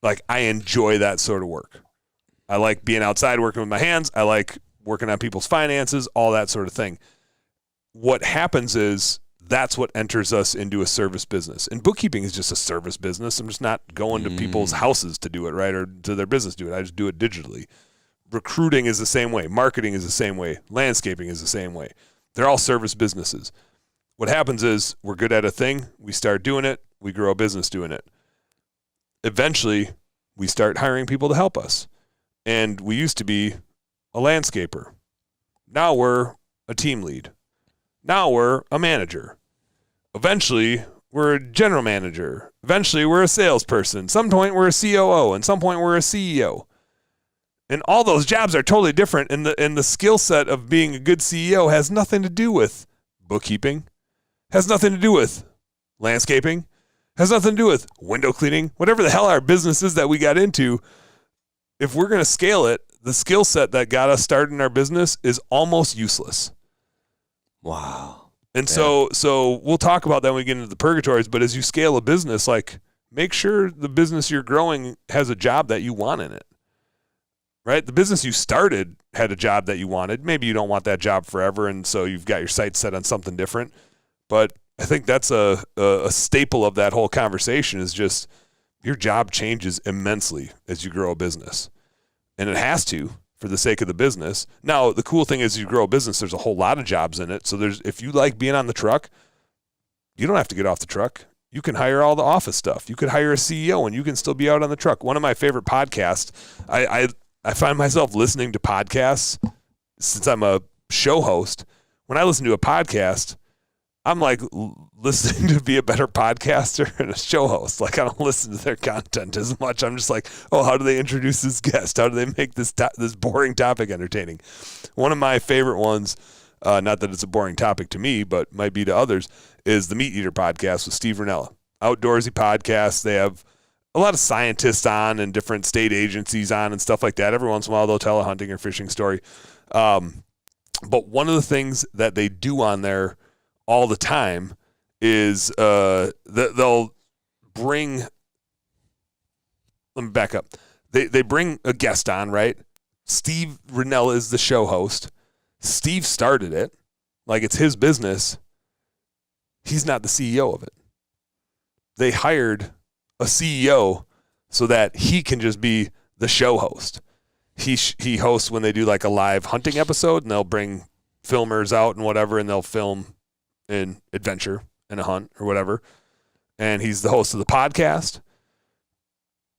like, I enjoy that sort of work. I like being outside working with my hands. I like working on people's finances, all that sort of thing. What happens is that's what enters us into a service business. And bookkeeping is just a service business. I'm just not going to people's houses to do it, right, or to their business to do it. I just do it digitally. Recruiting is the same way. Marketing is the same way. Landscaping is the same way. They're all service businesses. What happens is we're good at a thing. We start doing it. We grow a business doing it. Eventually, we start hiring people to help us. And we used to be a landscaper. Now we're a team lead. Now we're a manager. Eventually, we're a general manager. Eventually, we're a salesperson. Some point, we're a COO. And some point, we're a CEO. And all those jobs are totally different. And the skill set of being a good CEO has nothing to do with bookkeeping, has nothing to do with landscaping, has nothing to do with window cleaning, whatever the hell our business is that we got into. If we're going to scale it, the skill set that got us started in our business is almost useless. Wow. And so we'll talk about that when we get into the purgatories, but as you scale a business, like, make sure the business you're growing has a job that you want in it. Right? The business you started had a job that you wanted. Maybe you don't want that job forever, and so you've got your sights set on something different. But I think that's a staple of that whole conversation is just your job changes immensely as you grow a business. And it has to for the sake of the business. Now, the cool thing is you grow a business, there's a whole lot of jobs in it. So if you like being on the truck, you don't have to get off the truck. You can hire all the office stuff. You could hire a CEO and you can still be out on the truck. One of my favorite podcasts, I find myself listening to podcasts since I'm a show host. When I listen to a podcast, I'm like listening to be a better podcaster and a show host. Like, I don't listen to their content as much. I'm just like, oh, how do they introduce this guest? How do they make this boring topic entertaining? One of my favorite ones, not that it's a boring topic to me, but might be to others, is the Meat Eater podcast with Steve Rinella. Outdoorsy podcast. They have a lot of scientists on and different state agencies on and stuff like that. Every once in a while, they'll tell a hunting or fishing story. But one of the things that they do on there all the time is they'll bring, let me back up. They bring a guest on, right? Steve Rinella is the show host. Steve started it. Like, it's his business. He's not the CEO of it. They hired a CEO so that he can just be the show host. He hosts when they do like a live hunting episode, and they'll bring filmers out and whatever, and they'll film an adventure and a hunt or whatever. And he's the host of the podcast,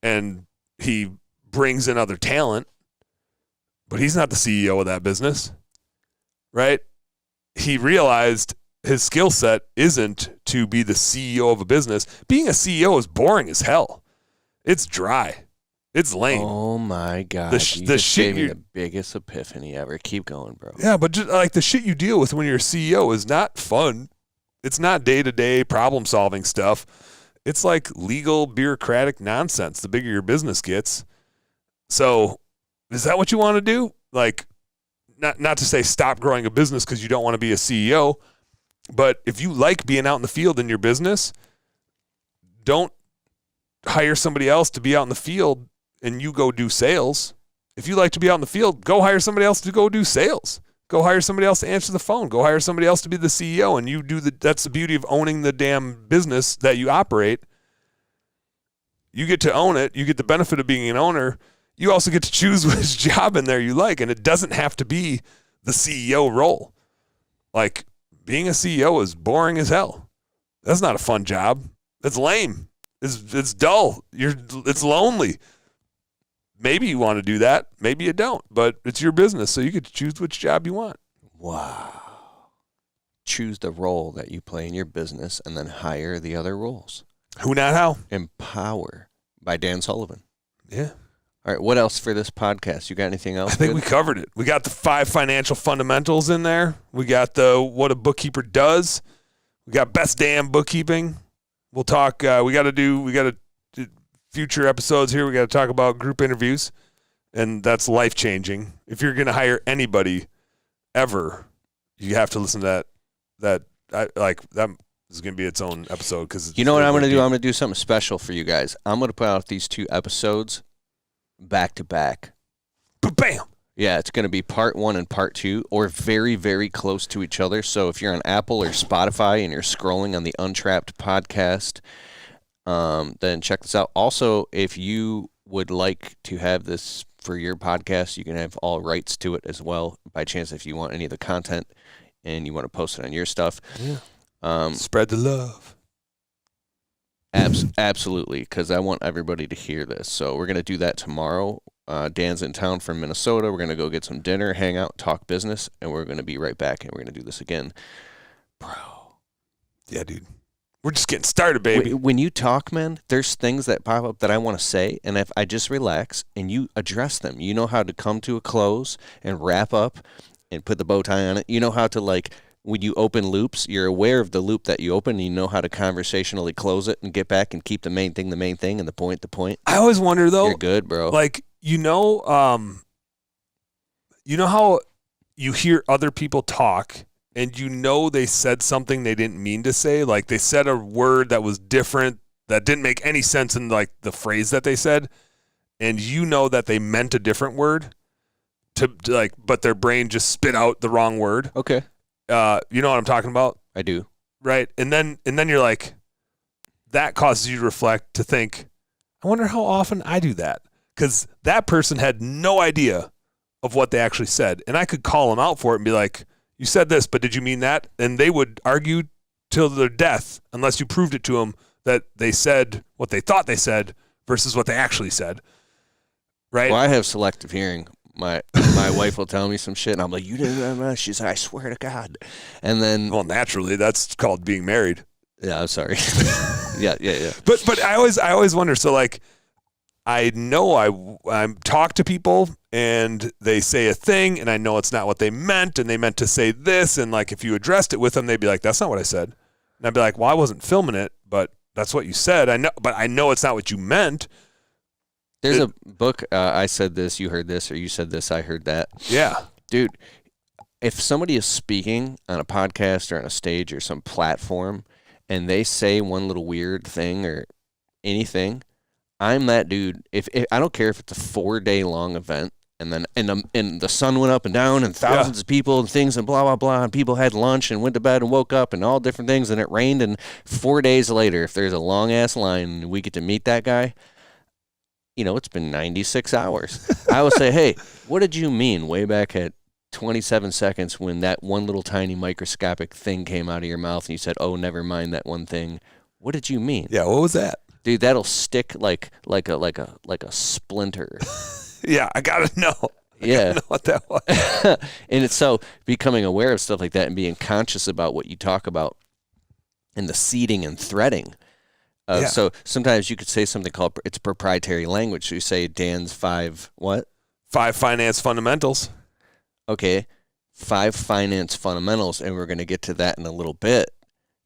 and he brings in other talent, but he's not the CEO of that business, right? He realized his skill set isn't to be the CEO of a business. Being a CEO is boring as hell. It's dry. It's lame. Oh my God. The shit shit gave me the biggest epiphany ever. Keep going, bro. Yeah, but just like the shit you deal with when you're a CEO is not fun. It's not day-to-day problem-solving stuff. It's like legal, bureaucratic nonsense the bigger your business gets. So is that what you want to do? Like, not to say stop growing a business because you don't want to be a CEO, but if you like being out in the field in your business, don't hire somebody else to be out in the field and you go do sales. If you like to be out in the field, go hire somebody else to go do sales. Go hire somebody else to answer the phone. Go hire somebody else to be the CEO, and you do that's the beauty of owning the damn business that you operate. You get to own it. You get the benefit of being an owner. You also get to choose which job in there you like, and it doesn't have to be the CEO role. Like, being a CEO is boring as hell. That's not a fun job. It's lame. It's dull. It's lonely. Maybe you want to do that. Maybe you don't. But it's your business, so you get to choose which job you want. Wow. Choose the role that you play in your business and then hire the other roles. Who, not how. Empower by Dan Sullivan. Yeah. All right, what else for this podcast? You got anything else? I think we covered it. We got the 5 financial fundamentals in there. We got the what a bookkeeper does. We got best damn bookkeeping. We'll talk. We got to do future episodes here. We got to talk about group interviews, and that's life changing. If you're going to hire anybody ever, you have to listen to that that is going to be its own episode. Because you know what I'm going to do? I'm going to do something special for you guys. I'm going to put out these 2 episodes back to back. Bam! Yeah, it's going to be part 1 and part 2, or very, very close to each other. So if you're on Apple or Spotify and you're scrolling on the Untrapped podcast, then check this out. Also, if you would like to have this for your podcast, you can have all rights to it as well. By chance, if you want any of the content and you want to post it on your stuff. Yeah. Spread the love. Absolutely, because I want everybody to hear this. So we're going to do that tomorrow. Dan's in town from Minnesota. We're going to go get some dinner, hang out, talk business, and we're going to be right back, and we're going to do this again. Bro. Yeah, dude. We're just getting started, baby. When you talk, man, there's things that pop up that I want to say, and if I just relax and you address them, you know how to come to a close and wrap up and put the bow tie on it. You know how to, like, when you open loops, you're aware of the loop that you open, and you know how to conversationally close it and get back and keep the main thing, and the point, the point. I always wonder, though. You're good, bro. Like, you know how you hear other people talk and you know they said something they didn't mean to say? Like, they said a word that was different, that didn't make any sense in, like, the phrase that they said, and you know that they meant a different word, but their brain just spit out the wrong word. Okay. You know what I'm talking about? I do. Right? And then you're like, that causes you to reflect, to think, I wonder how often I do that. Because that person had no idea of what they actually said. And I could call them out for it and be like, you said this, but did you mean that? And they would argue till their death unless you proved it to them that they said what they thought they said versus what they actually said. Right? Well, I have selective hearing. My wife will tell me some shit, and I'm like, you didn't. She's like, I swear to God. And then, well, naturally, that's called being married. Yeah, I'm sorry. yeah. But I always wonder. So, like, I know I talk to people and they say a thing and I know it's not what they meant and they meant to say this, and like if you addressed it with them, they'd be like, that's not what I said. And I'd be like, well, I wasn't filming it, but that's what you said. I know it's not what you meant. There's a book, I said this, you heard this, or you said this, I heard that. Yeah. Dude, if somebody is speaking on a podcast or on a stage or some platform and they say one little weird thing or anything, I'm that dude. If I don't care if it's a 4-day long event, and then and the sun went up and down, and thousands of people and things and blah blah blah, and people had lunch and went to bed and woke up and all different things, and it rained, and 4 days later, if there's a long ass line and we get to meet that guy, you know, it's been 96 hours. I will say, hey, what did you mean way back at 27 seconds when that one little tiny microscopic thing came out of your mouth and you said, oh, never mind that one thing. What did you mean? Yeah, what was that? Dude, that'll stick like a splinter. Yeah, I gotta know. I gotta know what that was. And it's so becoming aware of stuff like that and being conscious about what you talk about and the seeding and threading. So sometimes you could say something called, it's proprietary language. So you say Dan's 5 finance fundamentals. Okay, 5 finance fundamentals, and we're going to get to that in a little bit.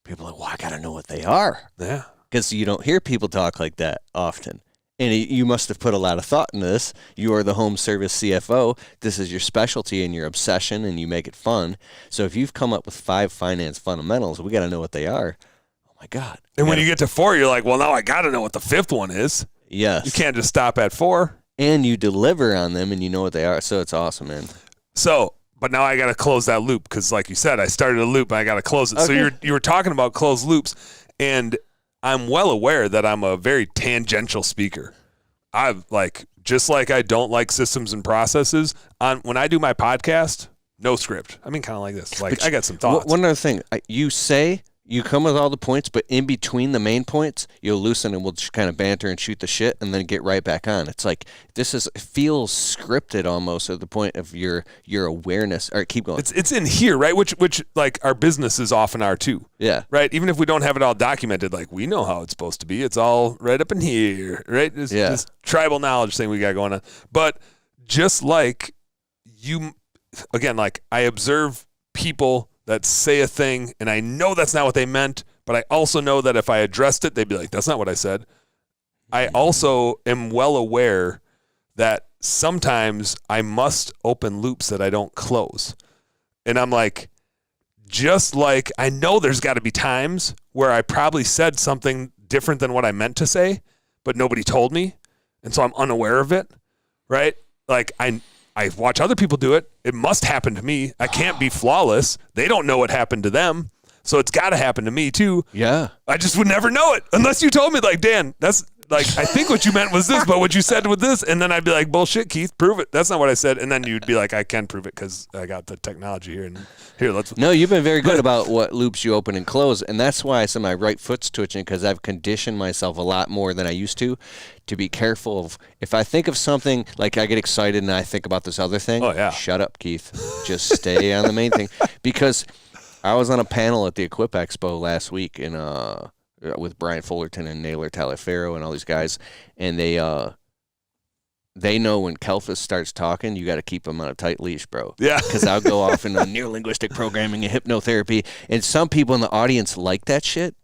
People are like, well, I got to know what they are. Yeah. Because you don't hear people talk like that often. And you must have put a lot of thought in this. You are the home service CFO. This is your specialty and your obsession, and you make it fun. So if you've come up with 5 finance fundamentals, we got to know what they are. Oh, my God. And when you get to 4, you're like, well, now I got to know what the 5th one is. Yes. You can't just stop at 4. And you deliver on them, and you know what they are. So it's awesome, man. So, but now I got to close that loop because, like you said, I started a loop and I got to close it. Okay. So you were talking about closed loops, and I'm well aware that I'm a very tangential speaker. Just like I don't like systems and processes. When I do my podcast, no script. I mean, kind of like this. Like, I got some thoughts. One other thing, you come with all the points, but in between the main points, you'll loosen and we'll just kind of banter and shoot the shit and then get right back on. It's like, it feels scripted almost at the point of your awareness. All right, keep going. It's in here, right? Which like our businesses often are too. Yeah. Right? Even if we don't have it all documented, like we know how it's supposed to be. It's all right up in here, right? This tribal knowledge thing we got going on. But just like you, again, like I observe people that say a thing, and I know that's not what they meant, but I also know that if I addressed it, they'd be like, that's not what I said. I also am well aware that sometimes I must open loops that I don't close. And I'm like, just like I know there's got to be times where I probably said something different than what I meant to say, but nobody told me, and so I'm unaware of it, right? Like I watch other people do it. It must happen to me. I can't be flawless. They don't know what happened to them, so it's got to happen to me too. Yeah. I just would never know it unless you told me, like, Dan, that's like, I think what you meant was this, but what you said was this. And then I'd be like, bullshit, Keith, prove it. That's not what I said. And then you'd be like, I can prove it because I got the technology here. And here, let's. No, you've been very good about what loops you open and close. And that's why I said my right foot's twitching, because I've conditioned myself a lot more than I used to be careful of. If I think of something, like I get excited and I think about this other thing. Oh, yeah. Shut up, Keith. Just stay on the main thing. Because I was on a panel at the Equip Expo last week with Brian Fullerton and Naylor Taliaferro and all these guys, and they know when Kelfus starts talking, you got to keep him on a tight leash, bro. Yeah. Because I'll go off into neuro-linguistic programming and hypnotherapy, and some people in the audience like that shit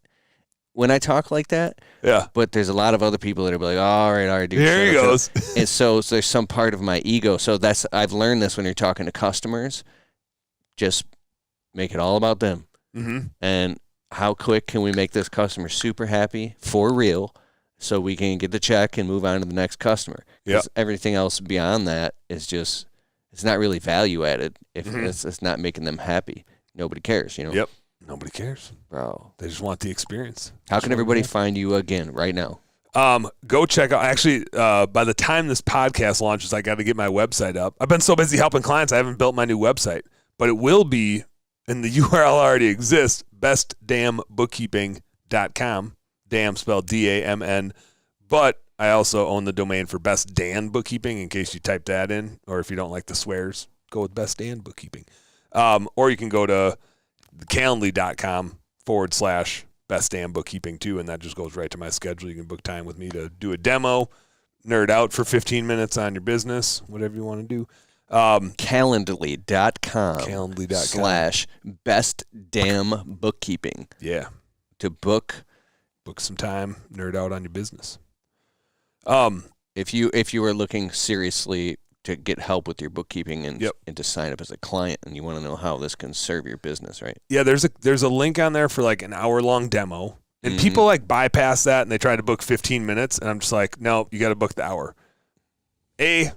when I talk like that. Yeah. But there's a lot of other people that are like, all right, dude. Here he goes. And so there's some part of my ego. So I've learned this when you're talking to customers, just make it all about them. Mm-hmm. And how quick can we make this customer super happy for real so we can get the check and move on to the next customer? Because everything else beyond that is just, it's not really value added if it's not making them happy. Nobody cares, you know? Yep. Nobody cares. Bro. They just want the experience. How can everybody find you again right now? Go check out. Actually, by the time this podcast launches, I got to get my website up. I've been so busy helping clients, I haven't built my new website. But it will be, and the URL already exists, bestdamnbookkeeping.com. Dam spelled D-A-M-N. But I also own the domain for Best Dan Bookkeeping in case you type that in. Or if you don't like the swears, go with Best Dan Bookkeeping. Or you can go to calendly.com/Best Dan Bookkeeping too, and that just goes right to my schedule. You can book time with me to do a demo, nerd out for 15 minutes on your business, whatever you want to do. Calendly.com/bestdamnbookkeeping. Yeah. To book some time, nerd out on your business. If you are looking seriously to get help with your bookkeeping and to sign up as a client, and you want to know how this can serve your business, right? Yeah, there's a link on there for like an hour-long demo. And people like bypass that and they try to book 15 minutes, and I'm just like, no, you got to book the hour. A,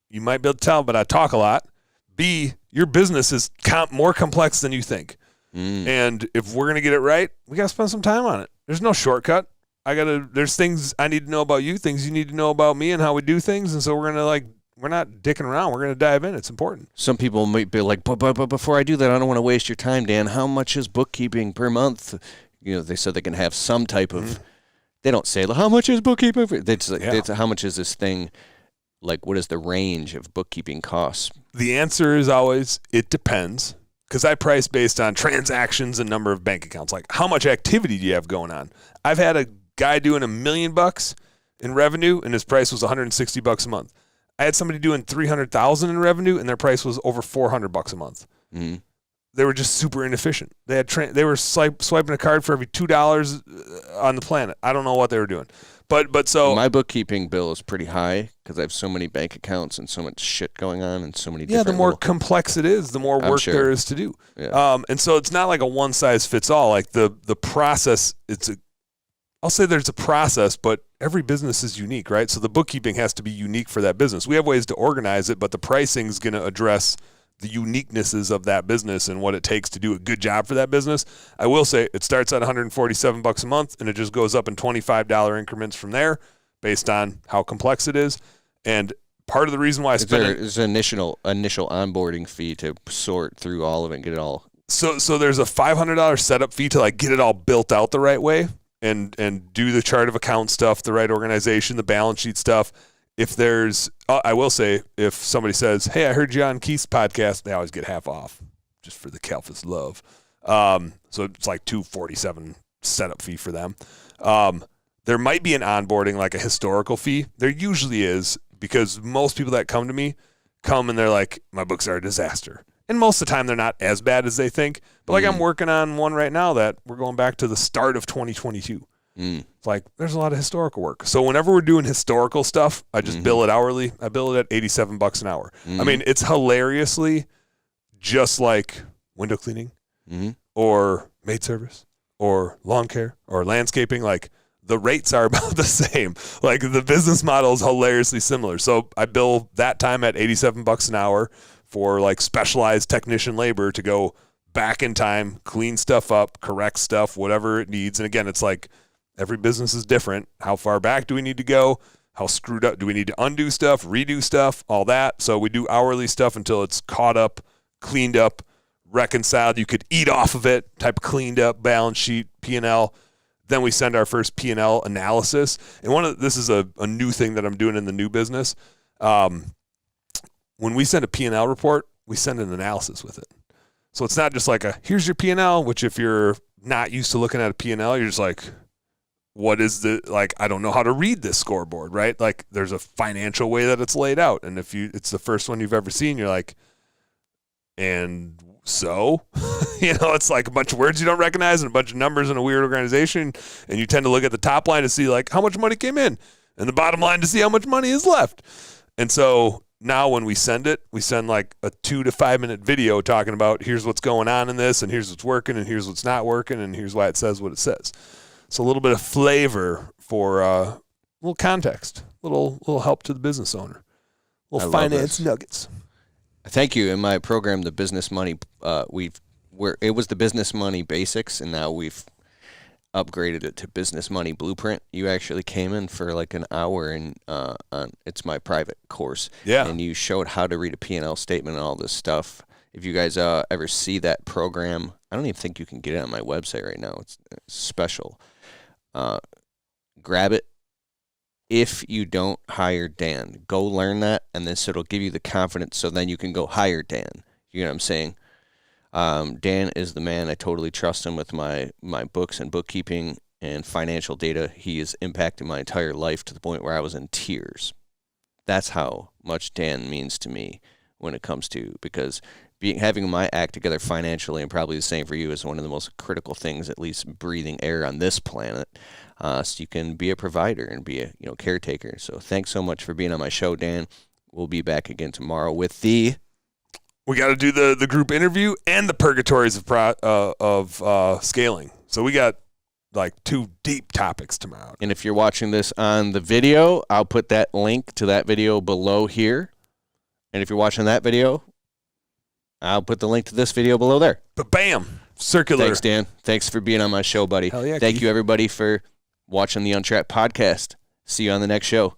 you might be able to tell, but I talk a lot. B, your business is more complex than you think. And if we're going to get it right, we got to spend some time on it. There's no shortcut. There's things I need to know about you, things you need to know about me and how we do things. And so we're not dicking around. We're going to dive in. It's important. Some people might be like, but before I do that, I don't want to waste your time, Dan. How much is bookkeeping per month? You know, they said they can have some type of, they don't say, how much is bookkeeping? It's how much is this thing? Like, what is the range of bookkeeping costs? The answer is always, it depends. Because I price based on transactions and number of bank accounts. Like, how much activity do you have going on? I've had a guy doing $1 million in revenue, and his price was $160 a month. I had somebody doing $300,000 in revenue, and their price was over $400 a month. They were just super inefficient. They were swiping a card for every $2 on the planet. I don't know what they were doing. But so my bookkeeping bill is pretty high because I have so many bank accounts and so much shit going on and so many different the more complex it is, the more work there is to do. Yeah. And so it's not like a one size fits all. Like the process, I'll say there's a process, but every business is unique, right? So the bookkeeping has to be unique for that business. We have ways to organize it, but the pricing is going to address the uniquenesses of that business and what it takes to do a good job for that business. I will say it starts at $147 a month, and it just goes up in $25 increments from there based on how complex it is. And part of the reason why I spend there's an initial onboarding fee to sort through all of it and get it all. So there's a $500 setup fee to like get it all built out the right way and do the chart of account stuff, the right organization, the balance sheet stuff. If there's, I will say, if somebody says, hey, I heard you on Keith's podcast, they always get half off just for the Kelfus love. So it's like $247 setup fee for them. There might be an onboarding, like a historical fee. There usually is, because most people that come to me come and they're like, my books are a disaster. And most of the time they're not as bad as they think. But like I'm working on one right now that we're going back to the start of 2022. It's like there's a lot of historical work. So whenever we're doing historical stuff, I just bill it hourly. I bill it at $87 an hour. I mean, it's hilariously just like window cleaning, or maid service or lawn care or landscaping, like the rates are about the same. Like the business model is hilariously similar. So I bill that time at $87 an hour for like specialized technician labor to go back in time, clean stuff up, correct stuff, whatever it needs. And again, it's like every business is different. How far back do we need to go? How screwed up do we need to undo stuff, redo stuff, all that? So we do hourly stuff until it's caught up, cleaned up, reconciled. You could eat off of it, type of cleaned up balance sheet, P&L. Then we send our first P&L analysis. And this is a new thing that I'm doing in the new business. When we send a P&L report, we send an analysis with it. So it's not just like here's your P&L, which if you're not used to looking at a P&L, you're just like, what is I don't know how to read this scoreboard, right? Like there's a financial way that it's laid out. And if it's the first one you've ever seen, you're like, and so, it's like a bunch of words you don't recognize and a bunch of numbers in a weird organization. And you tend to look at the top line to see like how much money came in and the bottom line to see how much money is left. And so now when we send like a 2 to 5 minute video talking about here's what's going on in this and here's what's working and here's what's not working and here's why it says what it says. So a little bit of flavor for a little context, little help to the business owner, little finance nuggets. Thank you. In my program, the Business Money, it was the Business Money Basics, and now we've upgraded it to Business Money Blueprint. You actually came in for like an hour, and it's my private course. Yeah. And you showed how to read a P&L statement and all this stuff. If you guys ever see that program, I don't even think you can get it on my website right now. It's special. Grab it. If you don't hire Dan, go learn that, and this it'll give you the confidence so then you can go hire Dan. You know what I'm saying? Dan is the man. I totally trust him with my books and bookkeeping and financial data. He has impacted my entire life to the point where I was in tears. That's how much Dan means to me when it comes to, because having my act together financially, and probably the same for you, is one of the most critical things, at least breathing air on this planet. So you can be a provider and be a caretaker. So thanks so much for being on my show, Dan. We'll be back again tomorrow with we got to do the group interview and the Purgatories of scaling. So we got like 2 deep topics tomorrow. And if you're watching this on the video, I'll put that link to that video below here. And if you're watching that video, I'll put the link to this video below there. But bam, circular. Thanks, Dan. Thanks for being on my show, buddy. Hell yeah, Thank Keith. you, everybody, for watching the Untrapped podcast. See you on the next show.